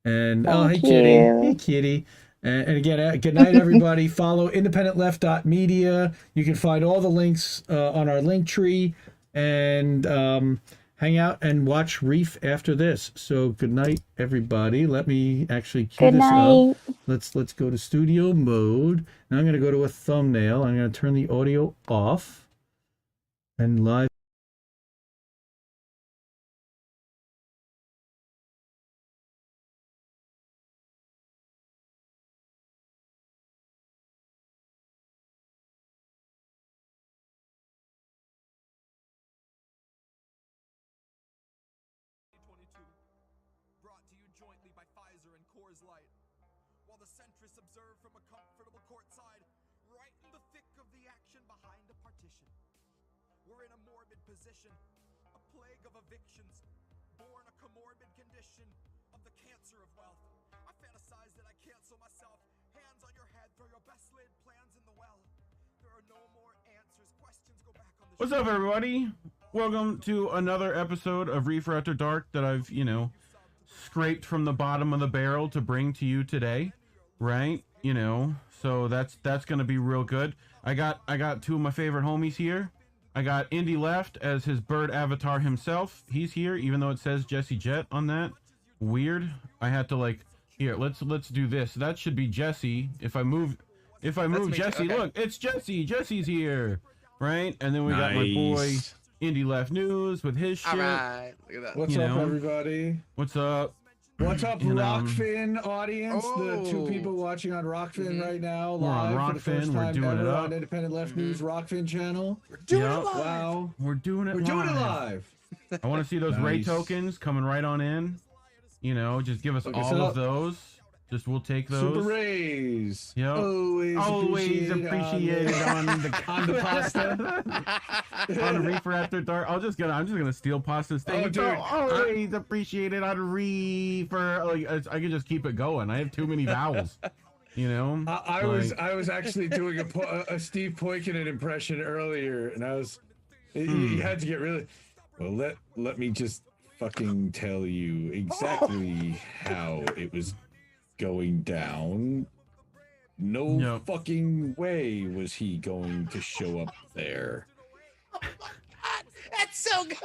And hey Kitty. Hey Kitty. And again, good night, everybody. Follow independentleft.media. You can find all the links on our link tree. And hang out and watch Reef after this. So good night, everybody. Let me actually cue this up. Let's go to studio mode. Now I'm going to go to a thumbnail. I'm going to turn the audio off and live. Brought to you jointly by Pfizer and Coors Light. While the centrists observe from a comfortable courtside, right in the thick of the action behind a partition. We're in a morbid position, a plague of evictions, born a comorbid condition of the cancer of wealth. I fantasize that I cancel myself, hands on your head, throw your best laid plans in the well. There are no more answers, questions go back on the What's up, everybody? Welcome to another episode of Reefer After Dark that I've, scraped from the bottom of the barrel to bring to you today, right? So that's gonna be real good. I got two of my favorite homies here. I got Indy Left as his bird avatar himself. He's here, even though it says Jesse Jet on that. Weird. I had to here. Let's do this. That should be Jesse. If I move Jesse, okay. Look, it's Jesse. Jesse's here, right? And then we got my boy Indy Left News with his shit. All right. Look at that. What's up, everybody? What's up? What's up, Rockfin audience? The two people watching on Rockfin right now, live on for the first time doing ever it on Independent Left News Rockfin channel. We're doing it live. Wow. We're doing it live. I want to see those Ray tokens coming right on in. Just give us all of those. We'll take those. Super Rays. Yep. Always appreciated on the pasta. On Reefer After Dark. I'm just gonna steal Pasta's thing. Always appreciated on Reefer. I can just keep it going. I have too many vowels. I was actually doing a Steve Poikonen impression earlier, and he had to get really. Well, let me just fucking tell you exactly how it was going down. No fucking way was he going to show up there. Oh my god, that's so good.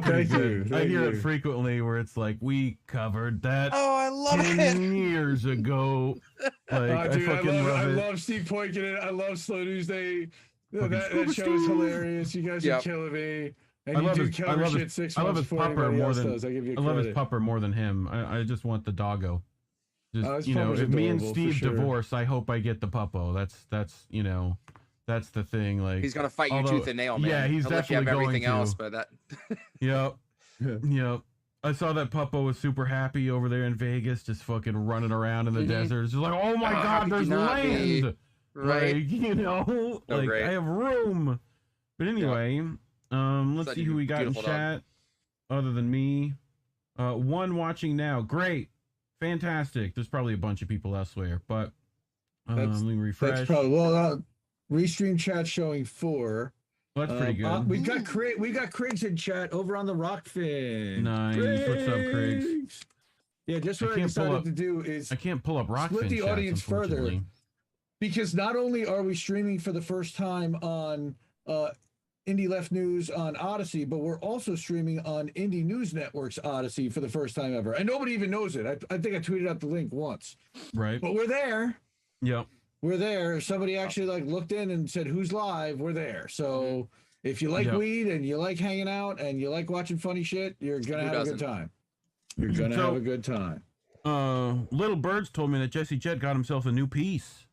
Thank you. I hear it frequently where it's like, we covered that. Oh, I love 10 years ago. Dude, I love Steve Poikonen. I love Slow News Day. That show is hilarious. You guys are killing me. And you do killer shit 6 months before anybody else does. I give you credit. I love his pupper more than him. I just want the doggo. Just, you know, if me and Steve divorce, I hope I get the puppo. That's you know, that's the thing. Like he's gonna fight you tooth and nail, man. Yeah, he's definitely going everything to. else, but that. Yep. Yep. I saw that puppo was super happy over there in Vegas, just fucking running around in the desert. Just like, oh my god, there's land. Right. Like, you know, like great. I have room. But anyway, let's see who we got in chat. Other than me, one watching now. Great. Fantastic. There's probably a bunch of people elsewhere, but let me refresh. That's probably restream chat showing 4. Well, that's pretty good. We got Kriggs in chat over on the Rockfin. Nice. Kriggs. What's up, Kriggs? Yeah, just what I decided to do is I can't pull up Rockfin split the chats, audience further, because not only are we streaming for the first time on Indie Left News on Odyssey, but we're also streaming on Indie News Network's Odyssey for the first time ever. And nobody even knows it. I think I tweeted out the link once. Right. But we're there. Yep. We're there. If somebody actually like looked in and said, who's live? We're there. So if you like weed and you like hanging out and you like watching funny shit, you're going to have a good time. You're going to have a good time. Little Birds told me that Jesse Jet got himself a new piece.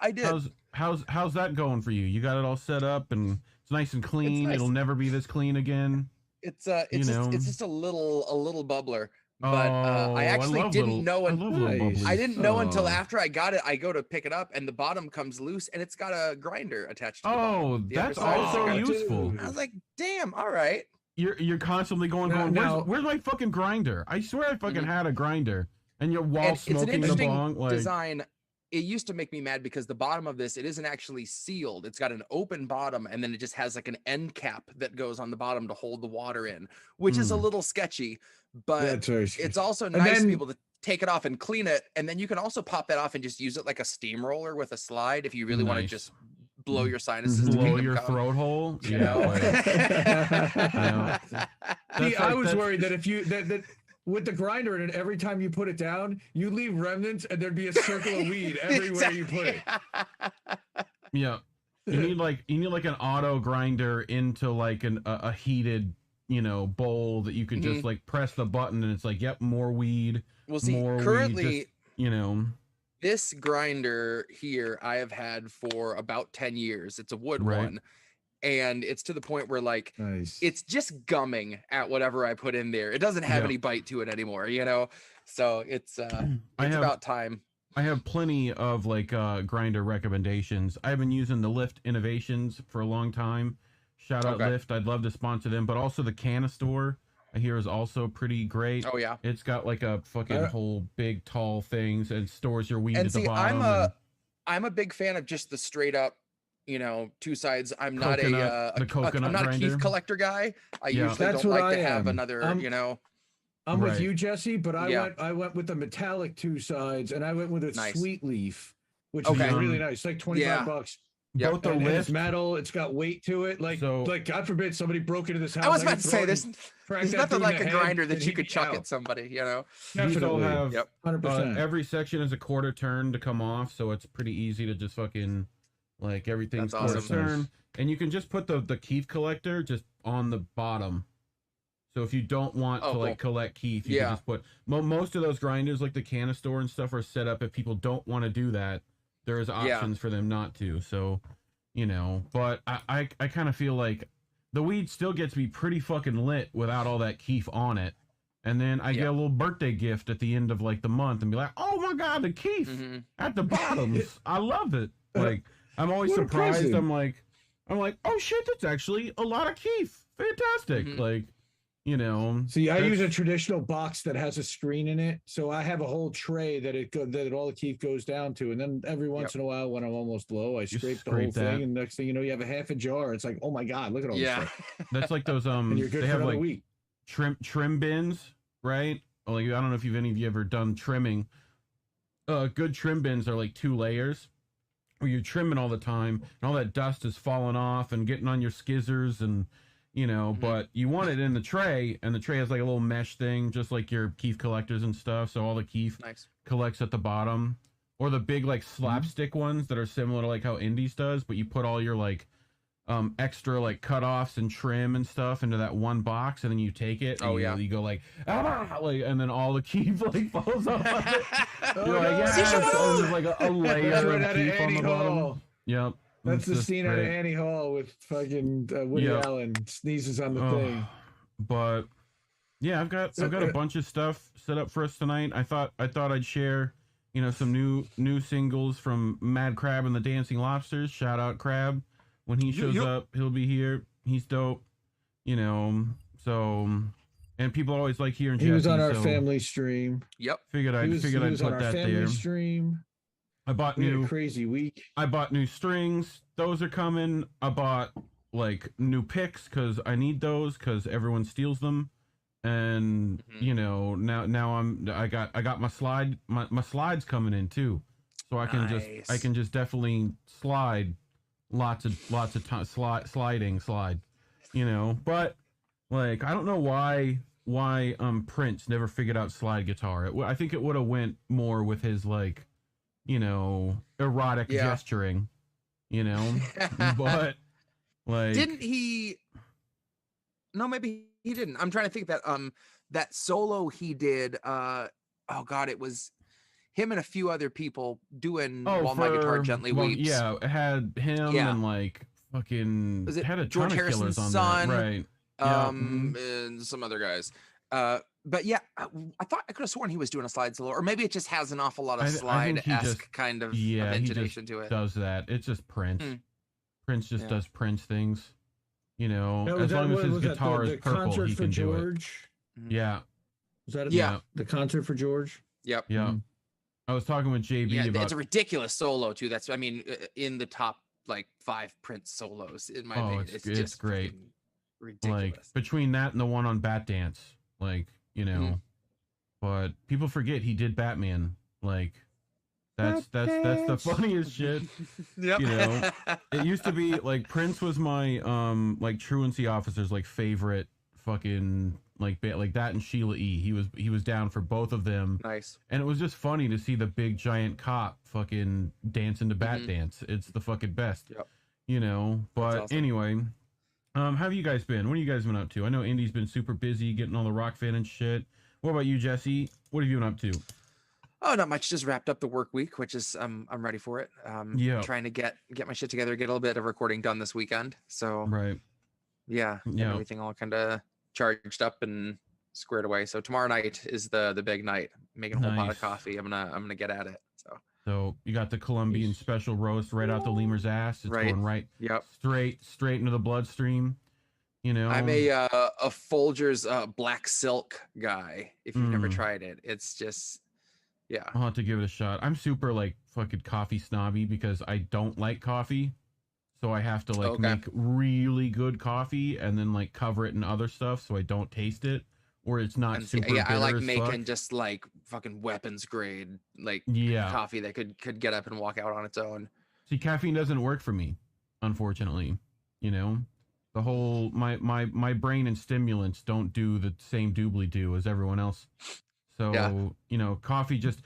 I did. How's that going for you? You got it all set up and it's nice and clean. Nice. It'll never be this clean again. It's just a little bubbler. But I actually didn't know. I didn't know until after I got it. I go to pick it up, and the bottom comes loose, and it's got a grinder attached to it. Oh, that's also useful. I was like, "Damn, all right." You're constantly going. Where's my fucking grinder? I swear I fucking had a grinder, and you're smoking the bong. Like, design. It used to make me mad because the bottom of this, it isn't actually sealed. It's got an open bottom, and then it just has like an end cap that goes on the bottom to hold the water in, which is a little sketchy. But it's also nice to be able to take it off and clean it, and then you can also pop that off and just use it like a steamroller with a slide if you really want to just blow your sinuses, blow your throat hole. You know? I was worried that if you that with the grinder in it, every time you put it down, you leave remnants, and there'd be a circle of weed everywhere you put it. Yeah, you need like an auto grinder into like a heated bowl that you can just like press the button and it's like, yep, more weed. Well, see, more currently, weed, this grinder here I have had for about 10 years. It's a wood one. And it's to the point where like it's just gumming at whatever I put in there. It doesn't have any bite to it anymore, So it's about time. I have plenty of like grinder recommendations. I've been using the Lift Innovations for a long time. Shout out Lift. I'd love to sponsor them, but also the Canistore I hear is also pretty great. Oh yeah. It's got like a fucking whole big tall things and stores your weed at the bottom. I'm a big fan of just the straight up, two sides. I'm not I'm not a Keith collector guy. I usually don't like to have another, I'm with you, Jesse, but I went with the metallic 2 sides, and I went with a sweet leaf, which is really nice, like $25. Yeah, both the Lift, metal. It's got weight to it. Like God forbid somebody broke into this house. I was about to say there's nothing like a grinder that you could chuck at somebody. These all have 100%. Every section is a quarter turn to come off, so it's pretty easy to just fucking like everything's quarter turn, and you can just put the Keith collector just on the bottom. So if you don't want to like collect Keith, you can just put most of those grinders like the Canistore and stuff are set up if people don't want to do that. There's options for them not to, so but I kind of feel like the weed still gets me pretty fucking lit without all that keef on it, and then I get a little birthday gift at the end of like the month and be like, oh my god, the keef at the bottoms. I love it. Like I'm always surprised. I'm like, oh shit, that's actually a lot of keef. Fantastic. Like See, I use a traditional box that has a screen in it, so I have a whole tray that all the keef goes down to, and then every once in a while, when I'm almost low, I scrape the whole thing, and next thing you know, you have a half a jar. It's like, oh my god, look at all this stuff. That's like those and you're good they for have like week. trim bins, right? Like I don't know if any of you ever done trimming. Good trim bins are like 2 layers, where you're trimming all the time, and all that dust is falling off and getting on your skizzers and. But you want it in the tray, and the tray has like a little mesh thing, just like your keef collectors and stuff. So all the keef collects at the bottom, or the big like slapstick ones that are similar to like how Indies does, but you put all your like extra like cutoffs and trim and stuff into that one box, and then you take it and you go like, and then all the keef like falls off of it. You're like, yes, and there's like a layer of keef on the bottom. Yep. That's the scene out of Annie Hall with fucking Woody Allen sneezes on the thing. But yeah, I've got a bunch of stuff set up for us tonight. I thought I'd share, some new singles from Mad Crab and the Dancing Lobsters. Shout out Crab. When he shows up, he'll be here. He's dope. So, and people always like hearing Jesse. He was on our family stream. Yep. Figured I'd put that there. Stream. I bought crazy week. I bought new strings. Those are coming. I bought like new picks because I need those because everyone steals them. And now I got my slides coming in too, so I can just definitely slide lots of time slide. But like I don't know why Prince never figured out slide guitar. I think it would have went more with his like erotic gesturing, but like didn't he? No, maybe he didn't. I'm trying to think that that solo he did. Oh God, it was him and a few other people doing While My Guitar Gently Weeps. Yeah, it had him and like fucking was it had a George ton of Harrison's killers on son, that, right? And some other guys. But yeah, I thought I could have sworn he was doing a slide solo, or maybe it just has an awful lot of slide-esque kind of intonation to it. Does that? It's just Prince. Prince just does Prince things. As long as his guitar is purple, he can do it. Yeah. Was that the concert for George? Yep. Yeah. I was talking with JB about. It's a ridiculous solo too. That's in the top like 5 Prince solos in my opinion. It's just great. Ridiculous. Like between that and the one on Bat Dance, like but people forget he did Batman. Like that's the funniest shit. Yep. It used to be like Prince was my like truancy officer's like favorite fucking like that and Sheila E. He was down for both of them. Nice. And it was just funny to see the big giant cop fucking dancing to Bat Dance. It's the fucking best. Yep. But awesome. anyway, how have you guys been? What have you guys been up to? I know Indy's been super busy getting all the rock fan and shit. What about you, Jesse? What have you been up to? Oh, not much. Just wrapped up the work week, which is I'm ready for it. Trying to get my shit together, get a little bit of recording done this weekend. So get everything all kind of charged up and squared away. So tomorrow night is the big night. Making a whole pot of coffee. I'm gonna get at it. So you got the Colombian special roast right out the lemur's ass. It's going right. Yep. Straight into the bloodstream. I'm a Folgers black silk guy. If you've never tried it, it's just I'll have to give it a shot. I'm super like fucking coffee snobby because I don't like coffee. So I have to like make really good coffee and then like cover it in other stuff so I don't taste it or it's not super bitter I like as making fuck. just like fucking weapons grade like coffee that could get up and walk out on its own. See, caffeine doesn't work for me, unfortunately. The whole my brain and stimulants don't do the same doobly do as everyone else. So coffee just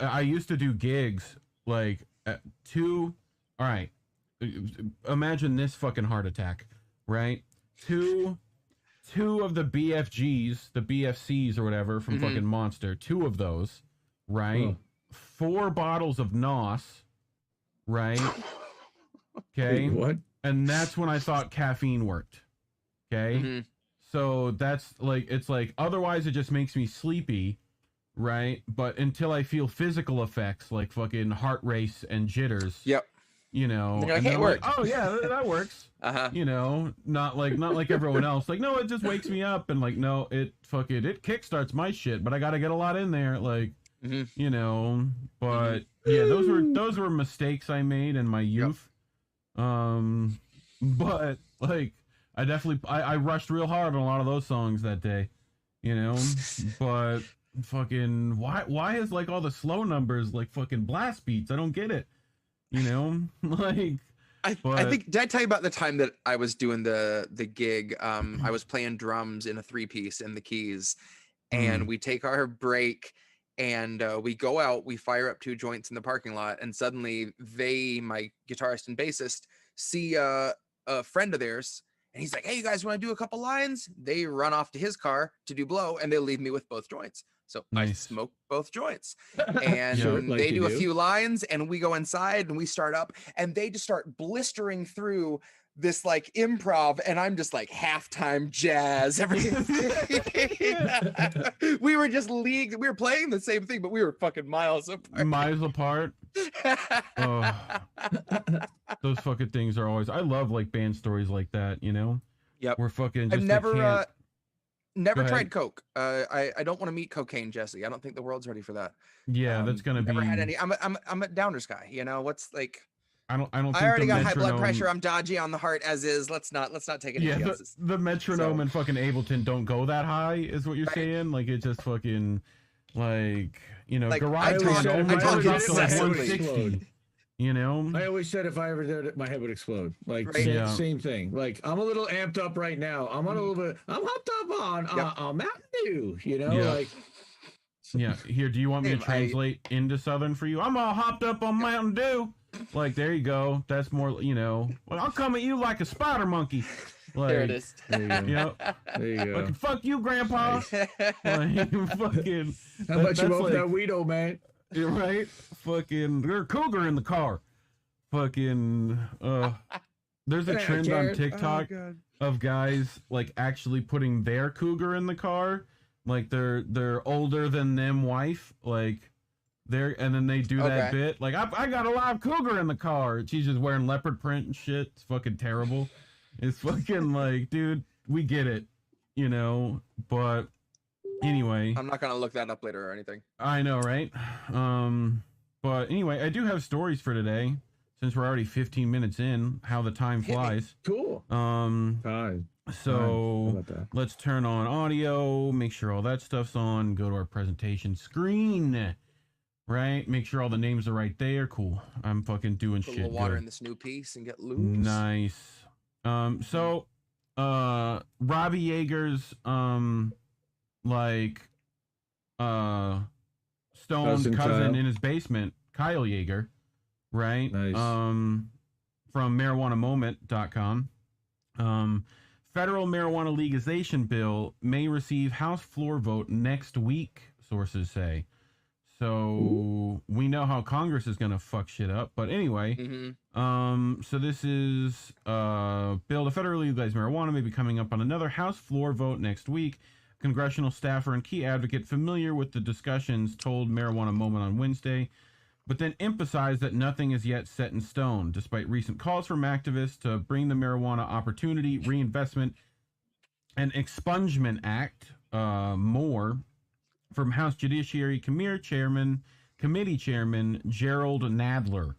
I used to do gigs like all right. Imagine this fucking heart attack, right? Two of the BFGs, the BFCs or whatever from fucking Monster, 2 of those, right? 4 bottles of NOS, right? Okay. Wait, what? And that's when I thought caffeine worked. Okay. So that's like, it's like, otherwise it just makes me sleepy, right? But until I feel physical effects like fucking heart race and jitters. Yep. And like, hey, it works. Like, oh yeah, that works. Not like everyone else. Like, no, it just wakes me up, and like, no, it kickstarts my shit, but I gotta get a lot in there, like, But yeah, those were mistakes I made in my youth. But like, I rushed real hard on a lot of those songs that day, But fucking, why is like all the slow numbers like fucking blast beats? I don't get it. Like I think, did I tell you about the time that I was doing the gig? I was playing drums in a 3-piece in the Keys, and we take our break and we go out, we fire up 2 joints in the parking lot, and suddenly my guitarist and bassist, see a friend of theirs, and he's like, "Hey, you guys want to do a couple lines?" They run off to his car to do blow, and they leave me with both joints. So I smoke both joints, and they do a few lines, and we go inside and we start up, and they just start blistering through this like improv, and I'm just like halftime jazz, everything. We were just we were playing the same thing, but we were fucking miles apart. Oh, those fucking things are always. I love like band stories like that. You know. Yep. We're fucking. Just I've never tried coke. I don't want to meet cocaine, Jesse. I don't think the world's ready for that. Yeah, that's gonna be. Never had any. I'm a downers guy. You know what's like. I don't. Think I already got metronome... high blood pressure. I'm dodgy on the heart as is. Let's not take any chances. The metronome and fucking Ableton don't go that high, is what you're saying. Like it just fucking, like like, garage band only goes up to like 160. You know. I always said if I ever did it, my head would explode. Like same thing. Like I'm a little amped up right now. I'm on a little bit. I'm hopped up on Mountain Dew. You know, like. Yeah. Here, do you want me to translate into Southern for you? I'm all hopped up on Mountain Dew. Like, there you go. That's more, you know. Well, I'll come at you like a spider monkey. Like, there it is. There you go. Yep. There you go. Fucking fuck you, Grandpa. Like, fucking. How much you want that weed, old man? You're right. Fucking. There's a cougar in the car. Fucking. There's a trend on TikTok of guys like actually putting their cougar in the car, like they're older than them wife, like. And then they do that bit like I got a live cougar in the car. She's just wearing leopard print and shit. It's fucking terrible. It's fucking like, dude, we get it, you know. But anyway, I'm not gonna look that up later or anything. I know, right? But anyway, I do have stories for today since we're already 15 minutes in. How the time flies. Cool. So let's turn on audio. Make sure all that stuff's on. Go to our presentation screen. Right, make sure all the names are right there. Cool. I'm fucking doing Put shit. A little water good. in this new piece and get loose. Nice. So, Robbie Yeager's, stoned cousin in his basement, Kyle Yeager, right? Nice. From MarijuanaMoment.com. Federal marijuana legalization bill may receive House floor vote next week, sources say. So we know how Congress is going to fuck shit up. But anyway, so this is bill to federally legalize marijuana may be coming up on another House floor vote next week. Congressional staffer and key advocate familiar with the discussions told Marijuana Moment on Wednesday, but then emphasized that nothing is yet set in stone, despite recent calls from activists to bring the Marijuana Opportunity, Reinvestment, and Expungement Act more from House Judiciary Committee Chairman Gerald Nadler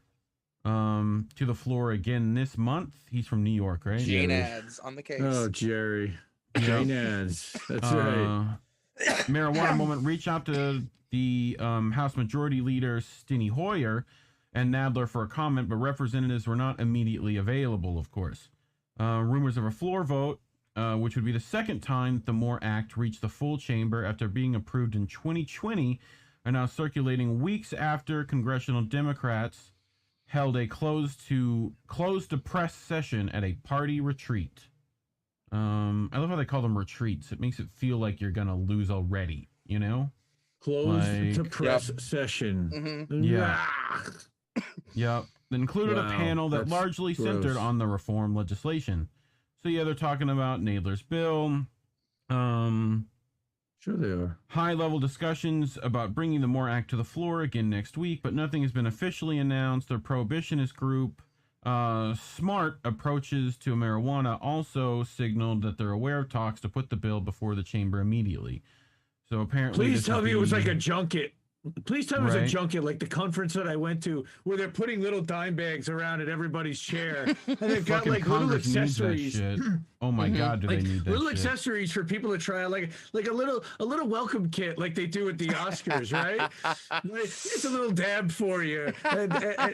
to the floor again this month. He's from New York, right? Jane Ads on the case. Oh, Jerry. Jane Ads. That's right. Marijuana Moment reached out to the House Majority Leader Steny Hoyer and Nadler for a comment, but representatives were not immediately available, of course. Rumors of a floor vote, which would be the second time the MORE Act reached the full chamber after being approved in 2020, are now circulating weeks after congressional Democrats held a closed to press session at a party retreat. I love how they call them retreats. It makes it feel like you're gonna lose already, you know? Closed to press session. Yeah. Yep. They included a panel that largely centered on the reform legislation. So yeah, they're talking about Nadler's bill. Sure they are. High-level discussions about bringing the MORE Act to the floor again next week, but nothing has been officially announced. Their prohibitionist group, Smart Approaches to Marijuana, also signaled that they're aware of talks to put the bill before the chamber immediately. So apparently, please tell me it was like a junket. Please tell me it was a junket, like the conference that I went to, where they're putting little dime bags around at everybody's chair, and they've got like little accessories. Oh my God, do they need that little shit? Accessories for people to try, like a little welcome kit, like they do at the Oscars, right? It's a little dab for you. Yeah,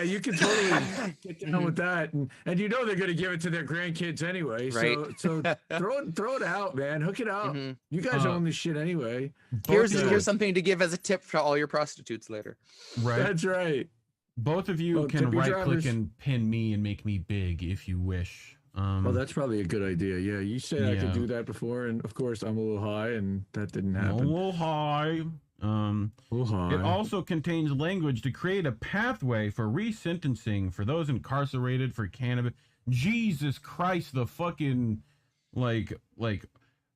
you can totally get down with that, and you know they're going to give it to their grandkids anyway. Right. So throw it out, man. Hook it out. You guys own this shit anyway. Here's something to give as a tip for all your prostitutes later. Right. That's right. Both of you can right-click and pin me and make me big if you wish. Well, that's probably a good idea. Yeah, you said I could do that before, and of course I'm a little high, and that didn't happen. A little high. It also contains language to create a pathway for resentencing for those incarcerated for cannabis. Jesus Christ, the fucking like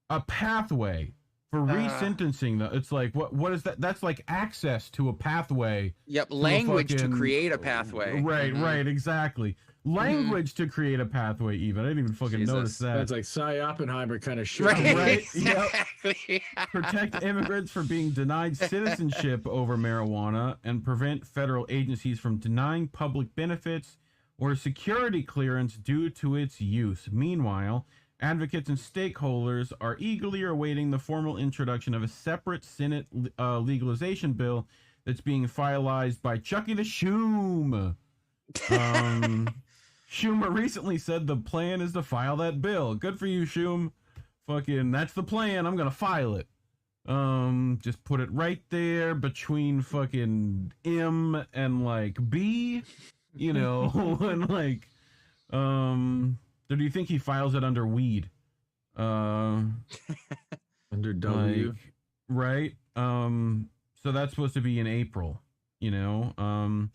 a pathway for resentencing. It's like what is that? That's like access to a pathway. Yep, language to create a pathway. Right, exactly. Language to create a pathway. Even I didn't even fucking notice that. That's like Cy Oppenheimer kind of shit. Right. Exactly. Yep. Protect immigrants from being denied citizenship over marijuana and prevent federal agencies from denying public benefits or security clearance due to its use. Meanwhile, advocates and stakeholders are eagerly awaiting the formal introduction of a separate Senate legalization bill that's being finalized by Chucky the Shoom. Schumer recently said the plan is to file that bill. Good for you, Schum. Fucking, that's the plan. I'm gonna file it. Just put it right there between fucking M and like B, you know, and like, do you think he files it under weed? Under W, like, right? So that's supposed to be in April, you know.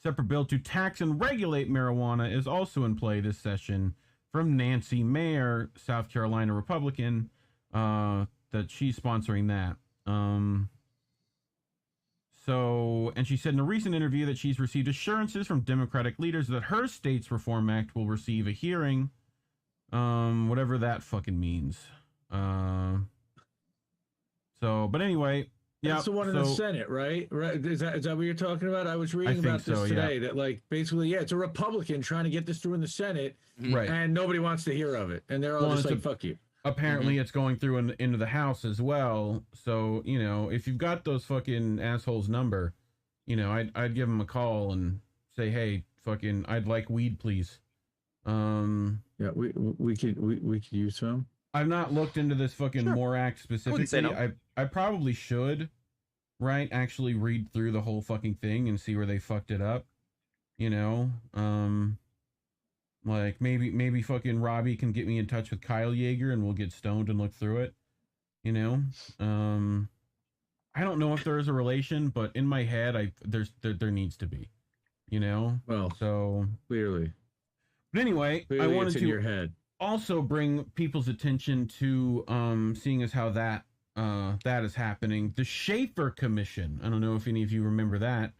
Separate bill to tax and regulate marijuana is also in play this session from Nancy Mayer, South Carolina Republican, that she's sponsoring that. And she said in a recent interview that she's received assurances from Democratic leaders that her state's Reform Act will receive a hearing, whatever that fucking means. But anyway. Yeah, that's the one in the Senate, right? Right? Is that what you're talking about? I was reading about this today. That like basically, it's a Republican trying to get this through in the Senate, right? And nobody wants to hear of it, and they're all just like, "Fuck you." Apparently, it's going through into the House as well. So you know, if you've got those fucking assholes' number, you know, I'd give them a call and say, "Hey, fucking, I'd like weed, please." Yeah, we could use some. I've not looked into this fucking MORE Act specifically. I probably should, right? Actually read through the whole fucking thing and see where they fucked it up. You know? Like maybe fucking Robbie can get me in touch with Kyle Yeager and we'll get stoned and look through it. You know? I don't know if there is a relation, but in my head there needs to be. You know? Well, so clearly. But anyway, I wanted to your head. Also bring people's attention to seeing as how that is happening. The Schaefer Commission. I don't know if any of you remember that.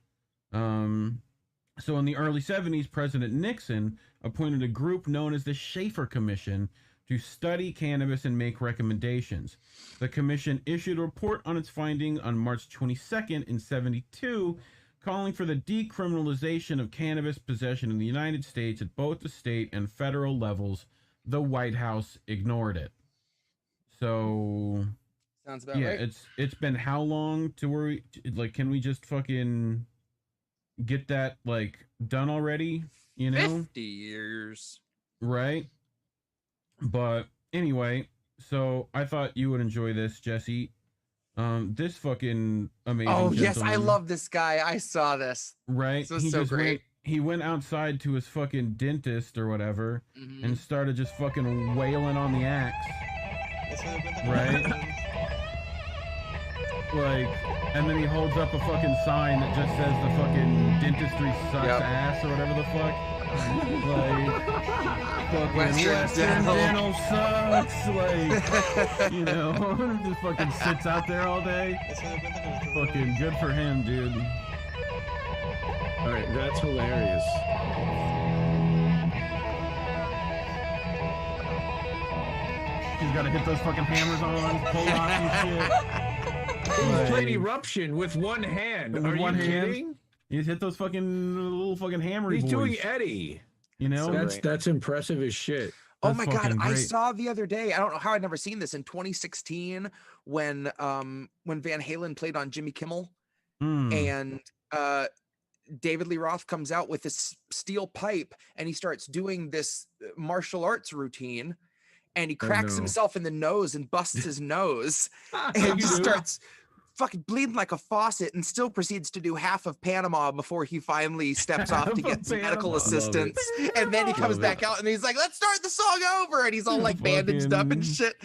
So in the early 70s, President Nixon appointed a group known as the Schaefer Commission to study cannabis and make recommendations. The commission issued a report on its finding on March 22nd in 72, calling for the decriminalization of cannabis possession in the United States at both the state and federal levels. The White House ignored it. So sounds about right. It's been how long to where can we just fucking get that like done already? You know, 50 years, right? But anyway, so I thought you would enjoy this, Jesse. This fucking amazing. Oh yes, I love this guy. I saw this. Right, this was so great. He went outside to his fucking dentist or whatever and started just fucking wailing on the axe. Right? Like, and then he holds up a fucking sign that just says the fucking dentistry sucks ass or whatever the fuck. Like, fucking Western Dental sucks. Like, you know, just fucking sits out there all day. Fucking good for him, dude. All right, that's hilarious. He's got to hit those fucking hammers on, pull off and shit. He's playing Eruption with one hand. With one hand. He's hit those fucking little fucking hammers. He's doing Eddie. You know, that's impressive as shit. Oh my god! I saw the other day. I don't know how I'd never seen this in 2016 when Van Halen played on Jimmy Kimmel, and David Lee Roth comes out with this steel pipe and he starts doing this martial arts routine and he cracks himself in the nose and busts his nose and just fucking bleeding like a faucet and still proceeds to do half of Panama before he finally steps off to get some medical assistance. And then he comes back out and he's like, let's start the song over. And he's all like bandaged up and shit.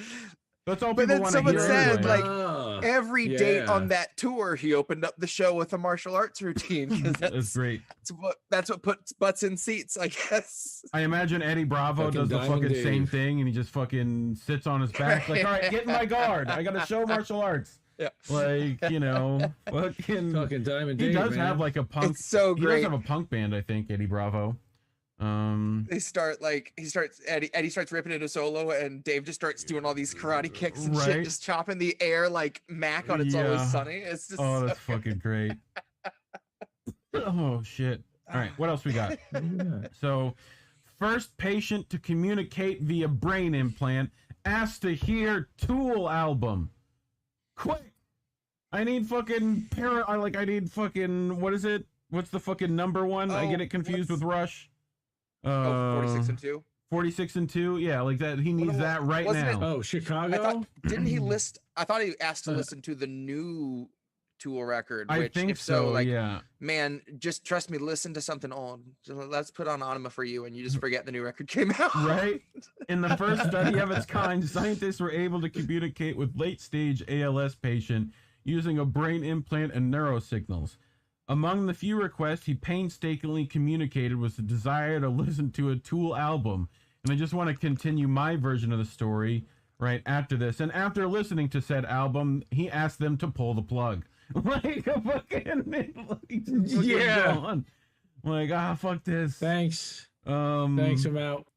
That's all but people then someone hear said, anyway. like, every date on that tour, he opened up the show with a martial arts routine. That's great. That's what puts butts in seats, I guess. I imagine Eddie Bravo does the fucking same thing, and he just fucking sits on his back, like, all right, get in my guard. I got to show martial arts. Yeah. Like, you know, fucking Diamond he Dave, does man. have like a punk. It's so He great. does have a punk band, I think, Eddie Bravo. Eddie starts ripping into solo, and Dave just starts doing all these karate kicks and shit, just chopping the air like Mac on It's Always Sunny. It's just that's fucking great. Oh shit. All right, what else we got? So, first patient to communicate via brain implant asked to hear Tool album. Quick! I need fucking I need fucking, what is it? What's the fucking number one? I get it confused with Rush. 46 and 2. 46 and 2, yeah, like that. He needs that right now. Chicago. Didn't he list? I thought he asked to listen to the new Tool record. I Which, think if so, like, yeah. Man, just trust me. Listen to something old. Let's put on Anima for you, and you just forget the new record came out. Right. In the first study of its kind, scientists were able to communicate with late-stage ALS patient using a brain implant and neurosignals. Among the few requests he painstakingly communicated was the desire to listen to a Tool album. And I just want to continue my version of the story right after this. And after listening to said album, he asked them to pull the plug. Like a fucking yeah. Like, fuck this. Thanks. Thanks, I'm out.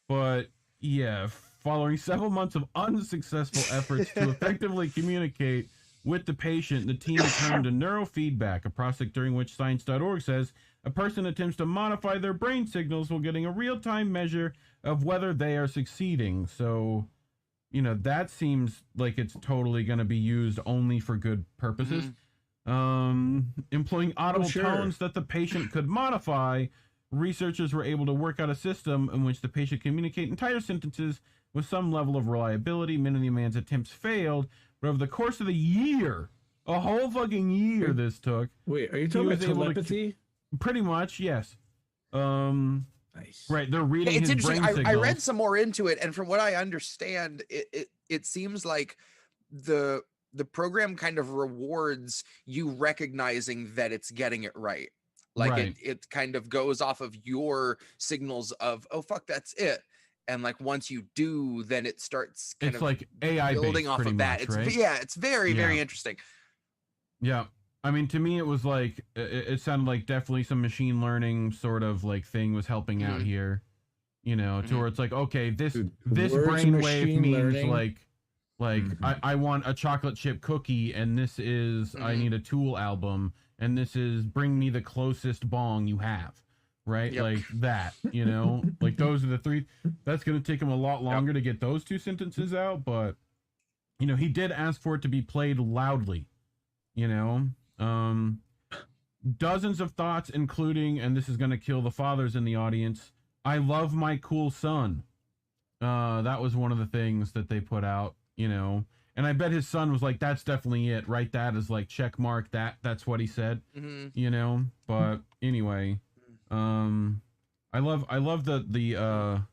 But yeah, following several months of unsuccessful efforts to effectively communicate with the patient, the team turned to neurofeedback, a process during which Science.org says a person attempts to modify their brain signals while getting a real-time measure of whether they are succeeding. So, you know, that seems like it's totally going to be used only for good purposes. Employing audible tones that the patient could modify, researchers were able to work out a system in which the patient communicate entire sentences with some level of reliability. Many of the man's attempts failed, but over the course of the year, a whole fucking year this took. Wait, are you talking about telepathy? Pretty much, yes. Nice. Right, they're reading It's his interesting. brain signals. I read some more into it, and from what I understand, it seems like the program kind of rewards you recognizing that it's getting it right. Like it kind of goes off of your signals of, oh fuck, that's it. And like once you do, then it starts kind it's of like AI building off of that. Much, It's right? it's very interesting. Yeah. I mean, to me, it was like, it sounded like definitely some machine learning sort of like thing was helping out here, you know, to where it's like, okay, this brainwave means like I want a chocolate chip cookie, and this is, I need a Tool album, and this is bring me the closest bong you have, right? Like that, you know, like those are the three. That's going to take him a lot longer to get those two sentences out, but, you know, he did ask for it to be played loudly, you know. Dozens of thoughts, including, and this is going to kill the fathers in the audience, I love my cool son. That was one of the things that they put out, you know, and I bet his son was like, that's definitely it. Write that as like check mark. That's what he said, you know, but anyway, I love the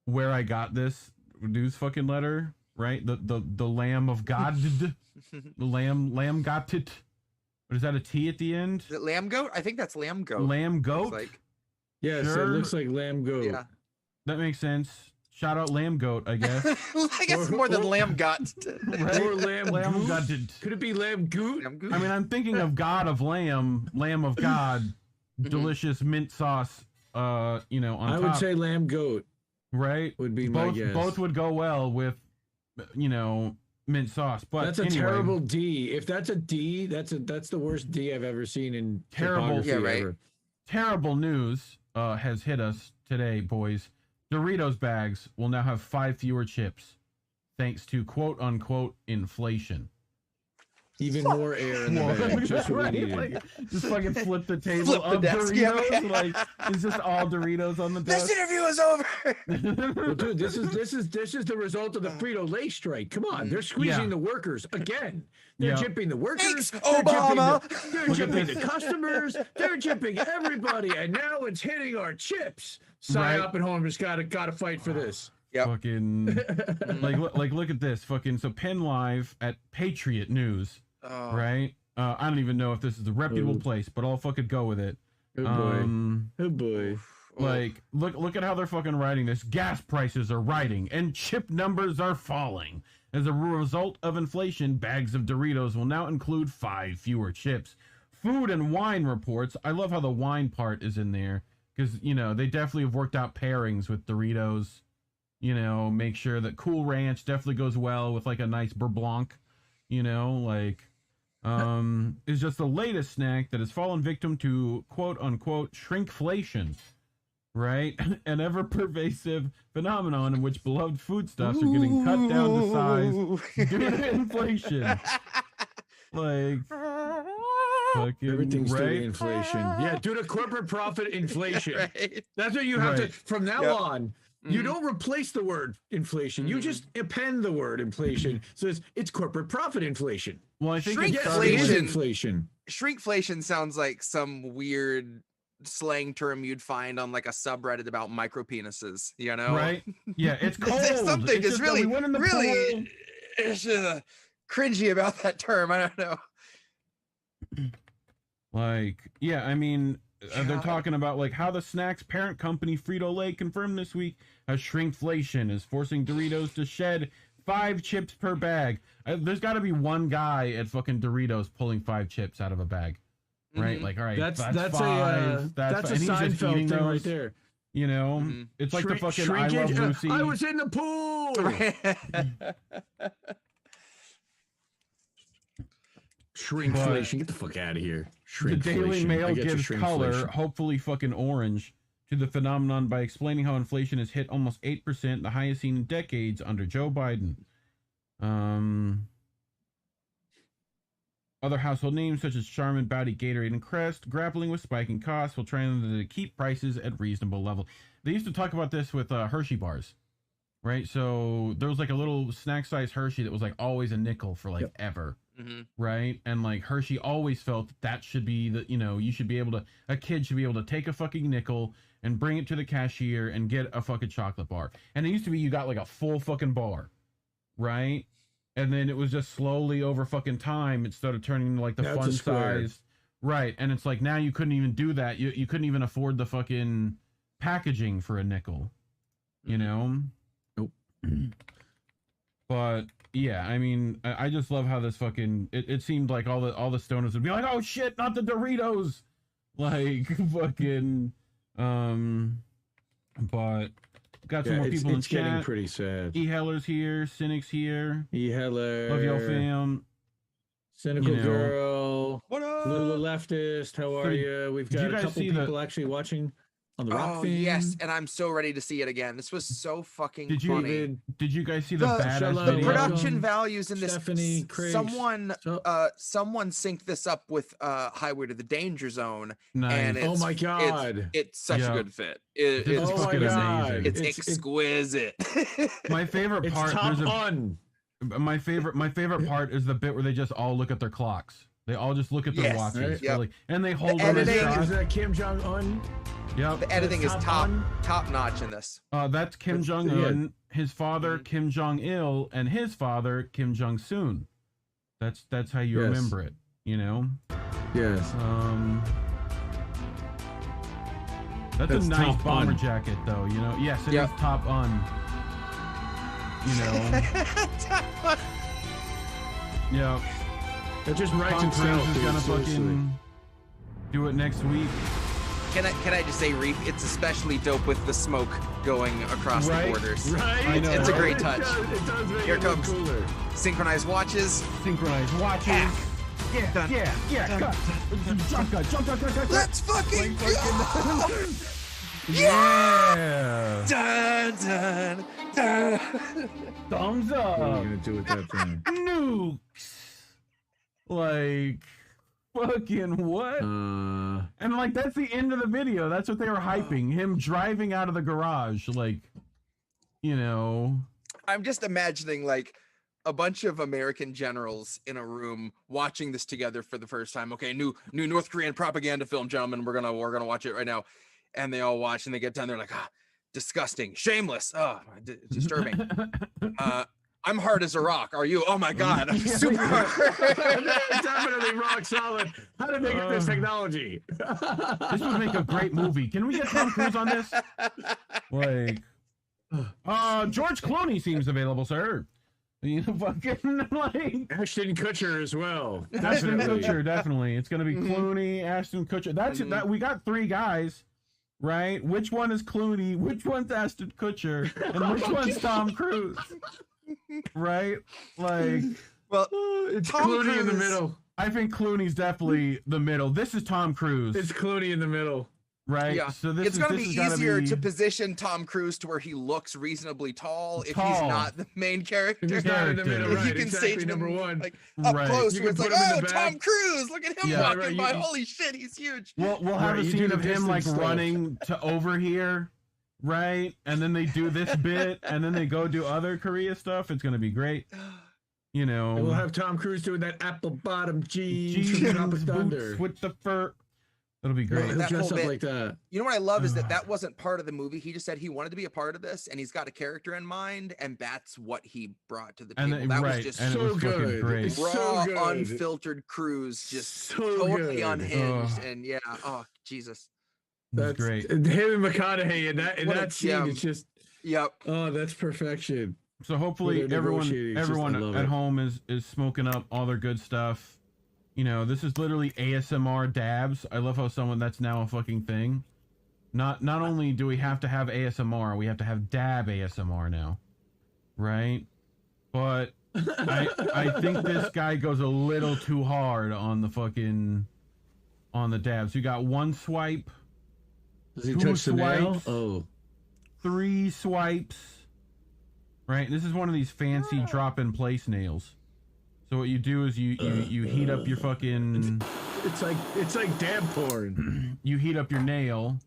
where I got this news fucking letter, right? The Lamb of God, the lamb got it. But is that a T at the end? Is it lamb goat? I think that's lamb goat. Lamb goat? Like, yes, sure. it looks like lamb goat. Yeah. That makes sense. Shout out lamb goat, I guess. I guess more than lamb gut. Right? Or lamb gutted. Could it be lamb goot? I mean, I'm thinking of God of Lamb, Lamb of God, delicious mint sauce, you know, on I top. would say lamb goat. Right? Would be both, my guess. Both would go well with, you know, mint sauce. But that's a anyway, terrible D. If that's a D, that's the worst D I've ever seen in terrible. Yeah, right. Ever. Terrible news has hit us today, boys. Doritos bags will now have 5 fewer chips, thanks to quote unquote inflation. Even more air in the bag. Just what we needed. Like, just fucking flip the table Flip the of desk, Doritos. yeah. Like, it's just all Doritos on the desk. This interview is over. Well, dude, this is the result of the Frito-Lay strike. Come on, they're squeezing the workers again. They're gypping the workers. Thanks, Obama. They're gypping the customers. They're gypping everybody, and now it's hitting our chips. Sign up at home. Just gotta fight for this. Yep. Fucking like look at this. Fucking so Penn Live at Patriot News. Right? I don't even know if this is a reputable place, but I'll fucking go with it. Oh boy. Oh boy. Like, look at how they're fucking writing this. Gas prices are rising and chip numbers are falling. As a result of inflation, bags of Doritos will now include 5 fewer chips. Food and wine reports. I love how the wine part is in there because, you know, they definitely have worked out pairings with Doritos. You know, make sure that Cool Ranch definitely goes well with like a nice Beurre Blanc. You know, like, is just the latest snack that has fallen victim to quote unquote shrinkflation. Right? An ever-pervasive phenomenon in which beloved foodstuffs are getting cut down to size due to inflation. Like, fucking, everything's due right? to inflation. Yeah, due to corporate profit inflation. Right. That's what you have to, from now on, you don't replace the word inflation. You just append the word inflation. So it's corporate profit inflation. Well, I think Shrinkflation. Shrinkflation sounds like some weird slang term you'd find on like a subreddit about micro penises, you know? Right? Yeah, it's cold. It's something it's just really pool. it's cringy about that term. I don't know. Like, yeah, I mean, they're talking about like how the snack's parent company Frito-Lay confirmed this week how shrinkflation is forcing Doritos to shed 5 chips per bag. There's got to be one guy at fucking Doritos pulling 5 chips out of a bag. Right, like, all right, that's 5. That's a Seinfeld thing right there. You know, it's like the fucking shrinkage. I Love Lucy. I was in the pool. Shrinkflation. Get the fuck out of here. The Daily Mail gives color, hopefully fucking orange, to the phenomenon by explaining how inflation has hit almost 8%, the highest seen in decades under Joe Biden. Other household names such as Charmin, Bounty, Gatorade, and Crest grappling with spiking costs while trying to keep prices at reasonable level. They used to talk about this with Hershey bars, right? So there was like a little snack size Hershey that was like always a nickel for like ever, right? And like Hershey always felt that should be the, you know, you should be able to, a kid should be able to take a fucking nickel and bring it to the cashier and get a fucking chocolate bar. And it used to be you got like a full fucking bar, right? And then it was just slowly over fucking time, it started turning into like the fun size. Right. And it's like now you couldn't even do that. You couldn't even afford the fucking packaging for a nickel. You know? Nope. But yeah, I mean, I just love how this fucking it seemed like all the stoners would be like, oh shit, not the Doritos. Like fucking but got some more people in chat. It's getting pretty sad. E-Heller's here. Cynic's here. E-Heller. Love y'all, fam. Cynical Girl. What up? Lula Leftist. How are you? We've got a couple people actually watching on the rock thing. Yes, and I'm so ready to see it again. This was so fucking funny. Did you guys see the badass the video? production values in this? Stephanie, Craig, someone synced this up with Highway to the Danger Zone. Nice. And it's, oh my god, it's such a good fit. It's fucking amazing. It's exquisite. My favorite part. It's top on. My favorite part is the bit where they just all look at their clocks. They all just look at their watches, and they hold them. Is that Kim Jong Un? Yep. The editing is top notch in this. That's Kim Jong Un, his father Kim Jong Il, and his father Kim Jong Soon. That's how you remember it, you know. Yes. That's a nice bomber jacket, though. You know. Yes, it is top on. You know. Yeah. It just writes itself. Is gonna fucking do it next week. Can I just say, Reef? It's especially dope with the smoke going across the borders. Right. I know, it's a great touch. It does make Here it comes cooler. Synchronized watches. Synchronized watches. Yeah. Dun, Yeah. dun, Jump cut. Let's fucking go! Yeah. Dun, dun, dun. Thumbs up. What are you gonna do with that thing? Nukes. Like, fucking what? And like, that's the end of the video. That's what they were hyping. Him driving out of the garage. Like, you know. I'm just imagining like a bunch of American generals in a room watching this together for the first time. Okay, new North Korean propaganda film, gentlemen. We're gonna watch it right now. And they all watch and they get done. They're like, disgusting, shameless, disturbing. I'm hard as a rock. Are you? Oh my God, I'm super hard. Definitely rock solid. How did they get this technology? This would make a great movie. Can we get Tom Cruise on this? Like, George Clooney seems available, sir. You know, fucking like Ashton Kutcher as well. Ashton Kutcher, definitely. It's gonna be Clooney, Ashton Kutcher. That's that. We got 3 guys, right? Which one is Clooney? Which one's Ashton Kutcher? And which one's Tom Cruise? Right? Like, well, it's Tom Clooney Cruise, in the middle. I think Clooney's definitely the middle. This is Tom Cruise. It's Clooney in the middle. Right. Yeah. So It's gonna be easier to position Tom Cruise to where he looks reasonably tall if he's not the main character. He's not in the middle, right? You can Exactly, stage number him, one. like up Right. close, You where it's can like, put him in oh, the Tom back. Cruise, look at him Yeah. walking Right, by. you- Holy shit, he's huge. We'll have Right, a you scene do of the him like distance stuff. running to over here, right? And then they do this bit, and then they go do other Korea stuff. It's gonna be great. You know, And we'll have Tom Cruise doing that apple bottom jeans from Tropic jeans, Thunder. boots with the fur. That'll be great. He'll That dress whole up bit- like that. You know what I love is that wasn't part of the movie. He just said he wanted to be a part of this, and he's got a character in mind, and that's what he brought to the And table. then- That right, was just and it so was fucking good. great. It's raw, so good. unfiltered Cruise, just So totally good. unhinged, Ugh. and yeah, oh Jesus, That's great. Him and McConaughey in that What a scene. gem. It's just yep. oh, that's perfection. So hopefully When they're negotiating, it's just- I everyone love at it. home is smoking up all their good stuff. You know, this is literally ASMR dabs. I love how that's now a fucking thing. Not only do we have to have ASMR, we have to have dab ASMR now, right? But I think this guy goes a little too hard on the dabs. You got 1 swipe, Does he 2 touch the nail? swipes, Oh, 3 swipes. Right, this is one of these fancy drop-in place nails. So what you do is you heat up your fucking. it's like dab porn. You heat up your nail,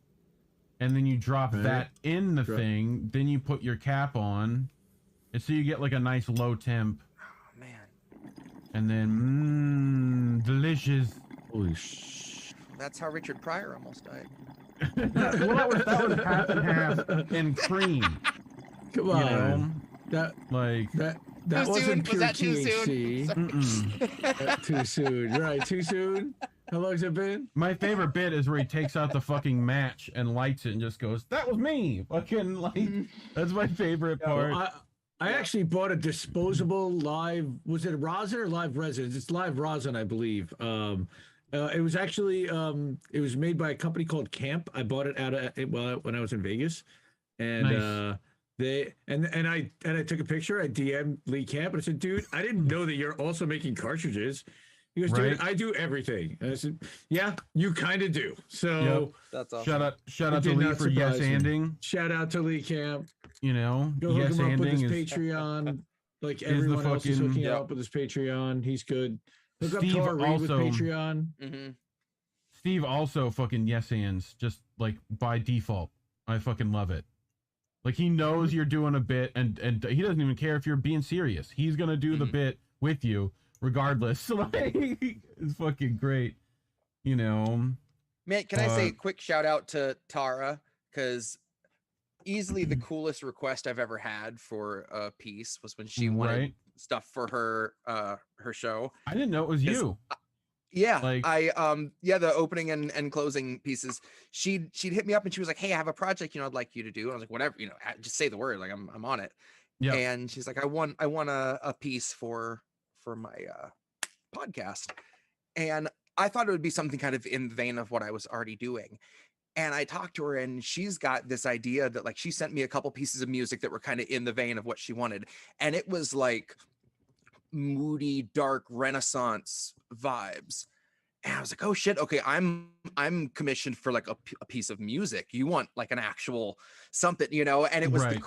and then you drop Right. that in the thing. Then you put your cap on, and so you get like a nice low temp. Oh man, And then delicious. Holy sh! that's how Richard Pryor almost died. Well, that was half and half in cream. Come You on, know, that like that Too wasn't soon? pure Was that too soon? THC. Too soon, right? Too soon. How long's it been? my favorite bit is where he takes out the fucking match and lights it and just goes, "That was me." Fucking like, that's my favorite part. Well, I actually bought a disposable live. Was it rosin or live resin? It's live rosin, I believe. It was actually it was made by a company called Camp. I bought it when I was in Vegas, and Nice. I took a picture. I DM'd Lee Camp and I said, "Dude, I didn't know that you're also making cartridges." He goes, "Dude, Right. I do everything." And I said, "Yeah, you kind of do." So Yep. That's awesome. Shout out It to did Lee not for yes surprise me. anding. shout out to Lee Camp. You know, Go hook yes him up with his anding is Patreon. Like the everyone else is fucking- hooking Yep. up with his Patreon. He's good. Hook up Steve to our Reed with also- Patreon. Mm-hmm. Steve also fucking yes hands just like by default. I fucking love it. Like he knows you're doing a bit and he doesn't even care if you're being serious. He's gonna do the bit with you regardless. Like it's fucking great. You know. Man, can I say a quick shout out to Tara? Because easily the coolest request I've ever had for a piece was when she wanted Right. stuff for her show. I didn't know it was you. Yeah, Like- the opening and closing pieces. She'd hit me up and she was like, "Hey, I have a project, I'd like you to do." And I was like, "Whatever, just say the word, like I'm on it." Yeah. And she's like, I want a piece for my podcast. And I thought it would be something kind of in the vein of what I was already doing. And I talked to her and she's got this idea that like she sent me a couple pieces of music that were kind of in the vein of what she wanted. And it was like moody, dark Renaissance vibes. And I was like, oh shit, okay, I'm commissioned for like a piece of music. You want like an actual something, and it was the Right.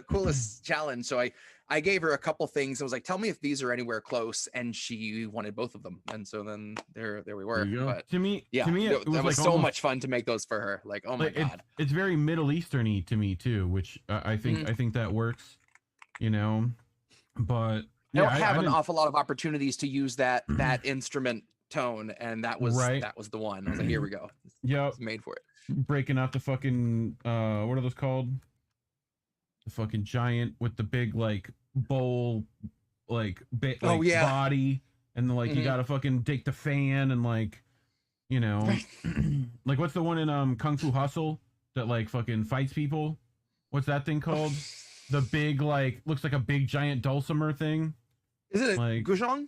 coolest challenge. So I gave her a couple things. I was like, tell me if these are anywhere close, and she wanted both of them. And so then there we were. But to me, yeah, it was that was like so almost, much fun to make those for her. Like, oh my God. It's very Middle Eastern-y to me too, which I think that works, you know, but I don't have an awful lot of opportunities to use that instrument tone, and that was the one. I was like, here we go. Yeah, it's made for it. Breaking out the fucking what are those called? The fucking giant with the big like bowl, like body, and then like you gotta fucking take the fan and like, you know, like what's the one in Kung Fu Hustle that like fucking fights people? What's that thing called? The big like looks like a big giant dulcimer thing. Is it like Guzhong?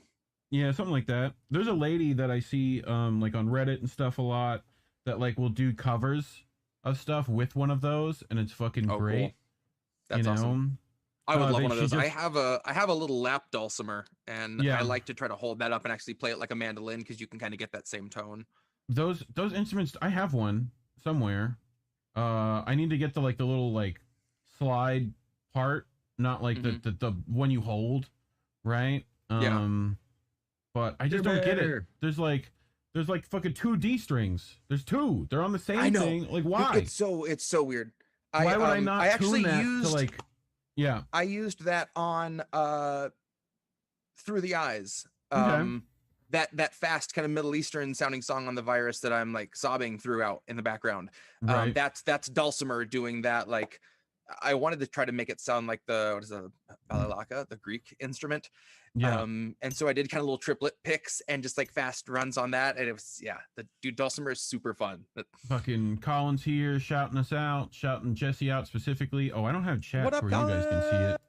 Yeah, something like that. There's a lady that I see like on Reddit and stuff a lot that like will do covers of stuff with one of those, and it's fucking great. Cool. That's awesome. I would love one of those. I have a little lap dulcimer, and I like to try to hold that up and actually play it like a mandolin, because you can kind of get that same tone. Those instruments, I have one somewhere. I need to get the like the little like slide part, not like the one you hold, right? But I just don't get it. There's like fucking 2 D strings. There's 2. They're on the same thing. Like, why? It's so weird. Why would I not? I actually tune that used to like. Yeah. I used that on Through the Eyes. That fast kind of Middle Eastern sounding song on the Virus that I'm like sobbing throughout in the background. Right. That's dulcimer doing that. Like, I wanted to try to make it sound like the balalaka, the Greek instrument. Yeah. And so I did kind of little triplet picks and just like fast runs on that, and it was the dude dulcimer is super fun. Fucking Colin's here shouting us out, shouting Jesse out specifically. Oh, I don't have chat where you guys can see it.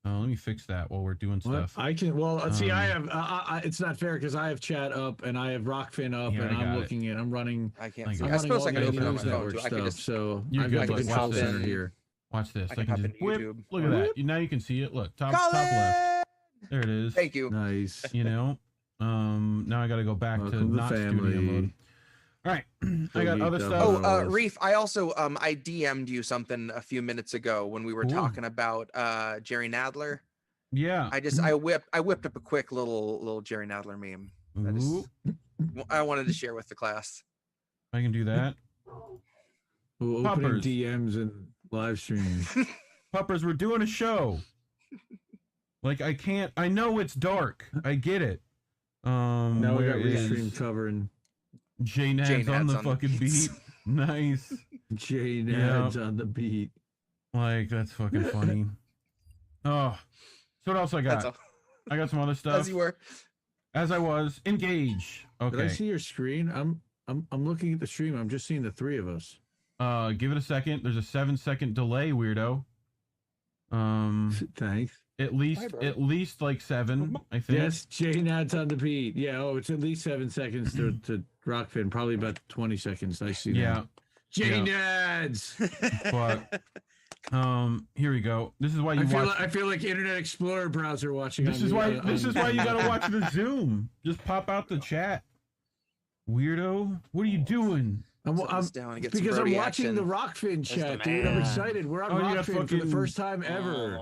Let me fix that while we're doing stuff. I can. Well, see, I have. It's not fair because I have chat up and I have Rockfin up, and I'm looking at. I'm running. I can't. I suppose I can open up my phone too. I can just. So you're good. I can Watch center here. Watch this. I can just whip. Look at that. Now you can see it. Look, top left. There it is. Thank you. Nice. You know, now I got to go back to not studio mode. All right, I got other stuff. Oh, Reef, I also I DM'd you something a few minutes ago when we were talking about Jerry Nadler. Yeah. I whipped up a quick little Jerry Nadler meme. I wanted to share with the class. I can do that. Opening DMs and live streams. Puppers, we're doing a show. Like, I know it's dark. I get it. Now we got restream covering. J-Nads on the fucking beat. Nice. J-Nads on the beat. Like, that's fucking funny. Oh, so what else I got? I got some other stuff. As you were. As I was. Engage. Okay. Did I see your screen? I'm looking at the stream. I'm just seeing the 3 of us. Give it a second. There's a 7-second delay, weirdo. Thanks. At least like 7, I think. Yes, J-Nads on the beat. Yeah, it's at least 7 seconds to Rockfin. Probably about 20 seconds. I see that. Yeah. J-Nads! But here we go. This is why I feel like Internet Explorer browser watching. This is why you gotta watch the Zoom. Just pop out the chat. Weirdo. What are you doing? Because I'm watching the Rockfin chat, dude. I'm excited. We're on Rockfin for the first time ever.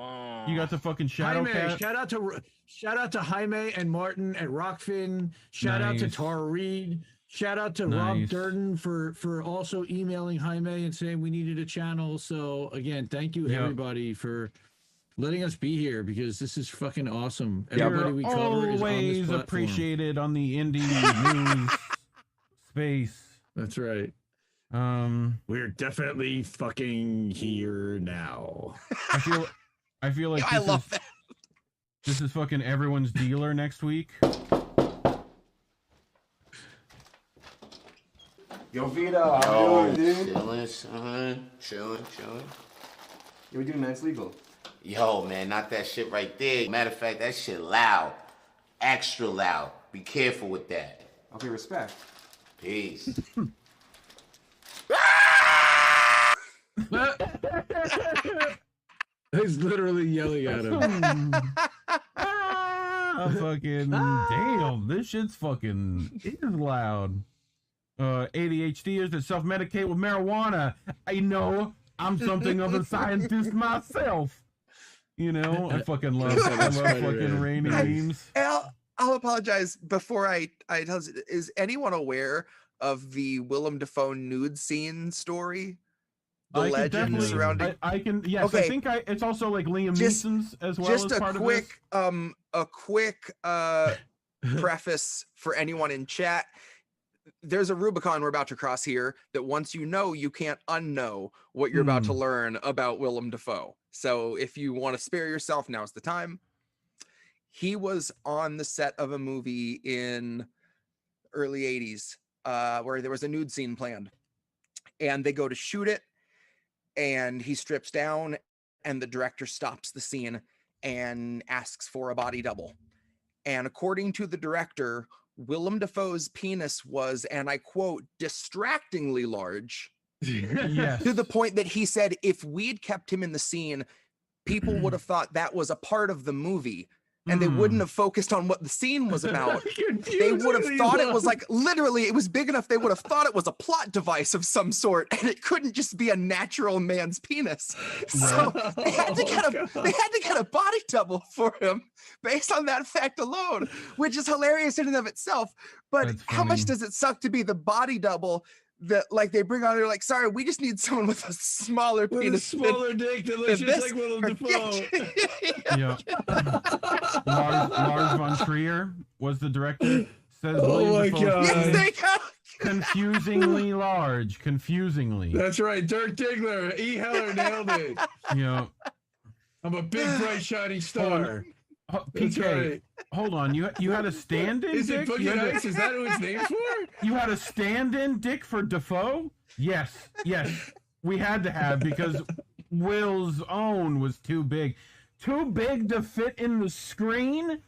You got the fucking shadow cat. Shout out to Jaime and Martin at Rockfin. Shout out to Tara Reid. Shout out to Rob Durden for also emailing Jaime and saying we needed a channel. So again, thank you everybody for letting us be here, because this is fucking awesome. Everybody we cover is on this platform. Appreciated on the indie news space. That's right. We're definitely fucking here now. I feel like I love that. This is fucking everyone's dealer next week. Yo, Vito, how you doing, dude? Chilling, son. Chilling. Yo, we doing Men's Legal. Yo, man, not that shit right there. Matter of fact, that shit loud. Extra loud. Be careful with that. Okay, respect. Peace. He's literally yelling at him. Fucking damn, this shit's fucking is loud. ADHDers that self-medicate with marijuana. I know I'm something of a scientist myself. You know, I fucking love fucking rainy memes. I'll apologize before I tell you, is anyone aware of the Willem Dafoe nude scene story? The legend surrounding. I can. Yes, okay. I think it's also like Liam Neeson's as well. Just as a part quick, of this. preface for anyone in chat. There's a Rubicon we're about to cross here that once you know, you can't unknow what you're about to learn about Willem Dafoe. So if you want to spare yourself, now's the time. He was on the set of a movie in early 80s where there was a nude scene planned, and they go to shoot it, and he strips down, and the director stops the scene and asks for a body double. And according to the director, Willem Dafoe's penis was, and I quote, distractingly large. Yes. To the point that he said if we'd kept him in the scene, people would have thought that was a part of the movie, and they wouldn't have focused on what the scene was about. They would have thought it was like, literally, it was big enough they would have thought it was a plot device of some sort, and it couldn't just be a natural man's penis. So they had to get a body double for him based on that fact alone, which is hilarious in and of itself. But how much does it suck to be the body double that like they bring on? They're like, sorry, we just need someone with a smaller penis, smaller dick that looks just like Willem Dafoe. Yeah. Lars von Trier was the director. Says Oh my Dafoe's God. penis Yes, they go. confusingly large. Confusingly. That's right. Dirk Diggler. E. Heller nailed it. Yeah. I'm a big, bright, shining star. That's PK, right. hold on. You had a stand-in Is it dick? Boogie Nights? Is that who it's named for? You had a stand-in dick for Defoe? Yes. We had to have, because Will's own was too big. Too big to fit in the screen?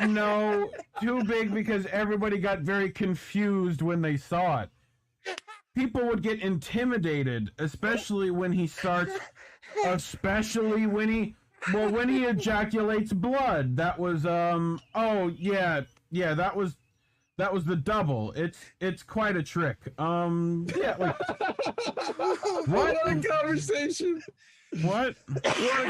No, too big because everybody got very confused when they saw it. People would get intimidated, especially when he starts, when he ejaculates blood. That was that was the double. It's quite a trick. What a conversation. What?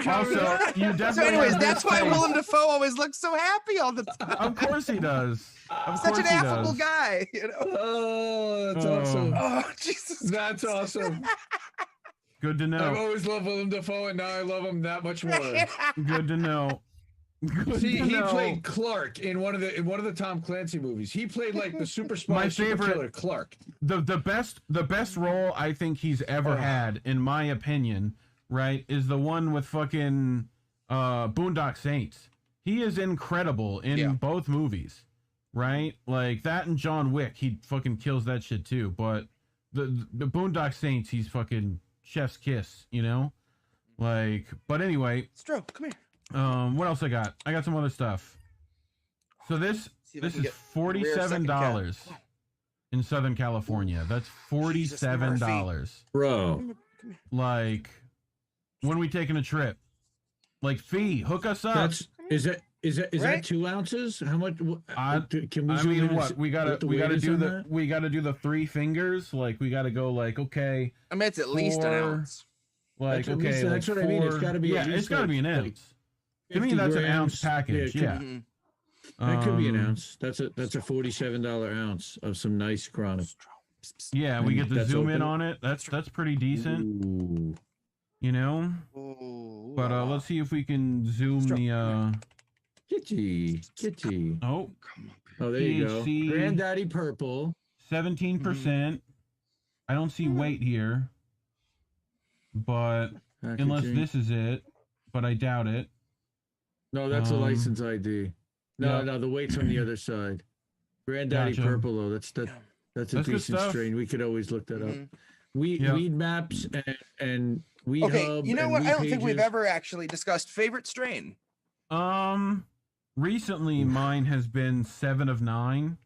Also, you definitely. So, anyways, that's why Willem Dafoe always looks so happy all the time. Of course he does. Such an affable guy, you know. Oh, that's awesome. Oh, Jesus. That's awesome. Good to know. I've always loved Willem Dafoe, and now I love him that much more. Good to know. See, he played Clark in one of the Tom Clancy movies. He played like the super spy, super killer Clark. The best role I think he's ever had, in my opinion, right, is the one with fucking Boondock Saints. He is incredible in both movies, right? Like that and John Wick, he fucking kills that shit too. But the Boondock Saints, he's fucking chef's kiss, you know? Like, but anyway. Stroke, come here. What else I got? I got some other stuff. So this is $47 in Southern California. That's $47. Bro. Like, when we taking a trip? Like, fee, hook us up. Is that 2 ounces? How much? Can we? I mean, what we gotta do the 3 fingers. Like, we gotta go. Like, okay. I mean, it's at least an ounce. Like, that's okay, that's what I mean. It's got to be. Yeah, it's got to be an ounce. To me, that's an ounce package. Yeah, that could be an ounce. That's a $47 ounce of some nice chronic. Yeah, we get to zoom in on it. That's pretty decent. Ooh. You know. But let's see if we can zoom the Kitty. Oh, there you go. Granddaddy Purple. 17%. I don't see weight here, but unless this is it, but I doubt it. No, that's a license ID. No, the weight's on the other side. Granddaddy Purple, though, that's a decent strain. We could always look that up. Weed maps and weed hub. You know what? I don't think we've pages. ever actually discussed favorite strain. Recently mine has been 7 of 9,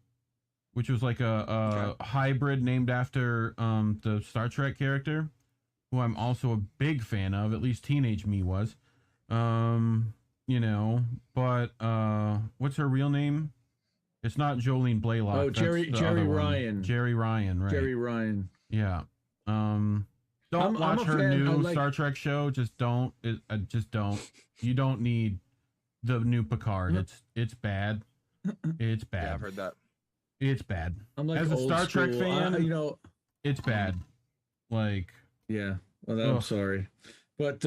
which was like a hybrid named after the Star Trek character, who I'm also a big fan of. At least teenage me was. You know, but what's her real name? It's not Jolene Blaylock. Oh, Jerry Ryan. Jerry Ryan, right? Jerry Ryan. Yeah. Don't I'm watch a her fan. new I like- Star Trek show. Just don't. Just don't. You don't need the new Picard. It's bad. It's bad. Yeah, I've heard that. It's bad. I'm like as a old Star Trek school. fan, you know, it's bad. Like, yeah. Well, I'm sorry, but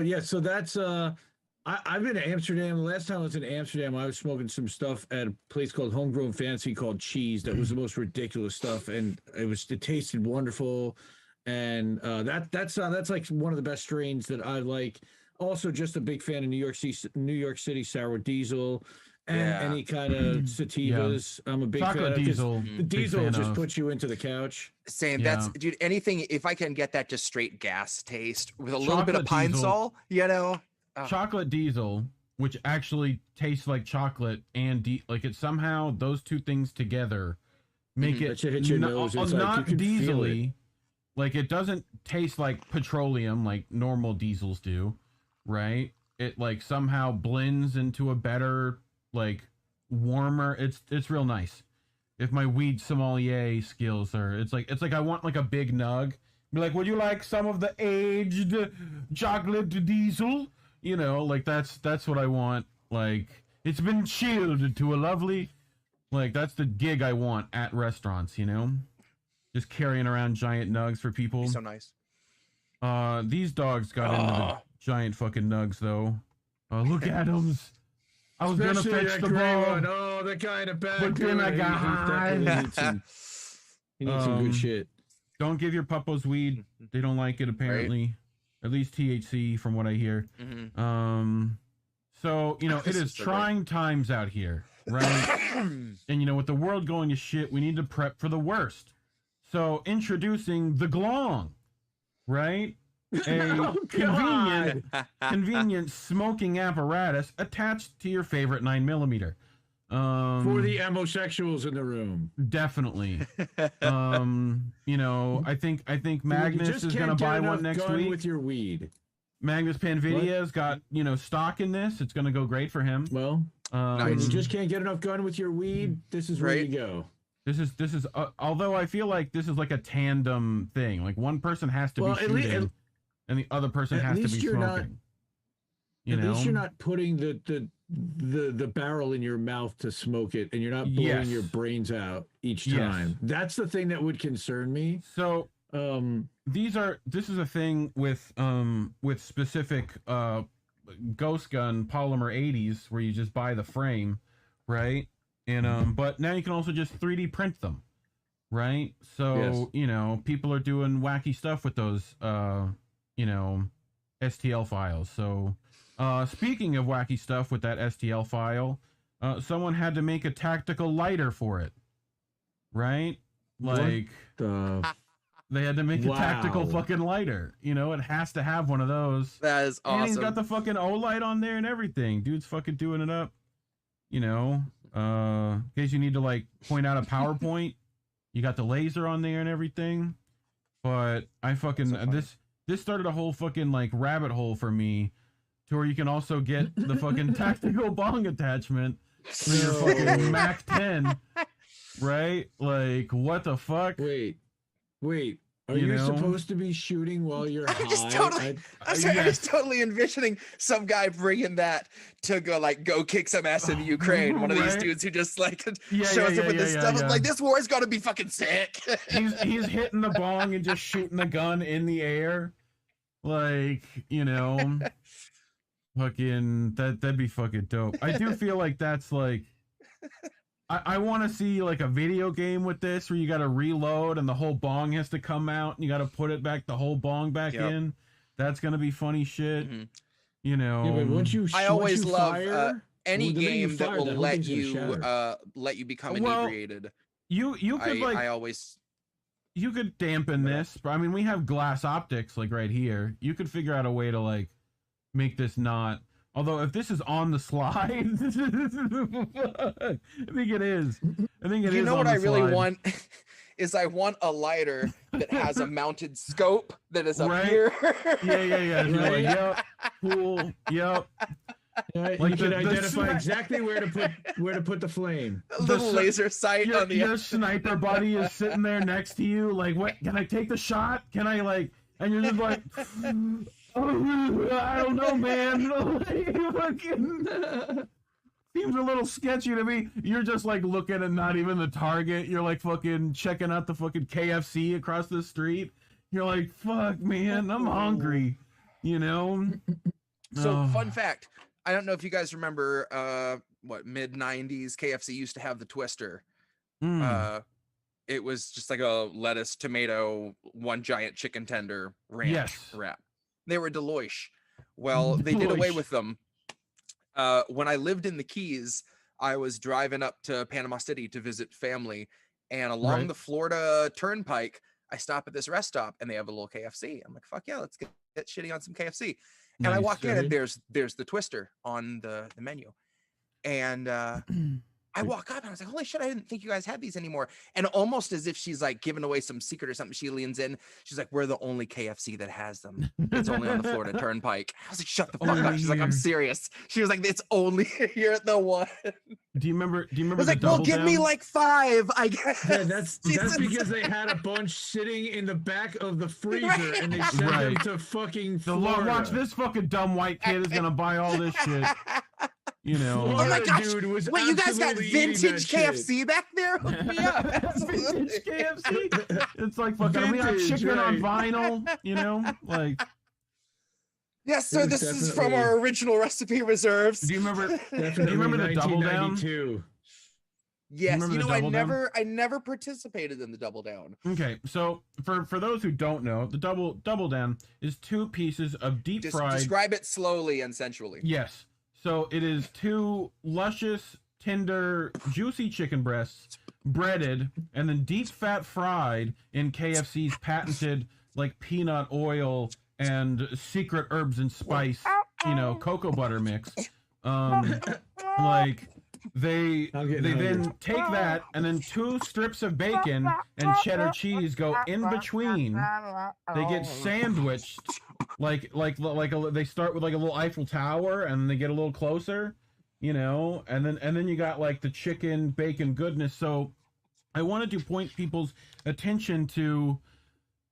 yeah. So that's I've been to Amsterdam. The last time I was in Amsterdam, I was smoking some stuff at a place called Homegrown Fancy called Cheese. That was the most ridiculous stuff, and it tasted wonderful. And that's like one of the best strains that I like. Also, just a big fan of New York City sour diesel. And any kind of sativas. I'm a big Chocolate fan diesel. of. The diesel just puts you into the couch. Same. That's dude. Anything if I can get that just straight gas taste with a little bit of pine sol, you know. Chocolate diesel, which actually tastes like chocolate and like it somehow those two things together make it hit your nose. It's not like you can feel it. diesely. Like it doesn't taste like petroleum like normal diesels do, right? It like somehow blends into a better, like warmer. It's real nice. If my weed sommelier skills are, it's like I want like a big nug. Be like, would you like some of the aged chocolate diesel? You know, like that's what I want. Like it's been chilled to a lovely, like that's the gig I want at restaurants. You know, just carrying around giant nugs for people. So nice. These dogs got into the giant fucking nugs though. Look at them. I was Especially gonna fetch that the gray ball. one. Oh, that kind of bad. But then I got high. He needs some good shit. Don't give your puppos weed. They don't like it apparently. At least THC from what I hear. So, you know, it is trying times out here, right? And you know, with the world going to shit, we need to prep for the worst. So, introducing the glong, right? A convenient smoking apparatus attached to your favorite 9mm. For the homosexuals in the room. Definitely. You know, I think Magnus is gonna buy one next week with your weed. Magnus Panvidia's got, you know, stock in this. It's gonna go great for him. Well, when you just can't get enough gun with your weed, this is where you go. This is although I feel like this is like a tandem thing. Like one person has to be shooting and the other person has to be smoking. At least you're not putting the barrel in your mouth to smoke it, and you're not blowing your brains out each time. That's the thing that would concern me. So this is a thing with specific ghost gun polymer 80s where you just buy the frame, right? And but now you can also just 3D print them, right? So you know, people are doing wacky stuff with those you know, STL files. So speaking of wacky stuff with that STL file, someone had to make a tactical lighter for it, right? Like they had to make a tactical fucking lighter. You know, it has to have one of those. That is awesome. And he's got the fucking O-light on there and everything. Dude's fucking doing it up. You know, in case you need to like point out a PowerPoint, you got the laser on there and everything. But I fucking this started a whole fucking like rabbit hole for me, to where you can also get the fucking tactical bong attachment for your fucking Mac 10, right? Like, what the fuck? Wait. Are you supposed to be shooting while you're high? I'm just totally envisioning some guy bringing that to go kick some ass in the Ukraine. One of these dudes who just like shows up with this stuff. I'm like, this war is gonna be fucking sick. he's hitting the bong and just shooting the gun in the air, like, you know, fucking that'd be fucking dope. I do feel like that's like. I want to see like a video game with this where you got to reload and the whole bong has to come out and you got to put it back, the whole bong back in. That's gonna be funny shit. You know. Yeah, but once you, I always love fire, any game that will let you become inebriated. You could you could dampen this, but I mean we have glass optics like right here. You could figure out a way to like make this not. Although if this is on the slide, I think it is. You know what I really want is I want a lighter that has a mounted scope that is up here. Yeah. Right? Yep. Cool. Yep. Like you can identify exactly where to put the flame. A little laser sight on the your sniper buddy is sitting there next to you. Like, what? Can I take the shot? Can I like? and you're just like, oh, I don't know, man. Fucking seems a little sketchy to me. You're just like looking at not even the Target. You're like fucking checking out the fucking KFC across the street. You're like, fuck, man, I'm hungry. You know. So, fun fact. I don't know if you guys remember mid 90s KFC used to have the Twister. It was just like a lettuce, tomato, one giant chicken tender ranch wrap. They were Deloitte. Well, they did away with them. When I lived in the Keys, I was driving up to Panama City to visit family, and along the Florida Turnpike, I stop at this rest stop and they have a little KFC. I'm like, fuck yeah, let's get shitty on some KFC. And I walk in and there's the Twister on the menu. And I walk up and I was like, holy shit, I didn't think you guys had these anymore. And almost as if she's like giving away some secret or something, she leans in. She's like, we're the only KFC that has them. It's only on the Florida Turnpike. I was like, shut the fuck up. She's like, I'm serious. She was like, it's only here at the one. Do you remember I was like, well, give me like 5, I guess. Yeah, that's because they had a bunch sitting in the back of the freezer and they sent them to fucking Florida. Watch, this fucking dumb white kid is gonna buy all this shit. You know. Oh my gosh! Wait, you guys got vintage KFC back there? Hook me up. Vintage KFC. It's like fucking. We have chicken on vinyl. You know, like. Yes, sir. This is from our original recipe reserves. Do you remember? Do you remember the double down? Yes. You know, I never participated in the double down. Okay, so for those who don't know, the double down is 2 pieces of deep fried. Describe it slowly and sensually. Yes. So it is 2 luscious, tender, juicy chicken breasts, breaded, and then deep fat fried in KFC's patented like peanut oil and secret herbs and spice, you know, cocoa butter mix. Like they then take that and then 2 strips of bacon and cheddar cheese go in between. They get sandwiched like they start with like a little Eiffel Tower and they get a little closer, you know, and then you got like the chicken bacon goodness. So I wanted to point people's attention to,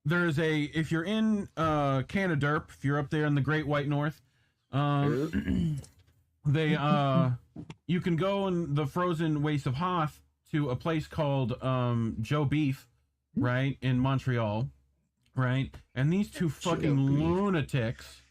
there's if you're in Canada, if you're up there in the Great White North, you can go in the frozen wastes of Hoth to a place called Joe Beef, right, in Montreal, right? And these 2 fucking lunatics,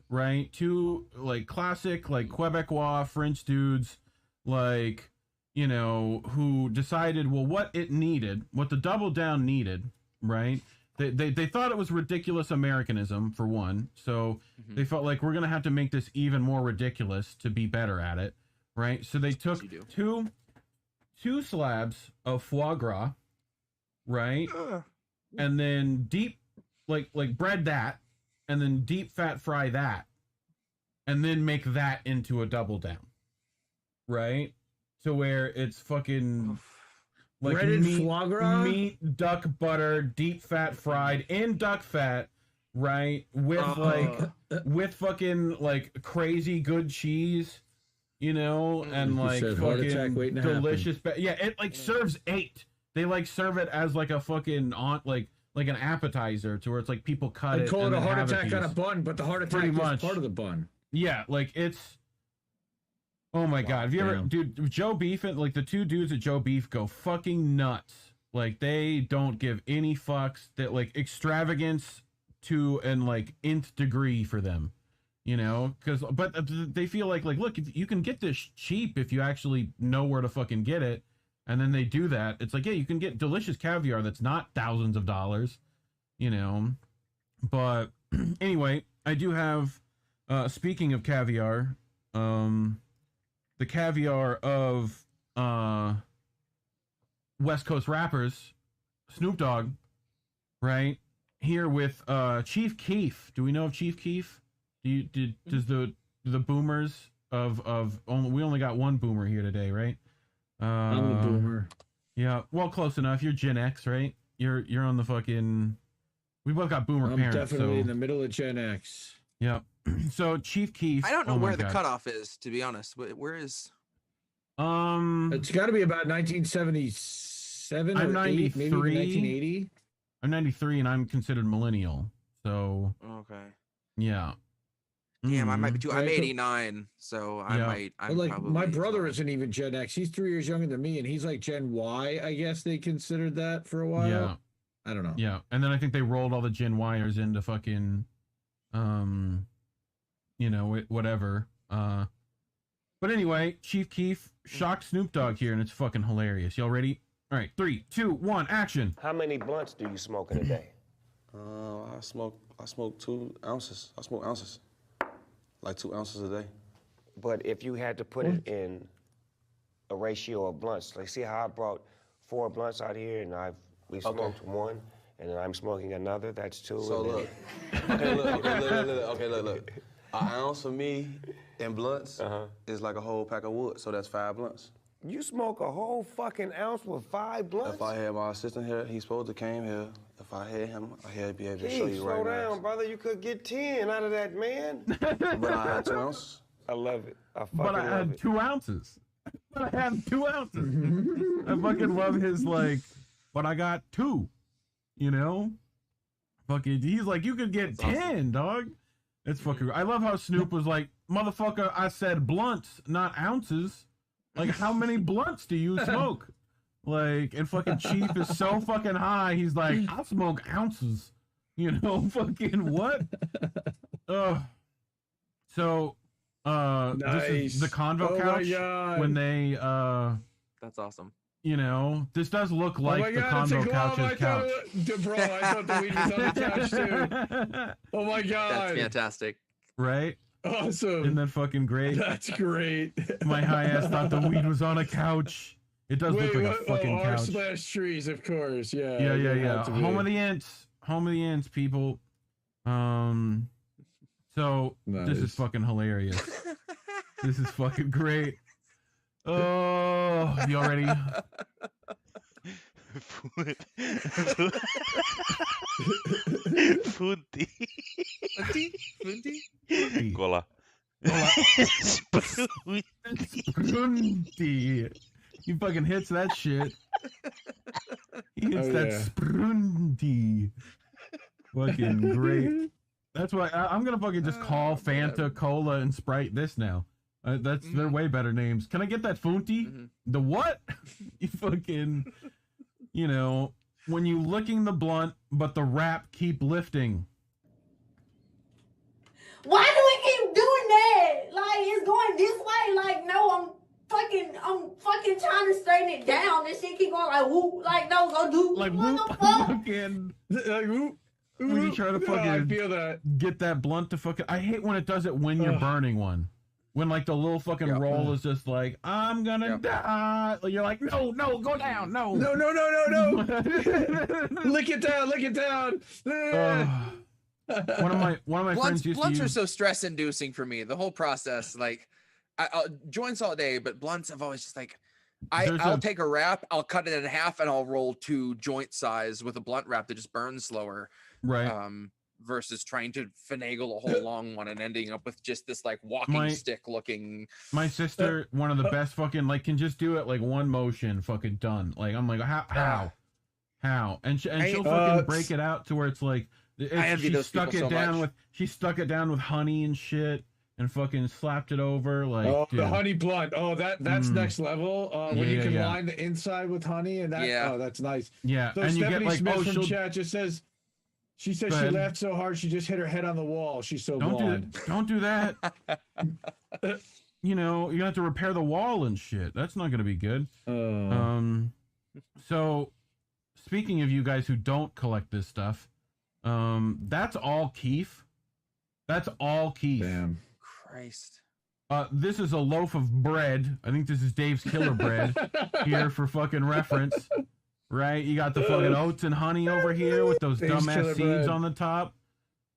right? 2 like classic like Quebecois French dudes, like, you know, who decided, well, what the double down needed, right? They thought it was ridiculous Americanism, for one, so they felt like we're gonna have to make this even more ridiculous to be better at it, right? So they took two slabs of foie gras, right, and then deep like bread that, and then deep fat fry that, and then make that into a double down, right? To where it's fucking. Like breaded foie gras? Meat, duck butter, deep fat fried in duck fat, right? With with fucking like crazy good cheese, you know, and like fucking delicious. Yeah, it like serves 8. They like serve it as like a fucking like an appetizer, to where it's like people cut it. They call it a heart attack on a bun, but the heart attack is part of the bun. Yeah, like it's. Oh my god, have you ever, dude, Joe Beef, like the 2 dudes at Joe Beef go fucking nuts. Like they don't give any fucks. That like extravagance to an like nth degree for them, you know, but they feel like look, you can get this cheap if you actually know where to fucking get it. And then they do that. It's like, yeah, you can get delicious caviar that's not thousands of dollars, you know. But anyway, I do have, speaking of caviar, the caviar of West Coast rappers, Snoop Dogg, right here with Chief Keef. Do we know of Chief Keef? Does the boomers of we only got one boomer here today, right? I'm the boomer. Yeah, well, close enough. You're Gen X, right? You're on the fucking. We both got boomer parents. I'm definitely in the middle of Gen X. Yeah. So Chief Keef. I don't know where the cutoff is, to be honest. Where is? It's got to be about 1977 I'm or 93. maybe 1980. I'm 93 and I'm considered millennial. So Okay. yeah. Damn, I might be too. I'm Right, so- 89, so I Yeah. might. I'm But like probably my as brother well. isn't even Gen X. He's 3 years younger than me, and he's like Gen Y. I guess they considered that for a while. Yeah. I don't know. Yeah. And then I think they rolled all the Gen Yers into fucking, you know, whatever. But anyway, Chief Keef shocked Snoop Dogg here, and it's fucking hilarious. Y'all ready? All right, 3, 2, 1, action. How many blunts do you smoke in a day? I smoke 2 ounces. I smoke ounces. Like 2 ounces a day. But if you had to put it in a ratio of blunts, like see how I brought 4 blunts out here and we smoked one, and then I'm smoking another, that's 2. So and look. then... Okay, look. An ounce of me and blunts is like a whole pack of wood, so that's 5 blunts. You smoke a whole fucking ounce with 5 blunts? If I had my assistant here, he's supposed to came here. If I had him, I'd be able to show you slow right down, now. brother. You could get 10 out of that, man. But I had 2 ounces. I love it. I fucking But I love had it. 2 ounces. But I had 2 ounces. I fucking love his like, but I got 2. You know? Fucking, he's like, you could get 10, dog. It's fucking. I love how Snoop was like, motherfucker, I said blunts, not ounces. Like, how many blunts do you smoke? Like, and fucking Chief is so fucking high, he's like, I smoke ounces. You know, fucking what? So, this is the Convo couch when they, That's awesome. you know, this does look like the Convo couch's couch. Bro, I thought the weed was on the couch too. Oh my god. That's fantastic. Right? Awesome. Isn't that fucking great? That's great. My high ass thought the weed was on a couch. It does look like a fucking couch. R/trees, of course. Yeah. Yeah. Home of the Ants. Home of the Ants, people. So this is fucking hilarious. This is fucking great. Oh, y'all ready? Funti. Cola. Sprunty. He fucking hits that shit. He hits that sprunty. Fucking great. That's why I'm gonna fucking just call Fanta, Cola, and Sprite this now. They're way better names. Can I get that Funty? The what? You fucking, you know, when you licking the blunt, but the wrap keep lifting. Why do we keep doing that? Like, it's going this way. Like, no, I'm fucking trying to straighten it down. This shit keep going like, whoop. Like, no, go do. Like, what whoop. the fuck? Fucking, like, whoop. when you try to fucking I feel that. get that blunt to fucking, I hate when it does it when you're burning one. When like the little fucking roll is just like, I'm gonna die. Like, you're like, no, go down, no. No. Lick it down. One of my friends used blunts to are use, so stress inducing for me. The whole process, like, I'll joints all day, but blunts I've always just like, I'll take a wrap, I'll cut it in half, and I'll roll 2 joint size with a blunt wrap that just burns slower. Right. Versus trying to finagle a whole long one and ending up with just this like walking stick looking. My sister, one of the best fucking, like, can just do it like one motion, fucking done. Like, I'm like, how? And she'll fucking break it out to where it's like, she stuck it down with honey and shit, and fucking slapped it over. Like, the honey blunt. Oh, that's next level. When you can line the inside with honey, and that. Oh, that's nice. Yeah, So and Stephanie you get like, Smith from chat just says. She said she laughed so hard she just hit her head on the wall. She's so blonde. Don't do that. You know, you have to repair the wall and shit. That's not going to be good. So, speaking of you guys who don't collect this stuff, that's all Keef. That's all Keef. Damn. Christ. This is a loaf of bread. I think this is Dave's Killer Bread here for fucking reference. Right? You got the fucking oats and honey over here with those Dave's dumbass Killer seeds Bread. on the top.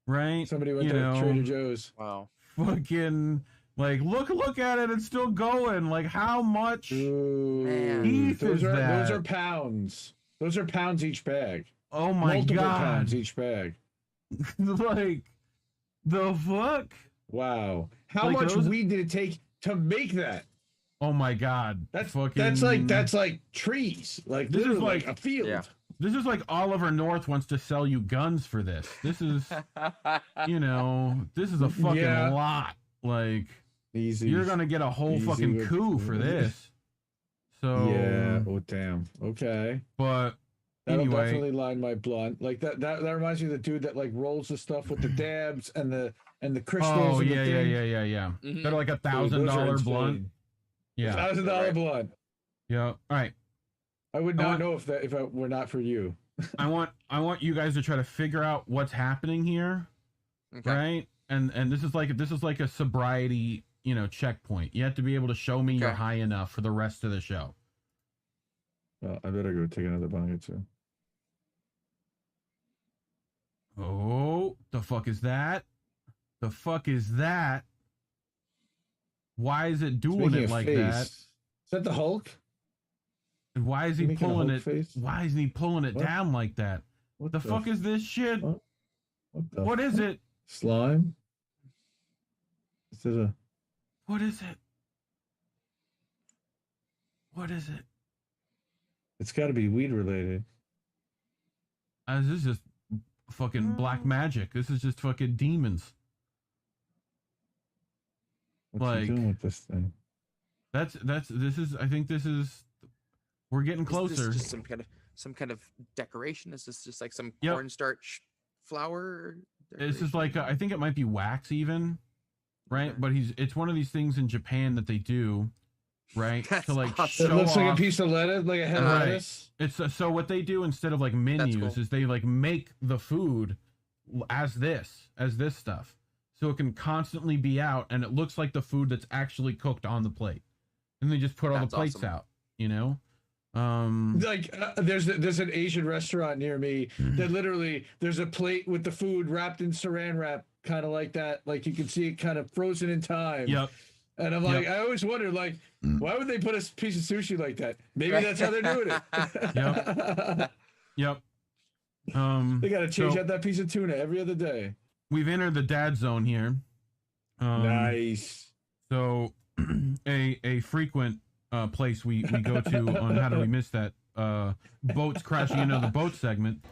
Right? Somebody went to Trader Joe's. Wow. Fucking, like, look at it. It's still going. Like, how much Man. Keef Those is are that? those are pounds. Those are pounds each bag. Oh my Multiple God. pounds each bag. Like, the fuck? Wow. How Like much those- weed did it take to make that? Oh my God. That's fucking. like trees. Like This is literally like- a field. Yeah. This is like Oliver North wants to sell you guns for this. This is, you know, this is a fucking lot. Like, you're gonna get a whole fucking coup for this. So yeah. Oh damn. Okay. But that'll anyway, definitely line my blunt. Like that reminds me of the dude that like rolls the stuff with the dabs and the crystals. Oh and yeah, the yeah. Mm-hmm. They're like $1,000 blunt. Yeah, $1,000 blunt. Yeah. All right. I would not know if it were not for you. I want you guys to try to figure out what's happening here, right? And this is like a sobriety, you know, checkpoint. You have to be able to show me you're high enough for the rest of the show. Well, I better go take another bong or two. Oh, the fuck is that? The fuck is that? Why is it doing it like that? Is that the Hulk? And why is he pulling it? Why isn't he pulling it down like that? What the fuck is this shit? What is it? Slime? Is it a... What is it? What is it? It's got to be weed related. This is just fucking black magic. This is just fucking demons. What's he doing with this thing? I think this is. We're getting closer. Is this just some kind of decoration? Is this just like some cornstarch flour? This is like I think it might be wax even, right? But it's one of these things in Japan that they do, right? To like show it looks off. like a piece of lettuce, like a head of lettuce. It's so what they do instead of like menus is they like make the food as this stuff, so it can constantly be out and it looks like the food that's actually cooked on the plate, and they just put all the plates out, you know. Like there's an Asian restaurant near me that literally there's a plate with the food wrapped in saran wrap, kind of like that. Like you can see it kind of frozen in time. Yep. And I'm like, I always wondered, like, why would they put a piece of sushi like that? Maybe that's how they're doing it. Yep. They got to change out that piece of tuna every other day. We've entered the dad zone here. Nice. So a frequent place we go to on How Do We Miss That? Boats crashing into the boat segment.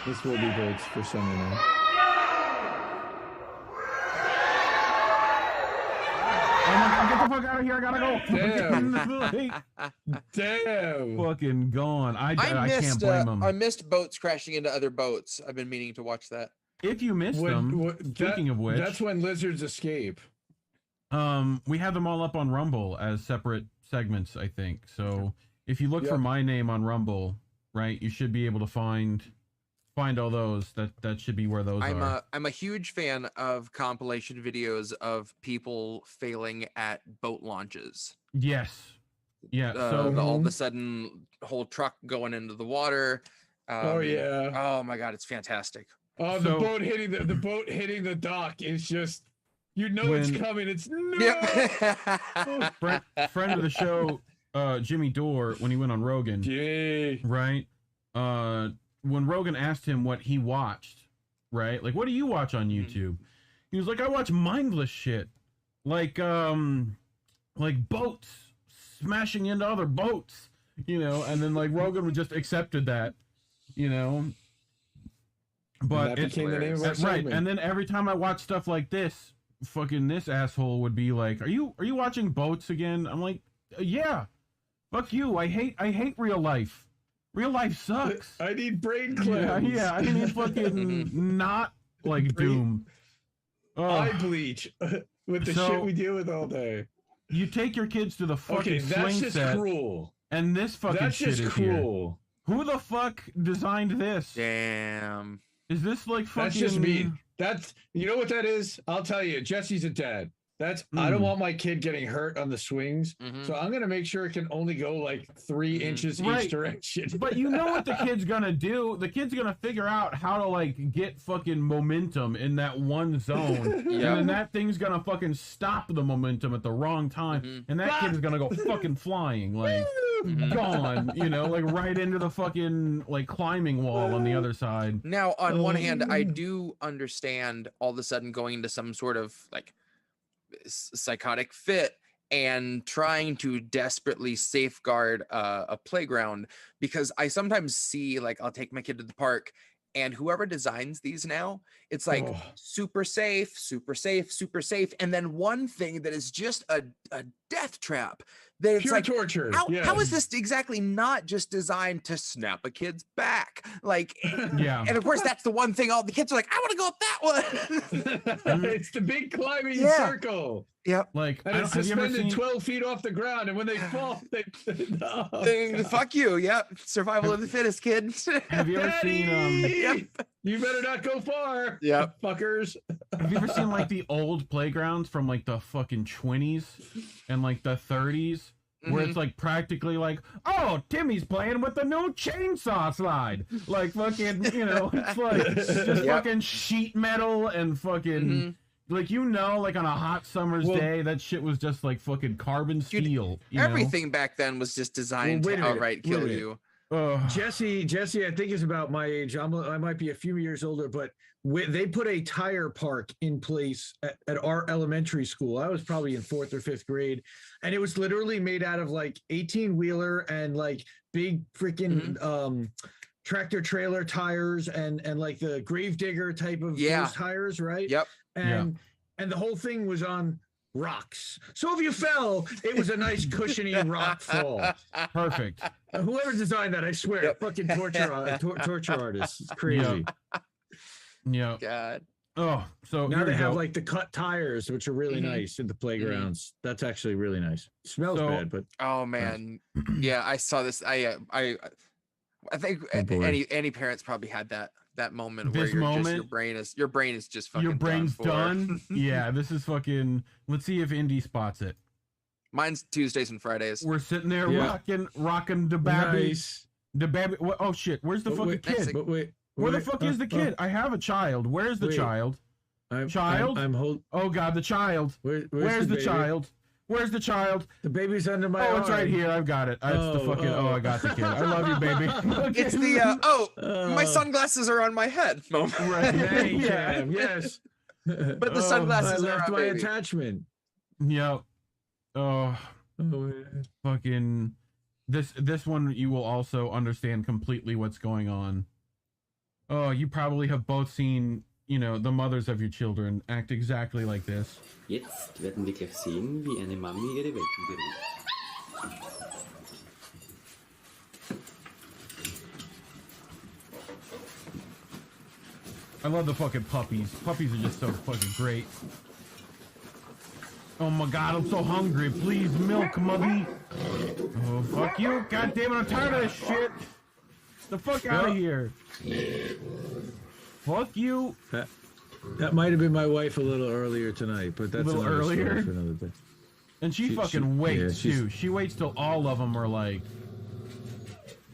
This will be boats for Sunday night. Get the fuck out of here! I gotta go. Damn. Fucking gone. I can't blame them. I missed boats crashing into other boats. I've been meaning to watch that. If you missed them, speaking of which, that's when lizards escape. We have them all up on Rumble as separate segments, I think. So if you look for my name on Rumble, right, you should be able to find all those. That should be where those are. I'm a huge fan of compilation videos of people failing at boat launches. Yes. Yeah. So all of a sudden, whole truck going into the water. Oh yeah. Oh my God, it's fantastic. Oh, the boat hitting the dock is just. You know it's coming. It's friend of the show, Jimmy Dore, when he went on Rogan, right? When Rogan asked him what he watched, right? Like, what do you watch on YouTube? He was like, I watch mindless shit, like boats smashing into other boats, you know. And then like Rogan would just accepted that, you know. But that became the name of our segment. And then every time I watch stuff like this. Fucking this asshole would be like, are you watching boats again? I'm like, yeah, fuck you. I hate real life. Real life sucks. I need brain cleanse. Yeah, I need fucking not like Doom. Eye bleach with the shit we deal with all day. You take your kids to the fucking swing that's just set, cruel. And this fucking that's shit just is cruel. Here. Who the fuck designed this? Damn. Is this like fucking? That's just mean. That's, you know what that is? I'll tell you. Jesse's a dad. That's I don't want my kid getting hurt on the swings, so I'm gonna make sure it can only go like 3 inches each direction. But you know what the kid's gonna do? The kid's gonna figure out how to like get fucking momentum in that one zone, and then that thing's gonna fucking stop the momentum at the wrong time, and that kid is gonna go fucking flying, like gone, you know, like right into the fucking like climbing wall on the other side. Now, on one hand, I do understand all of a sudden going into some sort of like psychotic fit and trying to desperately safeguard a playground, because I sometimes see, like, I'll take my kid to the park, and whoever designs these now, it's like super safe, super safe, super safe. And then one thing that is just a death trap. That it's Pure like torture. How is this exactly not just designed to snap a kid's back? Like, yeah. And of course, that's the one thing all the kids are like, I want to go up that one. It's the big climbing circle. Yep. Like, and it's suspended 12 feet off the ground, and when they fall, fuck you. Yep. Survival of the fittest, kid. Have you ever seen Yep. You better not go far. Yep. Fuckers. Have you ever seen like the old playgrounds from like the fucking 20s and like the 30s? Where it's like practically like, oh, Timmy's playing with the new chainsaw slide. Like fucking, you know, it's like just fucking sheet metal and fucking like, you know, like on a hot summer's day, that shit was just like fucking carbon steel. Everything back then was just designed to outright kill you. Jesse, I think is about my age. I might be a few years older, but they put a tire park in place at our elementary school. I was probably in 4th or 5th grade, and it was literally made out of like 18-wheeler and like big freaking tractor trailer tires and like the Gravedigger type of those tires, right? Yep. And the whole thing was on rocks. So if you fell, it was a nice cushiony rock fall. Perfect. Whoever designed that, I swear, fucking torture artists. It's crazy. Yeah. God. Oh, so now they have like the cut tires, which are really nice in the playgrounds. That's actually really nice. Smells bad, but oh man, yeah, I saw this. I think any parents probably had that moment where your brain is just fucking your brain's done. Yeah, this is fucking. Let's see if Indy spots it. Mine's Tuesdays and Fridays. We're sitting there rocking the baby. Nice. The baby. Oh shit! Where's the fucking kid? But wait. Where the fuck is the kid? I have a child. Where's the child? Child? Oh god, the child. Where's the child? Where's the child? The baby's under my arm. It's right here. I've got it. It's the fucking. I got the kid. I love you, baby. It's the my sunglasses are on my head moment. Right. Yes. But the sunglasses are on my baby. attachment. Yep. Fucking this one you will also understand completely what's going on. Oh, you probably have both seen, you know, the mothers of your children act exactly like this. Jetzt werden wir gleich sehen, wie eine Mami ihre Welpen berührt. I love the fucking puppies. Puppies are just so fucking great. Oh my god, I'm so hungry. Please, milk, mummy. Oh, fuck you. God damn it, I'm tired of this shit. The fuck out of here. Fuck you. That might have been my wife a little earlier tonight, but that's a little earlier. For another day. And she fucking waits too. She waits till all of them are like,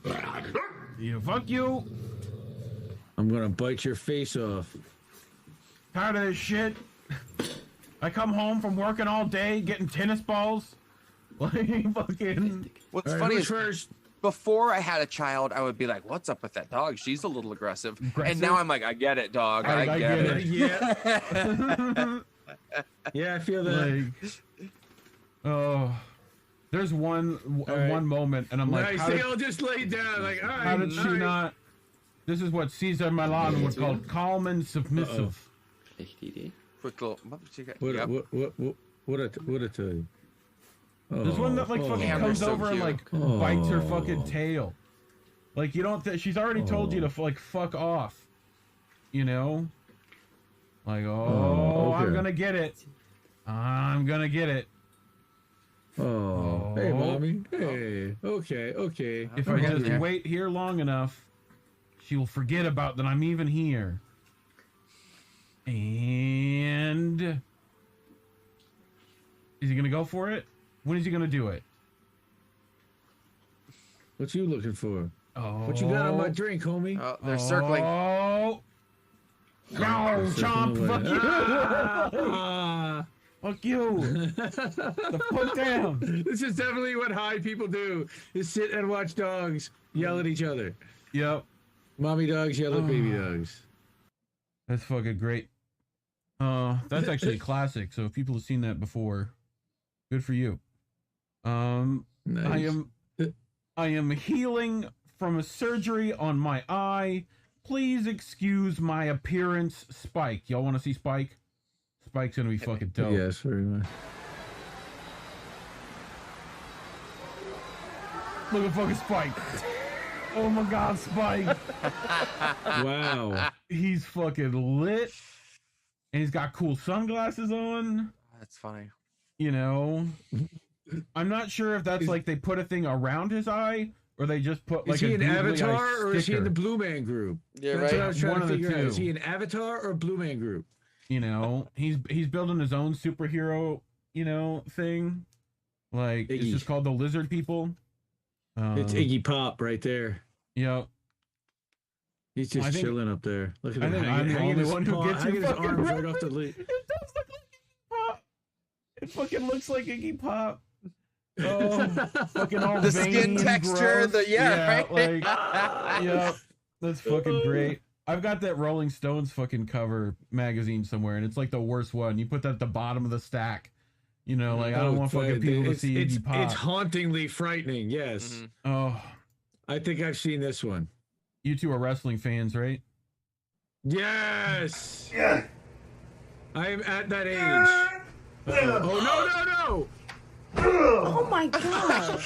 fuck you. I'm gonna bite your face off. Tired of this shit. I come home from working all day, getting tennis balls. Like fucking. What's funny is before I had a child, I would be like, "What's up with that dog? She's a little aggressive." And now I'm like, "I get it, dog. I get it." Yeah. Yeah, I feel that. Like, there's one moment, and I'm like, they all just laid down. Like, all right, how did she not? This is what Caesar Milan would call calm and submissive. Quick little. What I tell you? There's one that like fucking comes over and like bites her fucking tail. Like you don't. She's already told you to like fuck off. You know. Like okay. I'm gonna get it. I'm gonna get it. Hey, mommy. Hey. Okay. If I just wait here long enough, she will forget about that I'm even here. And is he gonna go for it? When is he gonna do it? What you looking for? What you got on my drink, homie? They're circling. Oh, no, chomp! Fuck you! The fuck down! This is definitely what high people do: is sit and watch dogs yell at each other. Yep. Mommy dogs yell at baby dogs. That's fucking great. That's actually a classic. So if people have seen that before, good for you. Nice. I am healing from a surgery on my eye. Please excuse my appearance, Spike. Y'all want to see Spike? Spike's gonna be fucking dope. Yes, very much. Look at fucking Spike. Oh my God, Spike. Wow. He's fucking lit. And he's got cool sunglasses on. That's funny. You know, I'm not sure if that's like they put a thing around his eye or they just put like is he a an googly eye avatar or is he in the sticker. Blue Man Group? Yeah, That's what I right. was trying One to of the figure out. two. Is he an avatar or Blue Man Group? You know, he's building his own superhero, you know, thing. Like it's Iggy. just called the Lizard People. It's Iggy Pop right there. Yep. He's just I think- chilling up there. Look at I him think hanging, I'm the hanging only his one who paw- gets hanging it his fucking arms right off the lead. It does look like Iggy Pop. It fucking looks like Iggy Pop. Oh, fucking all The veiny skin and texture, gross. right? Like, yeah, that's fucking great. I've got that Rolling Stones fucking cover magazine somewhere, and it's like the worst one. You put that at the bottom of the stack. You know, like I don't want fucking people to see Iggy Pop. It's hauntingly frightening. Yes. Oh, I think I've seen this one. you two are wrestling fans, right? Yes. Yeah. I am at that age. Oh no! Oh my god.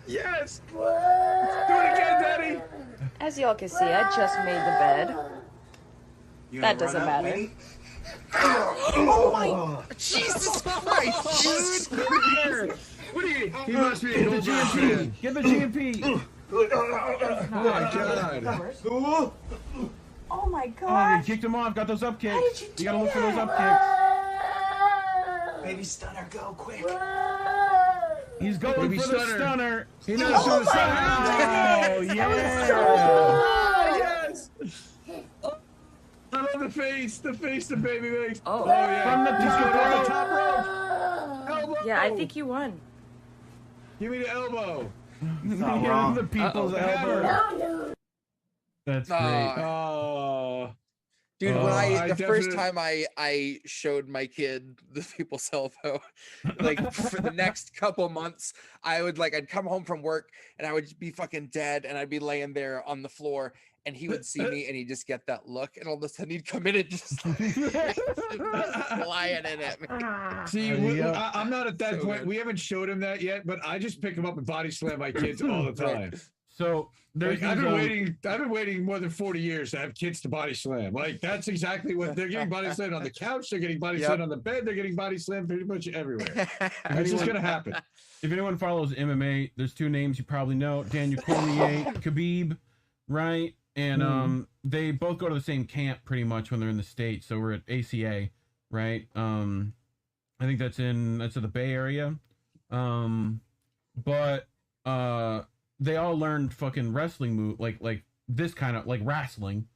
Yes. Do it again, Daddy. As y'all can see, I just made the bed. That doesn't matter. Oh my Jesus Christ, dude! What are you? He must be a Get the GMP. Get the GMP. Oh my god. Oh my Oh, god. you kicked him off. Got those up kicks. did you You do gotta look for those that? up kicks. Baby Stunner, go quick. He's going Baby for the stunner. stunner. He knows who to Oh, yeah. Yes. I love the face the baby makes. Oh, yeah. From the He's going top off the top rope. Elbow. yeah, I think you won. Give me the elbow. The people's elbow. No, dude. That's great. Oh. Dude, when I the first definitely- time I showed my kid the people's elbow, like for the next couple months, I'd come home from work and I would be fucking dead and I'd be laying there on the floor and he would see me and he'd just get that look and all of a sudden he'd come in and just flying in at me. See, I'm not at that So point. good. We haven't showed him that yet, but I just pick him up and body slam my kids all the time. So there's Like, I've these, been waiting more than 40 years to have kids to body slam. Like that's exactly what they're getting body slammed on the couch. They're getting body slammed on the bed. They're getting body slammed pretty much everywhere. It's just gonna happen. If anyone follows MMA, there's two names you probably know: Daniel Cormier, Khabib, right? And they both go to the same camp pretty much when they're in the States. So we're at ACA, right? I think that's in the Bay Area. But they all learned fucking wrestling move like this kind of like wrestling,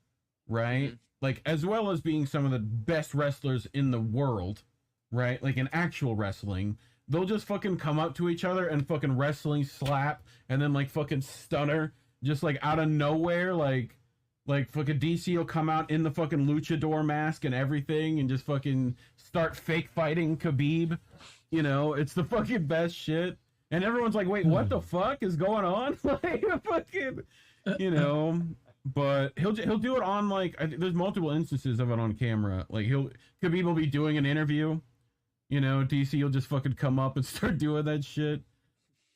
right? Like as well as being some of the best wrestlers in the world, right? Like in actual wrestling, they'll just fucking come up to each other and fucking wrestling slap and then like fucking stunner just like out of nowhere, like fucking DC will come out in the fucking luchador mask and everything and just fucking start fake fighting Khabib. You know, it's the fucking best shit. And everyone's like, wait, what the fuck is going on? Like, fucking, you know, but he'll do it on like, there's multiple instances of it on camera. Like Khabib will be doing an interview, you know, DC will just fucking come up and start doing that shit.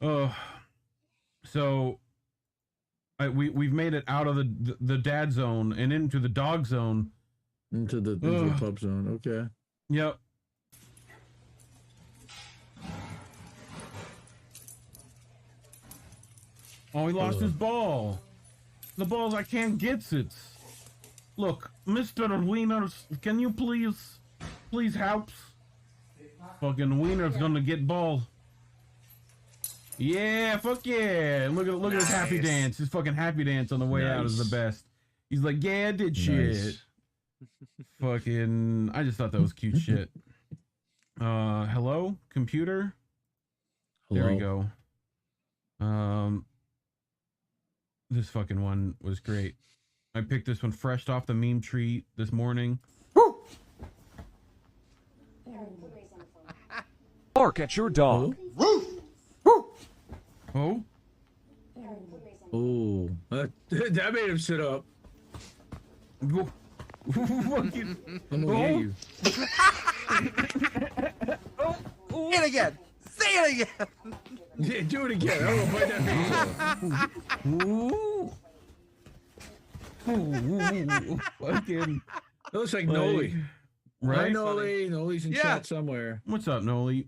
Oh, so we've made it out of the dad zone and into the dog zone. Into the pup zone. Okay. Yep. Oh, he lost his ball. The balls, I can't get it. Look, Mr. Wieners, can you please help? Fucking Wiener's gonna get ball. Yeah, fuck yeah. Look at his happy dance. His fucking happy dance on the way out is the best. He's like, yeah, I did shit. Fucking, I just thought that was cute shit. Hello, computer? There we go. This fucking one was great. I picked this one fresh off the meme tree this morning. bark at your dog. Oh? Oh, that made him sit up. Fucking. I'm gonna get you. Say it again. Say it again. Yeah, do it again. I don't know if Ooh. Fucking. That looks like Noli. Right? Hi, Noli. Noli's in chat somewhere. What's up, Noli?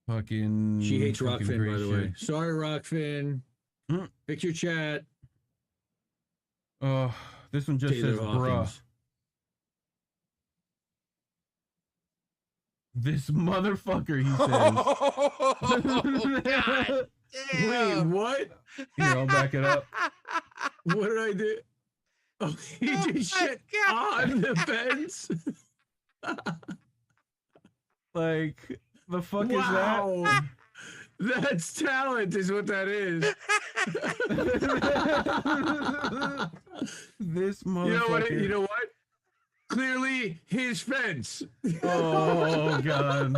Fucking. She hates fucking Rockfin, great by the way. shit. Sorry, Rockfin. Fix your chat. This one just Taylor says Hawkins. bruh. This motherfucker, he says. Wait, what? Here, I'll back it up. What did I do? Oh, he did shit on the fence. Like, the fuck is Wow. that? That's talent, is what that is. This motherfucker. You know what? Clearly, his fence. Oh god.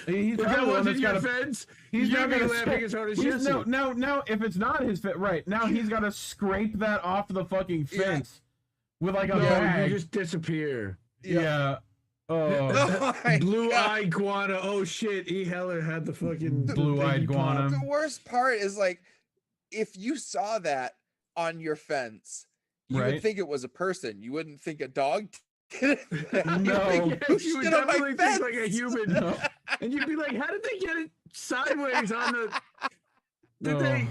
He's If that wasn't your fence, He's you'd not be gonna laughing as hard as you no. If it's not his fence, right now he's got to scrape that off the fucking fence with like a bag. You just disappear. Yeah. Oh. Blue-eyed guana. Oh shit! E. Heller had the fucking blue-eyed guana. The worst part is like, if you saw that on your fence, you would Right. think it was a person. You wouldn't think a dog did it. No. You would Shit on my definitely think like a fence. human, and you'd be like, "How did they get it sideways on the? Did they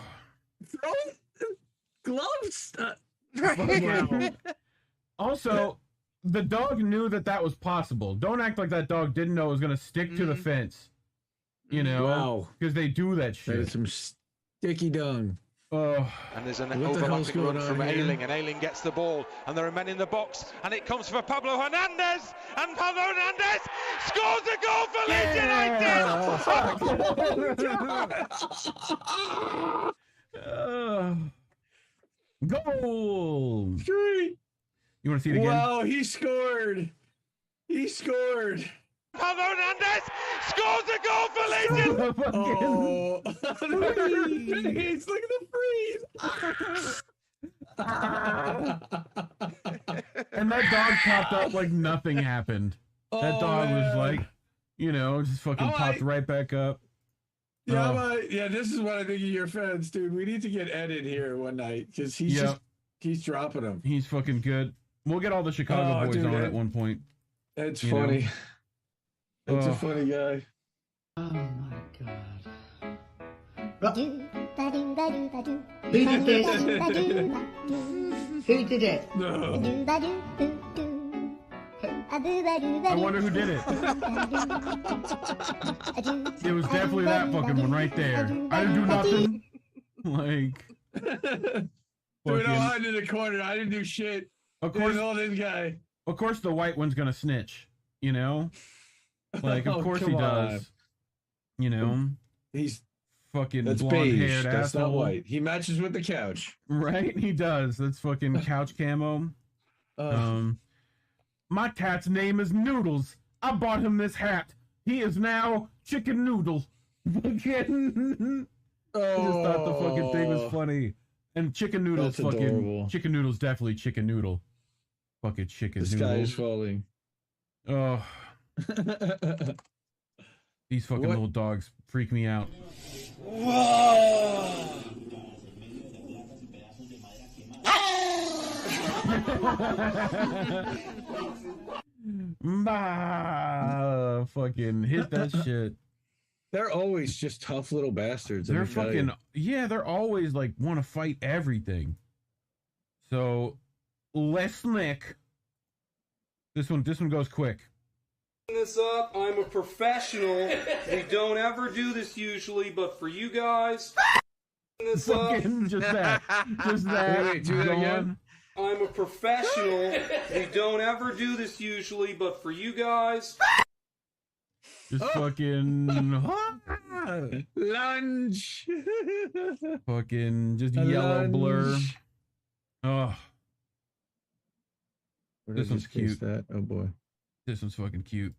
throw gloves?" Wow. Also, the dog knew that was possible. Don't act like that dog didn't know it was gonna stick to the fence. You know, Wow. because they do that shit. There's some sticky dung. Oh. And there's an What the hell's overlapping run going from on here? Ailing, and Ailing gets the ball, and there are men in the box, and it comes for Pablo Hernandez, and Pablo Hernandez scores a goal for Leeds United! Goal! Street. You want to see it again? Wow, he scored. He scored. Pablo Hernandez scores a goal for Leeds United! Oh, look at the freeze. Look at the freeze. And that dog popped up like nothing happened. That dog was like, you know, just fucking popped right back up. Yeah, yeah, this is what I think of your fans, dude. We need to get Ed in here one night because he's dropping them. He's fucking good. We'll get all the Chicago boys dude, on Ed, at one point. Ed's you funny. know? Ed's a funny guy. Oh my god. Who did this? Who did it? No. I wonder who did it. It was definitely that fucking one right there. I didn't do nothing. Like, Dude, I'm hiding in the corner. I didn't do shit. Of course, all this guy. Of course, the white one's gonna snitch. You know, like of course he does. You know, he's fucking that's blonde-haired beige. That's asshole. not white. He matches with the couch. Right? He does. That's fucking couch camo. My cat's name is Noodles. I bought him this hat. He is now Chicken Noodle. I just thought the fucking thing was funny. And Chicken Noodle's That's fucking adorable. Chicken Noodle's definitely Chicken Noodle. Fucking Chicken The Noodle. sky is falling. Oh. These fucking little dogs freak me out. Fucking hit that shit. They're always just tough little bastards. They're fucking they're always like want to fight everything. So Lesnick. This one goes quick. This up. I'm a professional. We don't ever do this usually, but for you guys, this up. Just that. Wait, do that again. I'm a professional. We don't ever do this usually, but for you guys, just fucking lunge. Fucking just yellow blur. Oh, Where this did I one's just paste cute. that? Oh boy. This one's fucking cute.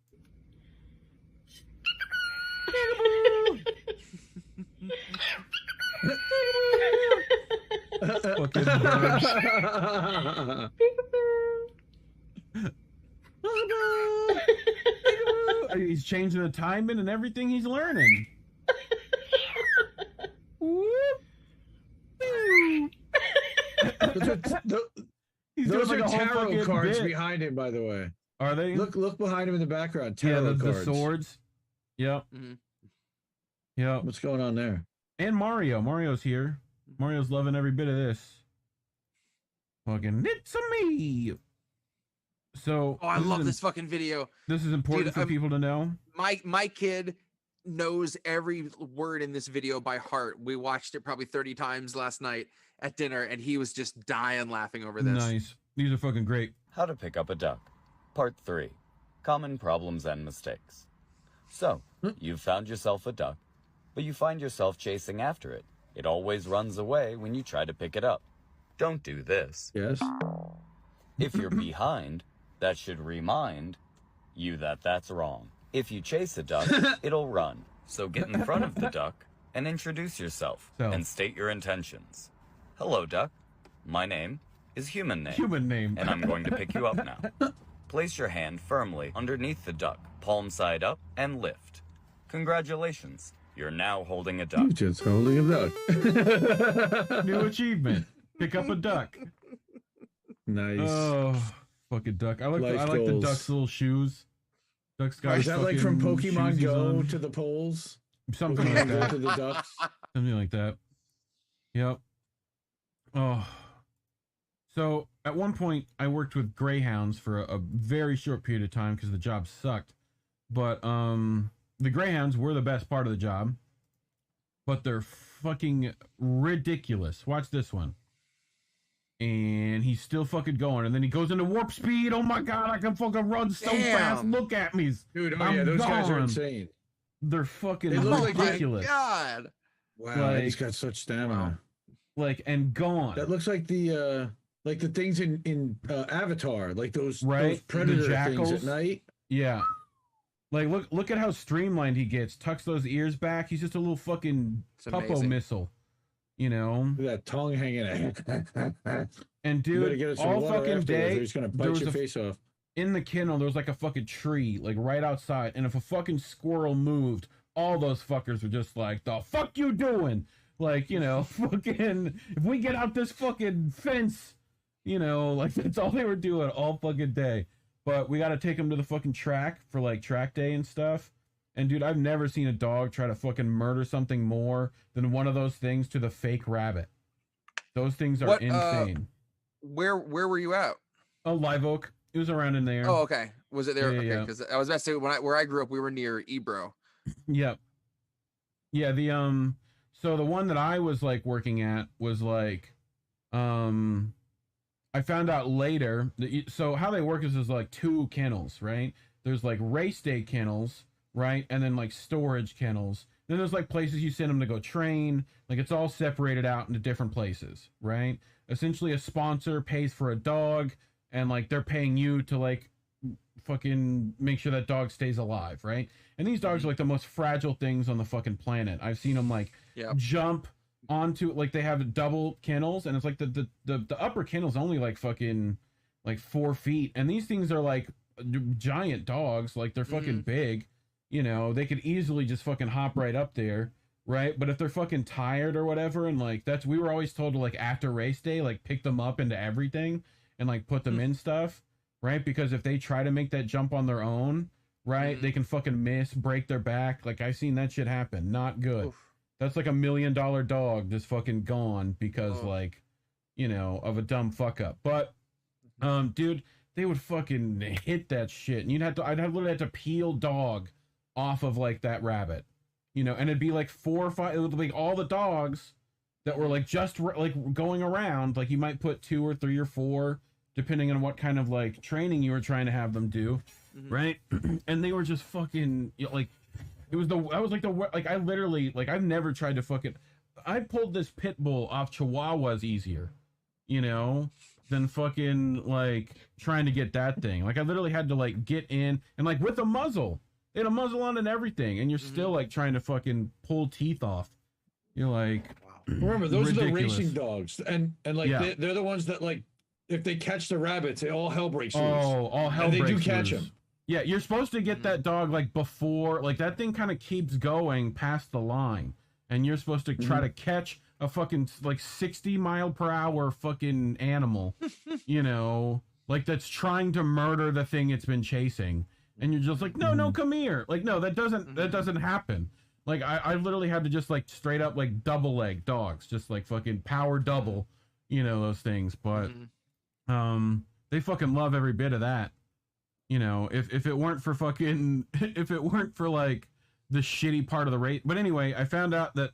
Fucking birds. He's changing the timing and everything he's learning. Those are like tarot cards bit. behind him, by the way. Are they? Look behind him in the background. Tarot the cards. swords. Yep. Yep. What's going on there? And Mario. Mario's here. Mario's loving every bit of this. Fucking it's a me. So I love this fucking video. This is important Dude, for people to know. My kid knows every word in this video by heart. We watched it probably 30 times last night at dinner, and he was just dying laughing over this. Nice. These are fucking great. How to pick up a duck. Part 3. Common problems and mistakes. So, you've found yourself a duck, but you find yourself chasing after it. It always runs away when you try to pick it up. Don't do this. Yes. If you're behind, that should remind you that that's wrong. If you chase a duck, it'll run. So get in front of the duck and introduce yourself and state your intentions. Hello, duck. My name is Human Name. Human Name. And I'm going to pick you up now. Place your hand firmly underneath the duck, palm side up, and lift. Congratulations. You're now holding a duck. You're just holding a duck. New achievement. Pick up a duck. Nice. Oh, fucking duck. I like the goals. duck's little shoes. Duck's got Is that like from fucking Pokemon shoesies Go on. to the poles? Something Pokemon like Go that. to the ducks. Something like that. Yep. Oh. So at one point I worked with greyhounds for a very short period of time because the job sucked. But the greyhounds were the best part of the job. But they're fucking ridiculous. Watch this one. And he's still fucking going. And then he goes into warp speed. Oh my god, I can fucking run so fast. Look at me. Dude, oh I'm yeah, those guys are gone. insane. They're fucking They look like ridiculous. God. Wow, he's got such stamina. Like, and gone. That looks like the things in Avatar, like those Right? predator The jackals. things at night. Yeah. Like, look at how streamlined he gets. Tucks those ears back. He's just a little fucking puppo amazing. missile. You know? Look at that tongue hanging out. And You better dude, get us some all water fucking afterwards, day, or he's gonna there bite was your a- face off. in the kennel, there was like a fucking tree, like right outside. And if a fucking squirrel moved, all those fuckers were just like, the fuck you doing? Like, you know, fucking, if we get out this fucking fence, you know, like that's all they were doing all fucking day. But we got to take them to the fucking track for like track day and stuff. And dude, I've never seen a dog try to fucking murder something more than one of those things to the fake rabbit. Those things are insane. Where were you at? Oh, Live Oak. It was around in there. Oh, okay. Was it there? Yeah, Okay, yeah. because I was about to say where I grew up, we were near Ebro. Yep. Yeah, the so the one that I was like working at was like I found out later that so how they work is there's like two kennels, right? There's like race day kennels, right? And then like storage kennels. Then there's like places you send them to go train. Like it's all separated out into different places, right? Essentially a sponsor pays for a dog and like they're paying you to like fucking make sure that dog stays alive, right? And these dogs are like the most fragile things on the fucking planet. I've seen them like jump onto like they have double kennels and it's like the upper kennel's only like fucking like 4 feet and these things are like giant dogs, like they're fucking big, you know, they could easily just fucking hop right up there, right? But if they're fucking tired or whatever, and like that's we were always told to like after race day like pick them up into everything and like put them in stuff, right? Because if they try to make that jump on their own, right, they can fucking miss, break their back. Like I've seen that shit happen. Not good. That's like $1 million dog just fucking gone because like, you know, of a dumb fuck up. But dude, they would fucking hit that shit and I'd literally have to peel dog off of like that rabbit, you know, and it'd be like 4 or 5, it would be all the dogs that were like just like going around. Like you might put 2 or 3 or 4 depending on what kind of like training you were trying to have them do, right? And they were just fucking like I literally like I've never tried to fucking I pulled this pit bull off Chihuahuas easier, you know, than fucking like trying to get that thing. Like I literally had to like get in and like with a muzzle. They had a muzzle on and everything, and you're still like trying to fucking pull teeth off. You're like, remember those ridiculous. are the racing dogs, and like they're the ones that like if they catch the rabbits, they all hell breaks loose. Oh, all hell breaks loose. They do catch loose. them. Yeah, you're supposed to get that dog like before, like that thing kind of keeps going past the line, and you're supposed to try to catch a fucking like 60-mile-per-hour fucking animal, you know, like that's trying to murder the thing it's been chasing, and you're just like, no, come here, like no, that doesn't happen. Like I literally had to just like straight up like double leg dogs, just like fucking power double, you know, those things, but they fucking love every bit of that. You know, if it weren't for fucking, if it weren't for like the shitty part of the race. But anyway, I found out that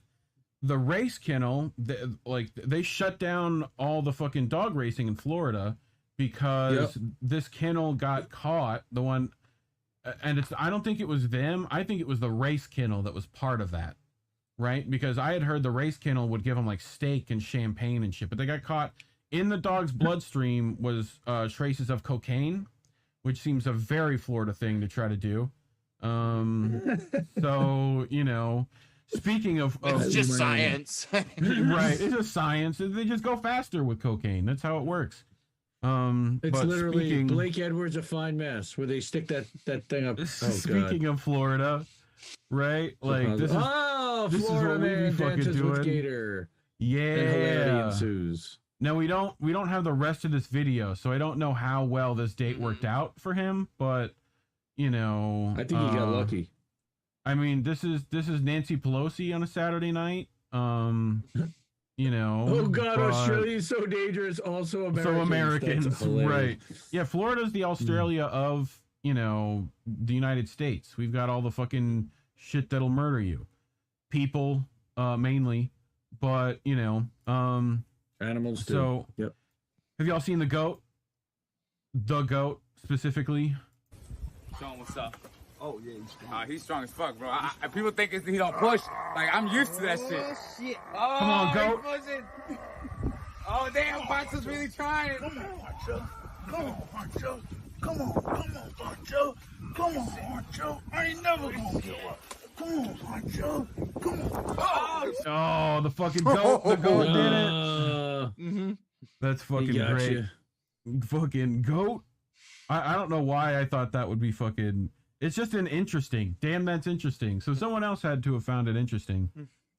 the race kennel, they shut down all the fucking dog racing in Florida because this kennel got caught. The one, and I don't think it was them. I think it was the race kennel that was part of that, right? Because I had heard the race kennel would give them like steak and champagne and shit, but they got caught in the dog's bloodstream was traces of cocaine, which seems a very Florida thing to try to do. So, you know, speaking of it's just science. Right, it's just science. They just go faster with cocaine. That's how it works. It's literally Blake Edwards, A Fine Mess, where they stick that thing up. Speaking of Florida, right? Like this is Florida what we man be fucking dances doing. with Gator. Yeah. And hilarity ensues. Now we don't have the rest of this video, so I don't know how well this date worked out for him, but you know, I think he got lucky. I mean, this is Nancy Pelosi on a Saturday night. You know. Oh God, Australia's so dangerous. Also Americans. So Americans, right? Yeah, Florida's the Australia of, you know, the United States. We've got all the fucking shit that'll murder you, people mainly, but you know, animals too. So, yep. Have y'all seen the goat? The goat specifically. Sean, what's up? Oh yeah, he's strong as fuck, bro. People think he don't push. Like I'm used to that shit. Oh, come on, goat. Oh damn, Poncho's really trying. Come on, Poncho. Come on, Poncho. Come on, Poncho. Come on, Poncho. I ain't never gonna give up. Come on, Poncho. Come on. Oh, the fucking goat. The goat did it. That's fucking great. Fucking goat. I don't know why I thought that would be fucking. It's just an interesting. Damn, that's interesting. So someone else had to have found it interesting.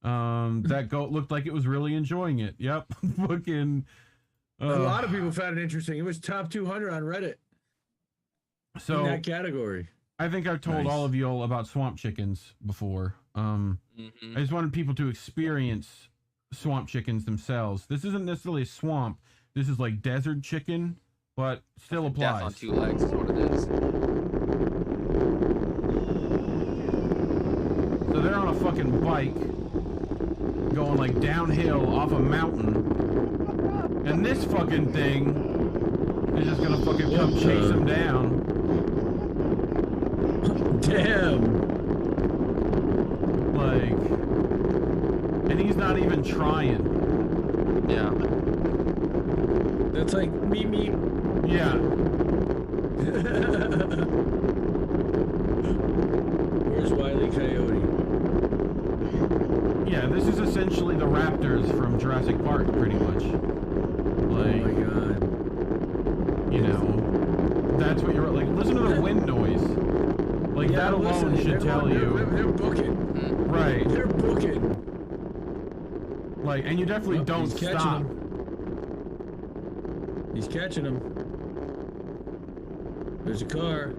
That goat looked like it was really enjoying it. Yep. Fucking. A lot of people found it interesting. It was top 200 on Reddit. So in that category. I think I've told all of you all about swamp chickens before. I just wanted people to experience swamp chickens themselves. This isn't necessarily a swamp. This is like desert chicken, but still applies. Death on two legs is what it is. So they're on a fucking bike going like downhill off a mountain, and this fucking thing is just gonna fucking come chase them down. Damn. Like, and he's not even trying. Yeah. That's like me. Yeah. Where's Wile E. Coyote? Yeah, this is essentially the raptors from Jurassic Park, pretty much. Like, oh my God. You know, that's what you're like. Listen to the wind noise. Like that alone should tell you. They're booking. Right. They're booking. Like, and you definitely don't stop. He's catching him. There's a car.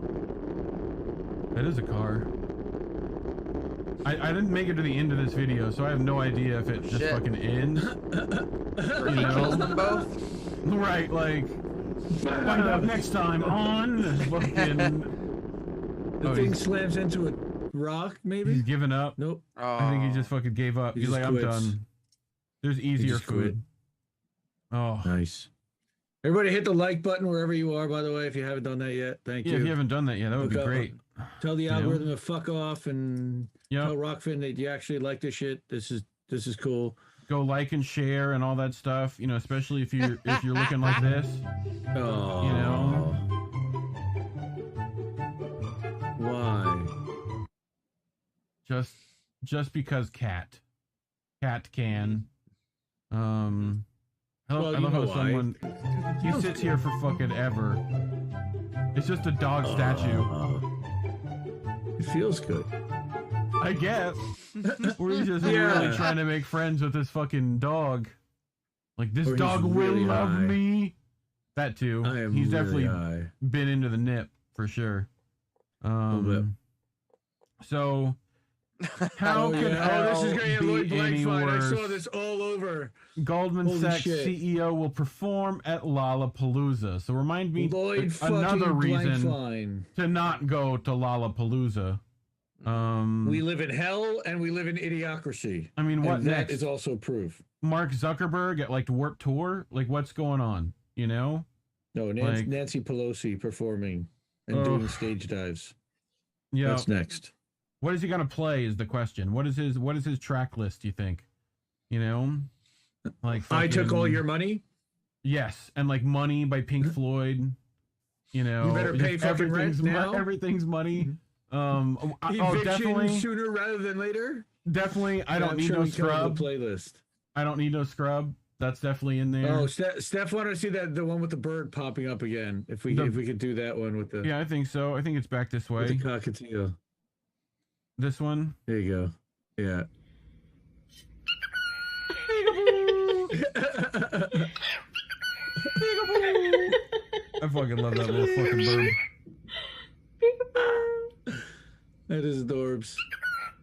That is a car. I didn't make it to the end of this video, so I have no idea if it just fucking ends. Or he kills them both. Right, like, find out next time on fucking. The thing slams into a rock, maybe? He's giving up. Nope. I think he just fucking gave up. He's like, I'm done. There's easier food. Oh. Nice. Everybody hit the like button wherever you are, by the way, if you haven't done that yet. Thank you. Yeah, if you haven't done that yet, that would be great. Tell the algorithm to fuck off and tell Rockfin that you actually like this shit. This is cool. go like and share and all that stuff. You know, especially if you're looking like this. Oh. You know. Why? Just because cat can. I love how someone he sits here for fucking ever. It's just a dog statue. It feels good. I guess. Or he's just really trying to make friends with this fucking dog. Like, this dog will love me. That too. He's definitely been into the nip for sure. So how could this is hell Lloyd be any Blankfein. I worse? saw this all over. Goldman Holy Sachs shit. CEO will perform at Lollapalooza. So remind me Lloyd another fucking reason Blankfein. to not go to Lollapalooza. We live in hell and we live in idiocracy. I mean, what and next? That is also proof. Mark Zuckerberg at like Warped Tour? Like, what's going on? You know? No, Nancy Pelosi performing and doing stage dives. Yeah. That's next. What is he gonna play? Is the question. What is his track list? You think? You know, like I Took All Your Money. Yes, and like Money by Pink Floyd. You know, You better pay fucking rent now. Everything's money. Eviction Definitely sooner rather than later. Definitely, I don't need no scrub. Playlist. I don't need no scrub. That's definitely in there. Oh, Steph wanted to see the one with the bird popping up again. If we could do that one with the Yeah, I think so. I think it's back this way. with the cockatiel. This one. There you go. Yeah. I fucking love that little fucking bird. That is adorbs.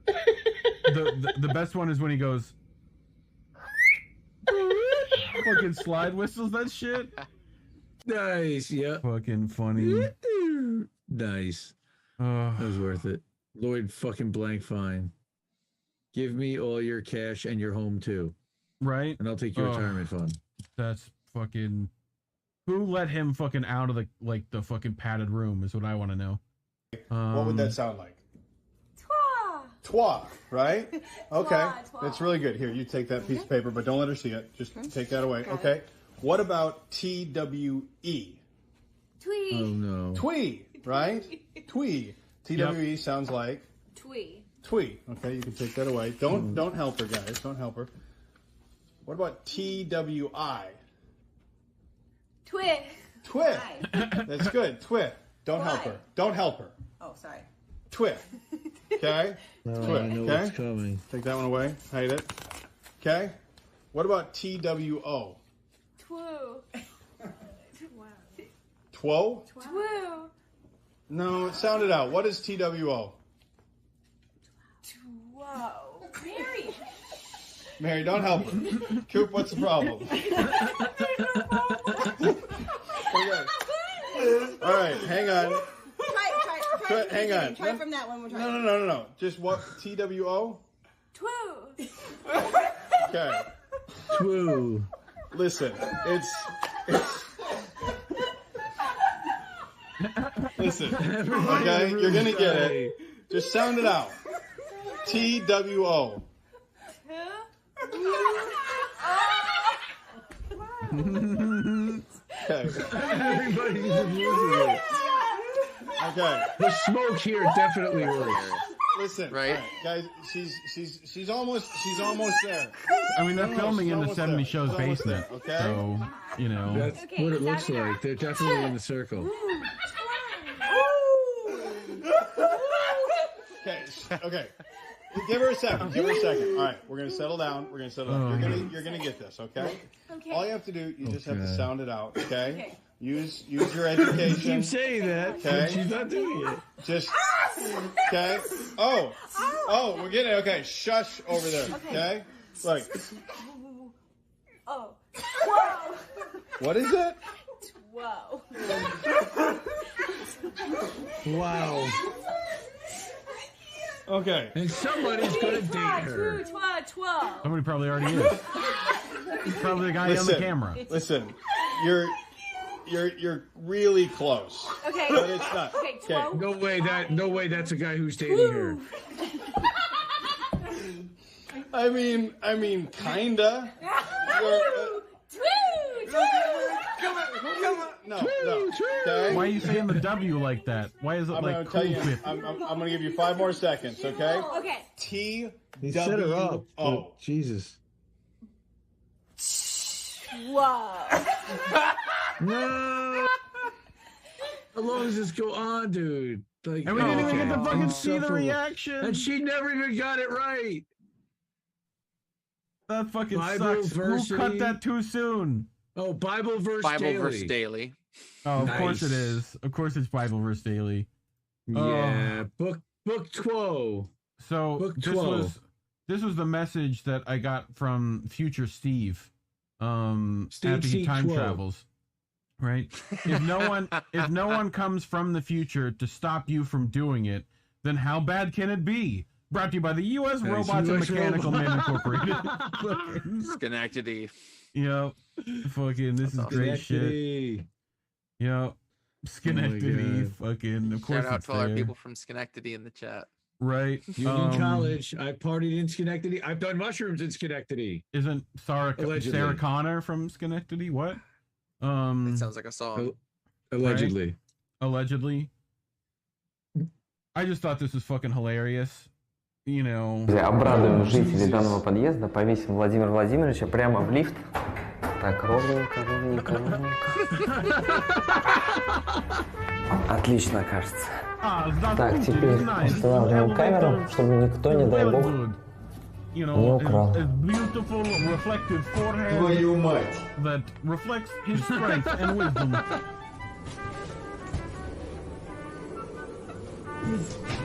The best one is when he goes fucking slide whistles that shit. Nice, yeah. Fucking funny. Nice. That was worth it. Lloyd fucking Blankfein. Give me all your cash and your home too. Right? And I'll take your retirement fund. That's fucking. Who let him fucking out of the fucking padded room is what I want to know. What would that sound like? Twa, right? Okay, that's really good. Here, you take that piece of paper, but don't let her see it. Just take that away. Okay. What about TWE? Twee. Oh no. Twee, right? Twee. TWE sounds like Twee. twee. Okay, you can take that away. Don't help her, guys. Don't help her. What about TWI? Twit. Twit. That's good. Twit. Don't help her. Don't help her. Oh, sorry. Twit. Okay? No, Twit. I know Okay? what's coming. Take that one away. Hide it. Okay? What about TWO? Twoo. Two? Twoo. No, sound it out. What is TWO? Whoa. Mary. Mary, don't help her. Coop, what's the problem? Okay. All right, hang on. Try hang on. Try from that one more time. No. Just what? TWO? Twoo. Okay. Twoo. Listen, it's listen. Okay, you're gonna get it. Just sound it out. TWO. Okay. Everybody's losing it. Okay. The smoke here definitely works. Listen, Right. all right, guys. She's almost there. I mean, they're filming in the almost 70 there. show's She's almost basement. there, okay? So, you know. That's what it looks like. They're definitely in the circle. Okay. Give her a second. All right, we're gonna settle down. You're gonna get this, okay? Okay. All you have to do, you just have to Okay. sound it out, okay? Use your education. Keep saying that, Okay. but she's not doing it. Just okay. Oh, we're getting it. Okay, shush over there. Okay. Like, Oh. Whoa. what is it? Whoa. Wow. Okay. And somebody's gonna date her. Twa. Somebody probably already is. He's probably the guy on the camera. Listen, you're really close. Okay. But it's not. Okay. Okay. No way that's a guy who's dating her. I mean, kinda. Come on. No. Okay. Why are you saying the W like that? Why is it I'm like gonna tell you. cool whip? I'm gonna give you 5 more seconds. Okay. Okay. T He set her up. O. Jesus. Whoa. No. How long does this go on, dude? Like, And we didn't even get to fucking see the insufferable. reaction. And she never even got it right. That fucking Bible sucks. Who versity. cut that too soon? Oh, Bible verse daily. Oh, of course it Nice. is. Of course it's Bible verse daily. Yeah, book 12. So Book this 12. was the message that I got from future Steve. Steve After he time C12. travels. Right? If no one comes from the future to stop you from doing it, then how bad can it be? Brought to you by the U.S. Thanks, Robots and US Mechanical Men Robots. Incorporated. Fucking, Schenectady. yep. Fucking, this is great shit. Schenectady. Yep. Schenectady. Fucking, of course Shout out it's to all our there. people from Schenectady in the chat. Right. Union College. I partied in Schenectady. I've done mushrooms in Schenectady. Isn't Allegedly. Sarah Connor from Schenectady? What? That sounds like a song. Allegedly. Right? Allegedly. I just thought this was fucking hilarious. You know. Обрадуем жителей данного подъезда, повесим Владимира Владимировича прямо в лифт. Так, ровненько. Отлично, кажется. Так, теперь устанавливаем камеру, чтобы никто, не дай бог, You не know, украл. a beautiful reflective forehead Твою мать. that reflects his strength and wisdom.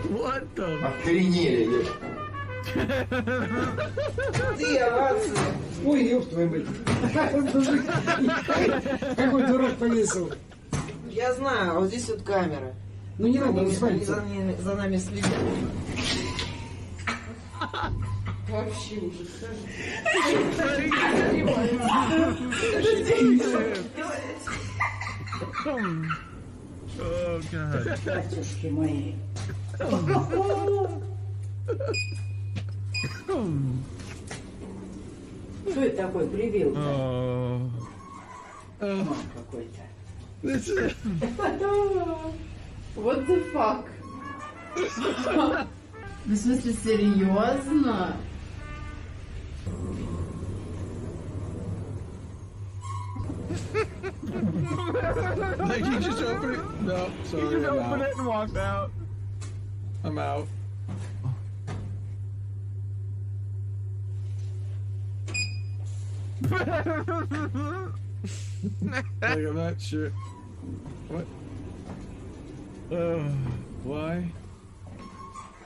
What the? Охренели, Ты овация. Ой, ёб твою мать. Какой дурак повесил. Я знаю, а вот здесь вот камера. Ну не надо, Они не свалится. за нами следят. Вообще ужас. Oh, God. Батюшки мои. Кто это такой привил-то? Мам какой-то. What the fuck? В смысле, серьезно? Like you just open it? No, sorry. You just I'm opened out. it and walked out. I'm out. Like, I'm not sure. What? Why?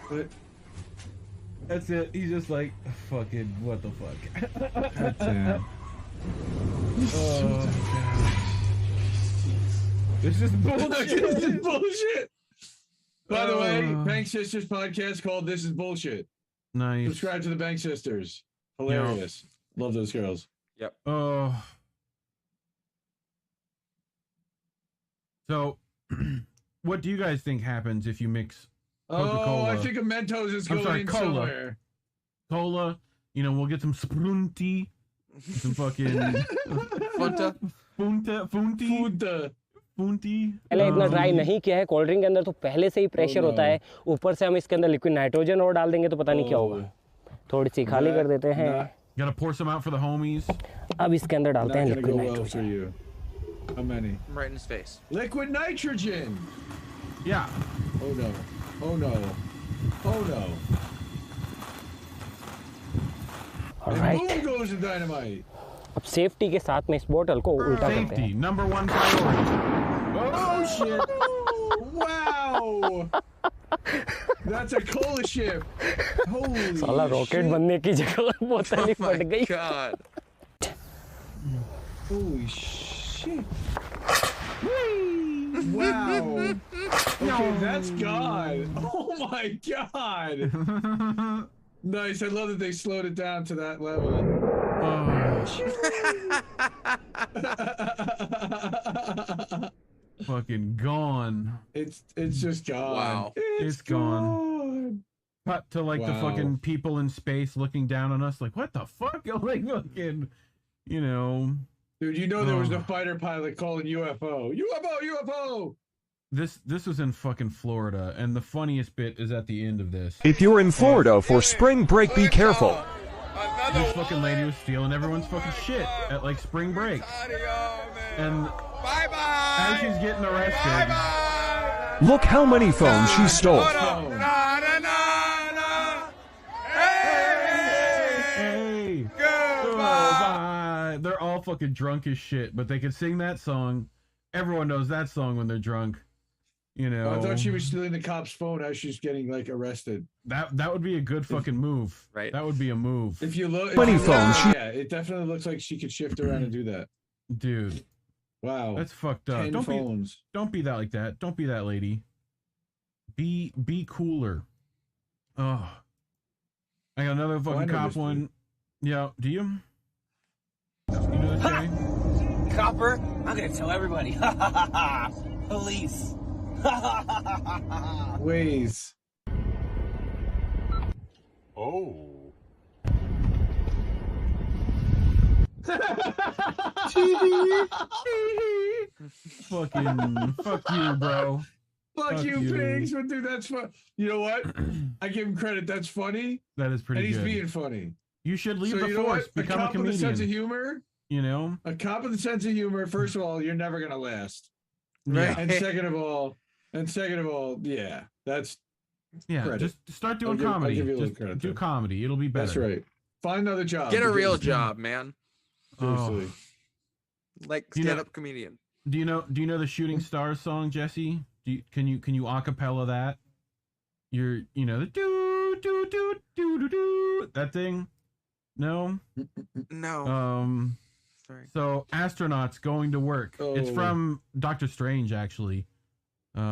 What? That's it. He's just like, fucking, what the fuck? That's it. Oh, God. This is bullshit. This is bullshit. By the way, Bank Sisters podcast called This is Bullshit. Nice. Subscribe to the Bank Sisters. Hilarious. Love those girls. Yep. Oh. So, what do you guys think happens if you mix Coca-Cola? Oh, I think a Mentos is going in somewhere. Cola. You know, we'll get some Sprunty. Some fucking... Funta. Funti. पहले इतना dry नहीं किया है cold drink के अंदर तो पहले से ही प्रेशर होता है ऊपर से हम इसके अंदर लिक्विड नाइट्रोजन और डाल देंगे तो पता नहीं क्या होगा थोड़ी सी खाली कर देते हैं Gotta pour some out for the homies. अब इसके अंदर डालते हैं Not gonna liquid go well for nitrogen you. How many? Right in his face. Liquid nitrogen. Yeah. Oh no. Oh no. Oh no. Alright. And boom goes the dynamite. अब safety के साथ में इस बोतल को उल्टा करते Safety, हैं number one priority. Oh shit! Wow! That's a cola ship. Holy साला रॉकेट बनने की जगह बोतल ही फट गई God. Holy shit! Wow! Okay, that's God. Oh my God! Nice. I love that they slowed it down to that level. Fucking gone. It's just gone. Wow. It's gone. Cut to like the fucking people in space looking down on us, like what the fuck? Like fucking, you know. Dude, you know there was a fighter pilot calling UFO. UFO! This was in fucking Florida, and the funniest bit is at the end of this. If you're in Florida for spring break, be careful. This fucking lady was stealing everyone's fucking shit at like spring break. And as she's getting arrested, Look how many phones she stole. Hey, goodbye. They're all fucking drunk as shit, but they can sing that song. Everyone knows that song when they're drunk. You know, I thought she was stealing the cop's phone as she's getting like arrested. That would be a good fucking move. Right. That would be a move. If you look, yeah, it definitely looks like she could shift around and do that. Dude. Wow. That's fucked up. 10 phones. Don't be that like that. Don't be that lady. Be cooler. Oh. I got another fucking cop one. Yeah, do you? You know this guy? Copper, I'm gonna tell everybody. Police. Ways. Oh. Fucking fuck you, bro. Fuck you, pigs. But dude, that's fun. You know what? I give him credit. That's funny. That is pretty and he's good. being funny. You should leave So the you know force. what? Become a cop with a comedian. sense of humor. You know? A cop with a sense of humor, first of all, you're never gonna last. Right. And second of all, yeah, that's credit. Just start doing comedy. I'll give you a little Just credit do there. comedy. It'll be better. That's right. Find another job. Get a real job, man. Seriously. Like stand-up comedian. Do you know the Shooting Stars song, Jesse? Can you acapella that? You know the do do do do do do that thing? No? No. Sorry. So astronauts going to work. It's from Doctor Strange, actually. Like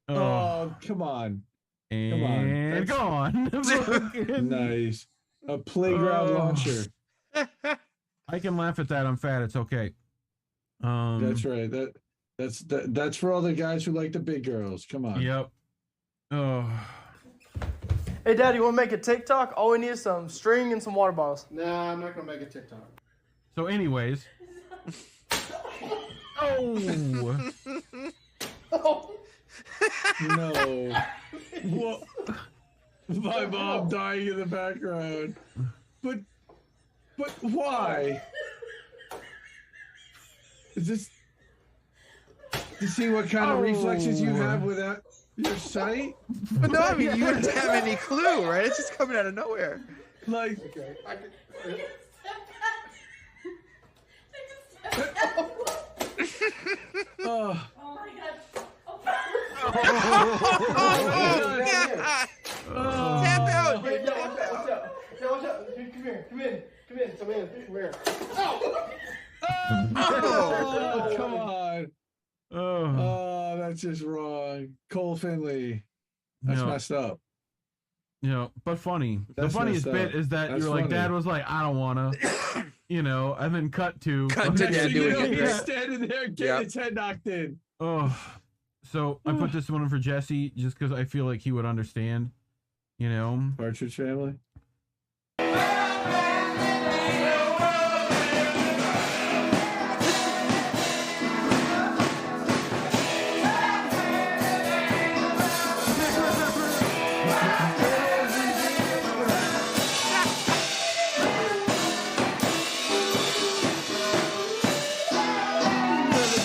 oh, come on. And gone. Nice. A playground launcher. I can laugh at that. I'm fat. It's okay. That's right. That's for all the guys who like the big girls. Come on. Yep. Oh. Hey, Dad, you want to make a TikTok? All we need is some string and some water bottles. Nah, I'm not gonna make a TikTok. So, anyways. Oh. No. What? My mom dying in the background. But why? Is this to see what kind of reflexes you have without your sight? But no, I mean you didn't have any clue, right? It's just coming out of nowhere. Like Oh my god. Tap out! Hey, yo, what's up? Yo, what's up? Come here. Come in. Come here. Oh, come on. Oh, that's just wrong. Cole Finley. That's messed up. You know, but funny. That's the funniest messed bit up. is that That's you're like, funny. Dad was like, I don't wanna, you know, and then cut to Dad doing it, He's right? standing there getting his head knocked in. Oh, so I put this one in for Jesse just because I feel like he would understand. You know, Partridge Family.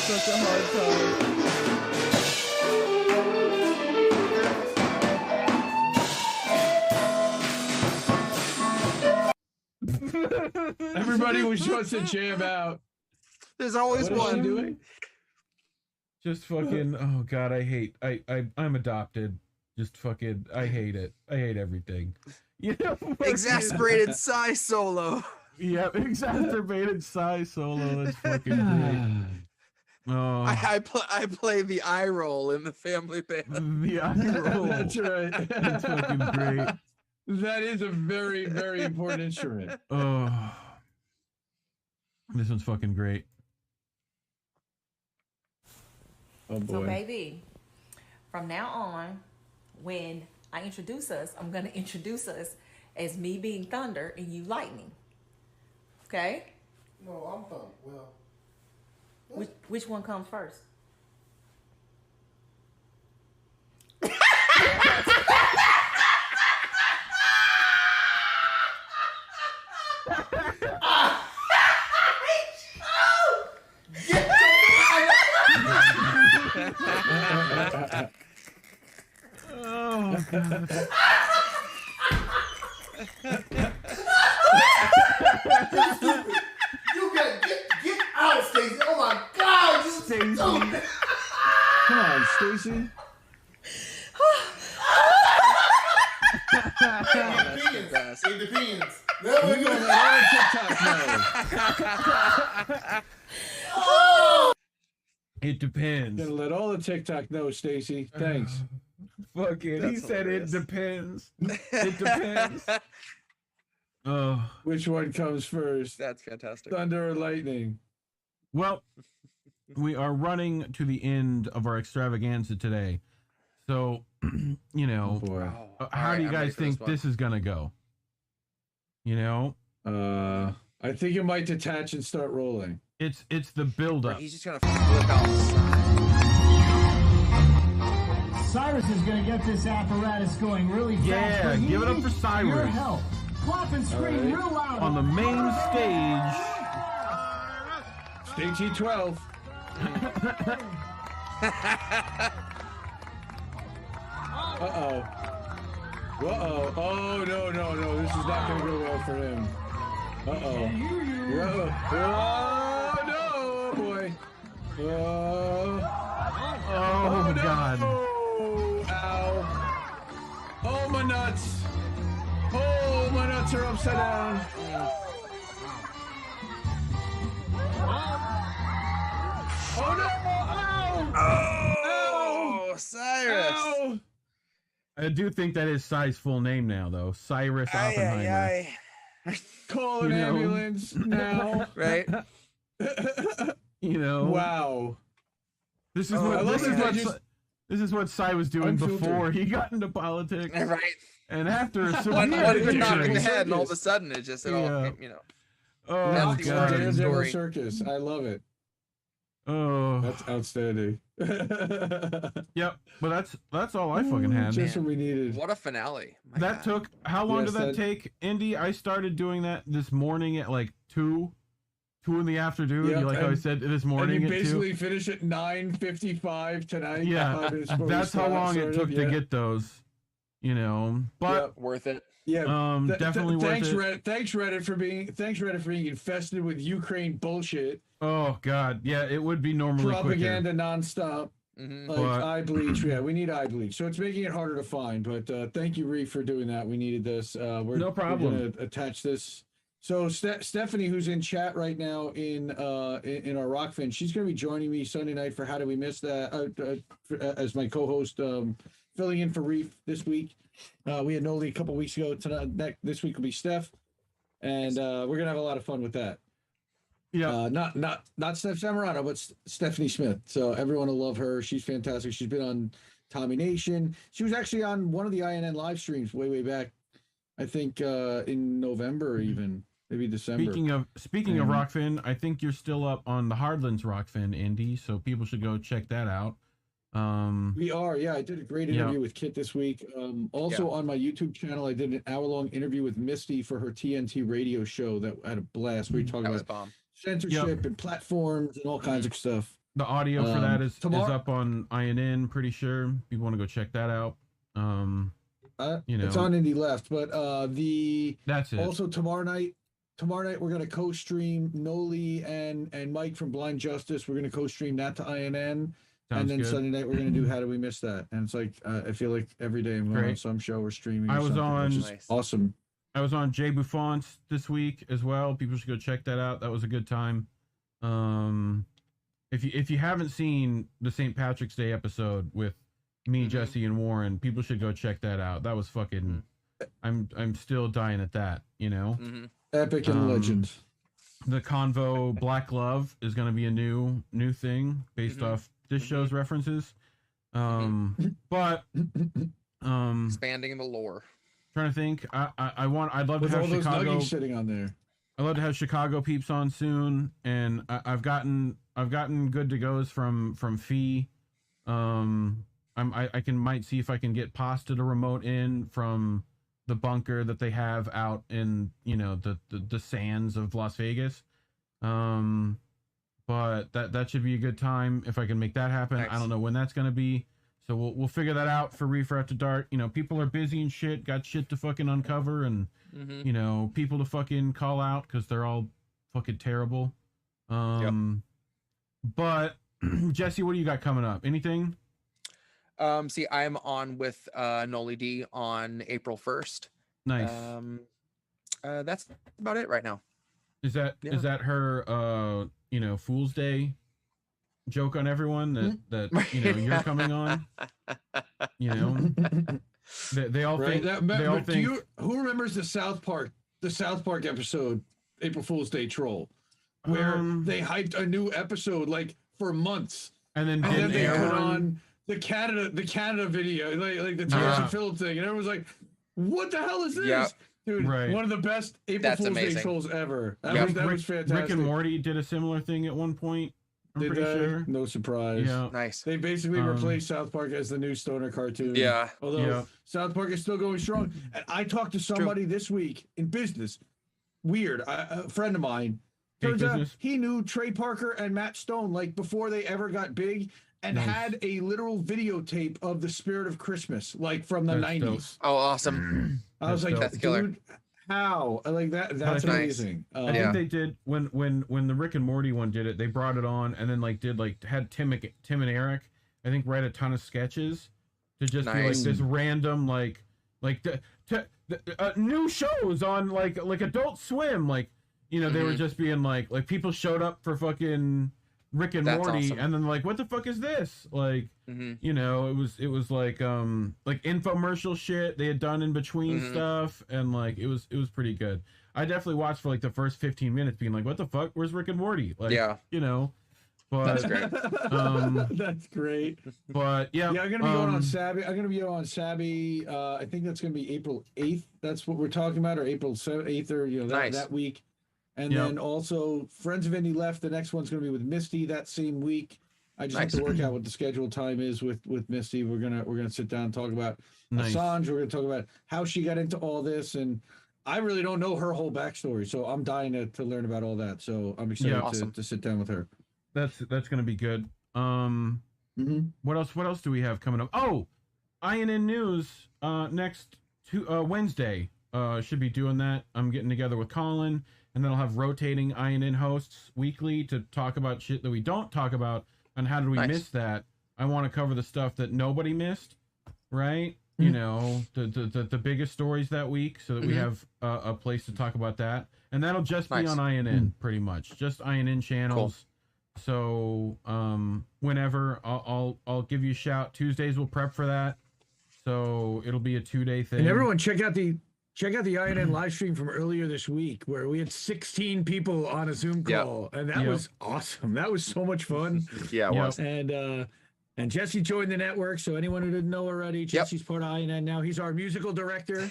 Such a hard time. Everybody was wants to jam out. There's always What is she one. doing? just fucking. Oh God, I'm adopted. Just fucking. I hate it. I hate everything. You know, Exasperated sigh solo. Yep, exacerbated sigh solo. That's fucking great. Oh, I play the eye roll in the family band. the eye roll. That's right. That's fucking great. That is a very, very important instrument. Oh, this one's fucking great. Oh boy. So baby, from now on, when I introduce us, I'm gonna introduce us as me being thunder and you lightning. Okay? No, I'm thunder. Well, which one comes first? Oh God. You gotta get out, Stacey. Oh my God, you Stacey. stupid. Come on, Stacey. It depends. We're going to let all TikTok know. It depends. Gonna let all the TikTok know, Stacey. Thanks. Fuck it. He said it depends. It depends. Oh. Which one comes first? That's fantastic. Thunder or lightning? Well, we are running to the end of our extravaganza today. So, you know, how do you guys think this is going to go? You know? I think it might detach and start rolling. It's the build-up. He's just going to flip outside. Cyrus is going to get this apparatus going really fast. Yeah, give it up for Your Cyrus. help. Clap and scream real loud. On the main stage. Stage E12. Uh-oh. Uh-oh. Oh, no. This is not going to go well for him. Uh-oh. Oh, no, boy. Oh, God. Ow. Oh, my nuts. Oh, my nuts are upside down. Oh, no. Oh, Cyrus. Ow. I do think that is Cy's full name now, though. Cyrus Oppenheimer. Call an ambulance now. Right? You know. Wow. This is what Cy was doing before he got into politics. Right. And after a one good knock in the victory. head, and all of a sudden it just all, you know. Oh, That's the God. origin story. Circus. I love it. Oh, that's outstanding. Yep, but that's all I fucking had. Just what we needed. What a finale. That took how long did that take, Indy? I started doing that this morning at like 2 in the afternoon. Yep, You like how I said this morning and you at 2? basically finish at 9:55 tonight. Yeah, that's how long it took to get those. You know, but worth it. Yeah, definitely worth thanks, it. Reddit. Thanks Reddit for being infested with Ukraine bullshit. Oh God, yeah, it would be normally Propaganda nonstop. Mm-hmm. Like eye bleach. Yeah, we need eye bleach. So it's making it harder to find. But thank you, Reef, for doing that. We needed this. No problem. We're gonna attach this. So Stephanie, who's in chat right now in our Rockfin, she's going to be joining me Sunday night for How Do We Miss That as my co-host, filling in for Reef this week. We had Noli a couple weeks ago. This week will be Steph, and we're gonna have a lot of fun with that. Yeah, not Steph Zamorano, but Stephanie Smith. So everyone will love her. She's fantastic. She's been on Tommy Nation. She was actually on one of the INN live streams way back. I think in November, even maybe December. Speaking of Rockfin, I think you're still up on the Hardlands Rockfin, Indy. So people should go check that out. We are, yeah. I did a great interview with Kit this week. Also on my YouTube channel, I did an hour-long interview with Misty for her TNT radio show that I had a blast. We talked about censorship and platforms and all kinds of stuff. The audio for that is up on INN, pretty sure. People want to go check that out. You know, it's on Indie Left, but that's it. Also tomorrow night we're gonna co-stream Noli and Mike from Blind Justice. We're gonna co-stream that to INN. And then good. Sunday night we're gonna do How Do We Miss That? And it's like I feel like every day I'm going on some show or streaming. I or was something, on which is awesome. I was on Jay Buffon's this week as well. People should go check that out. That was a good time. If you haven't seen the St. Patrick's Day episode with me, Jesse, and Warren, people should go check that out. That was fucking. I'm still dying at that. You know, Epic and legend. The Convo Black Glove is going to be a new thing based off show's references. But expanding the lore. Trying to think. I'd love With to have all those Chicago nuggies sitting on there. I'd love to have Chicago peeps on soon, and I've gotten good to goes from Fee. Might see if I can get Pasta to remote in from the bunker that they have out in the sands of Las Vegas. But that should be a good time if I can make that happen. Nice. I don't know when that's gonna be, so we'll figure that out for Reefer After Dark. People are busy and shit, got shit to fucking uncover, and people to fucking call out because they're all fucking terrible. But Jesse, what do you got coming up? Anything? See, I'm on with Noli D on April 1st. Nice. That's about it right now. Is that her Fool's Day joke on everyone that you're coming on? They all right? think who remembers the South Park episode, April Fool's Day troll, where they hyped a new episode like for months, and then they put on the Canada video, like the Tears of Philip thing, and everyone's like, "What the hell is this?" Yep. Dude, one of the best April Fool's Day trolls ever. That was fantastic. Rick and Morty did a similar thing at one point. I'm pretty sure. No surprise. Yeah. Nice. They basically replaced South Park as the new stoner cartoon. Yeah. Although South Park is still going strong. And I talked to somebody this week in business. Weird. A friend of mine. Turns out he knew Trey Parker and Matt Stone like before they ever got big, and had a literal videotape of The Spirit of Christmas, like from the 90s. Dope. Oh, awesome. I was like, that's killer. Dude, how? Like that? That's amazing. I think they did when the Rick and Morty one did it. They brought it on and then had Tim and Eric, I think, write a ton of sketches to just be like this random new shows on like Adult Swim, they were just being like people showed up for fucking Rick and Morty, awesome. And then like, what the fuck is this? Like, it was like infomercial shit they had done in between stuff, and like it was pretty good. I definitely watched for like the first 15 minutes, being like, what the fuck? Where's Rick and Morty? Like, but that's great. That's great. But I'm gonna be going on Sabby. I'm gonna be on Sabby. I think that's gonna be April 8th. That's what we're talking about, or April 8th, or that week. And then also Friends of Indie Left. The next one's going to be with Misty that same week. I just have to work out what the scheduled time is with Misty. We're gonna sit down and talk about Assange. We're gonna talk about how she got into all this, and I really don't know her whole backstory, so I'm dying to learn about all that. So I'm excited to sit down with her. That's gonna be good. What else do we have coming up? Oh, INN News next Wednesday. Should be doing that. I'm getting together with Colin. And then I'll have rotating INN hosts weekly to talk about shit that we don't talk about, and how did we miss that. I want to cover the stuff that nobody missed, right? The biggest stories that week, so that we have a place to talk about that. And that'll just be on INN, pretty much, just INN channels. Cool. So whenever I'll give you a shout. Tuesdays we'll prep for that, so it'll be a 2-day thing. And everyone check out the INN live stream from earlier this week, where we had 16 people on a Zoom call, and that was awesome. That was so much fun. Yeah, it was. And Jesse joined the network, so anyone who didn't know already, Jesse's part of INN now. He's our musical director.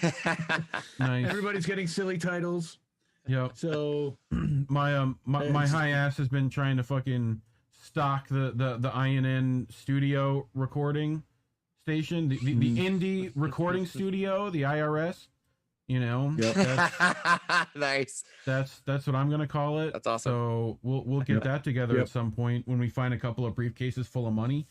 Nice. Everybody's getting silly titles. Yep. So my high ass has been trying to fucking stock the INN studio recording station, the indie recording studio, the IRS. Nice. That's what I'm gonna call it. That's awesome. So we'll get that together at some point when we find a couple of briefcases full of money.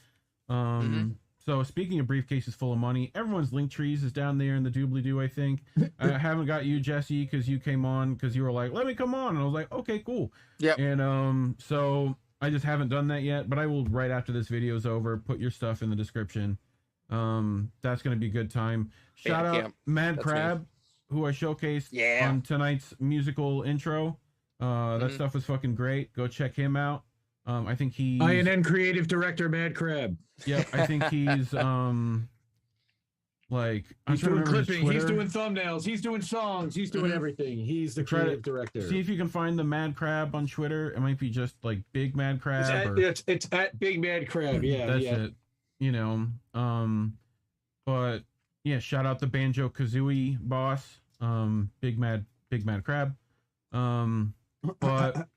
So speaking of briefcases full of money, everyone's link trees is down there in the doobly-doo, I think. I haven't got you, Jesse, because you came on because you were like, let me come on, and I was like, okay, cool. Yeah. And so I just haven't done that yet, but I will right after this video's over. Put your stuff in the description. That's gonna be a good time. Shout out Mad Crab, who I showcased on tonight's musical intro. That stuff was fucking great. Go check him out. I think he's INN creative director Mad Crab. Yep, I think he's Like he's doing clipping, he's doing thumbnails, he's doing songs, he's doing everything. He's the creative director. See if you can find the Mad Crab on Twitter. It might be just like Big Mad Crab. It's at Big Mad Crab. Yeah, that's it. You know, but yeah, shout out the Banjo Kazooie boss, Big Mad Crab. But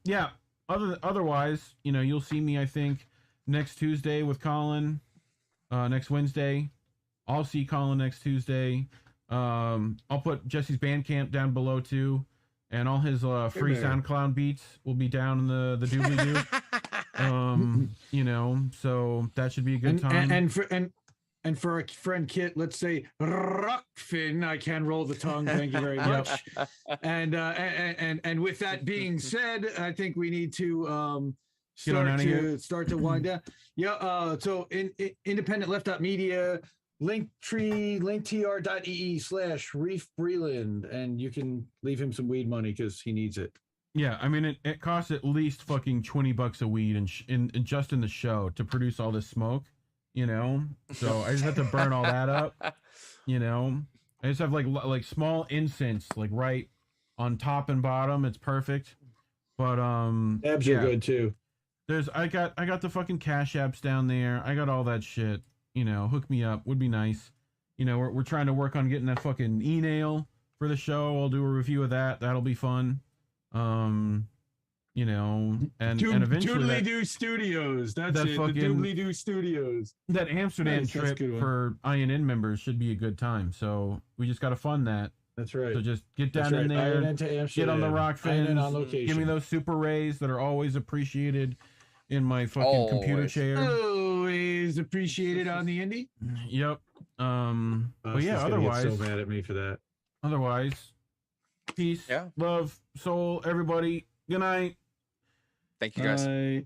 yeah, otherwise, you know, you'll see me, I think, next Tuesday with Colin. Next Wednesday, I'll see Colin next Tuesday. I'll put Jesse's Bandcamp down below too, and all his free SoundCloud beats will be down in the doobly-doo. You know, so that should be a good time. And for our friend Kit, let's say Rockfin. I can roll the tongue. Thank you very much. And with that being said, I think we need to start to wind down. Yeah. So in Independent Left Media, linktr.ee/Reef Breland, and you can leave him some weed money because he needs it. Yeah, I mean it costs at least fucking $20 a weed and just in the show to produce all this smoke, you know. So I just have to burn all that up, you know. I just have like small incense like right on top and bottom. It's perfect. But abs are good too. I got the fucking Cash Apps down there. I got all that shit. You know, hook me up. Would be nice. You know, we're trying to work on getting that fucking email for the show. I'll do a review of that. That'll be fun. You know, and eventually Doobly-Doo Studios. That's it. Fucking, the Doobly-Doo Studios. That Amsterdam trip for INN members should be a good time. So we just got to fund that. That's right. So just get down in there, get on the rock fins, give me those super rays that are always appreciated in my fucking computer chair. Always appreciated on the indie. Yep. But yeah, otherwise, get so mad at me for that. Otherwise, peace, love, soul, everybody. Good night. Thank you, guys. Bye.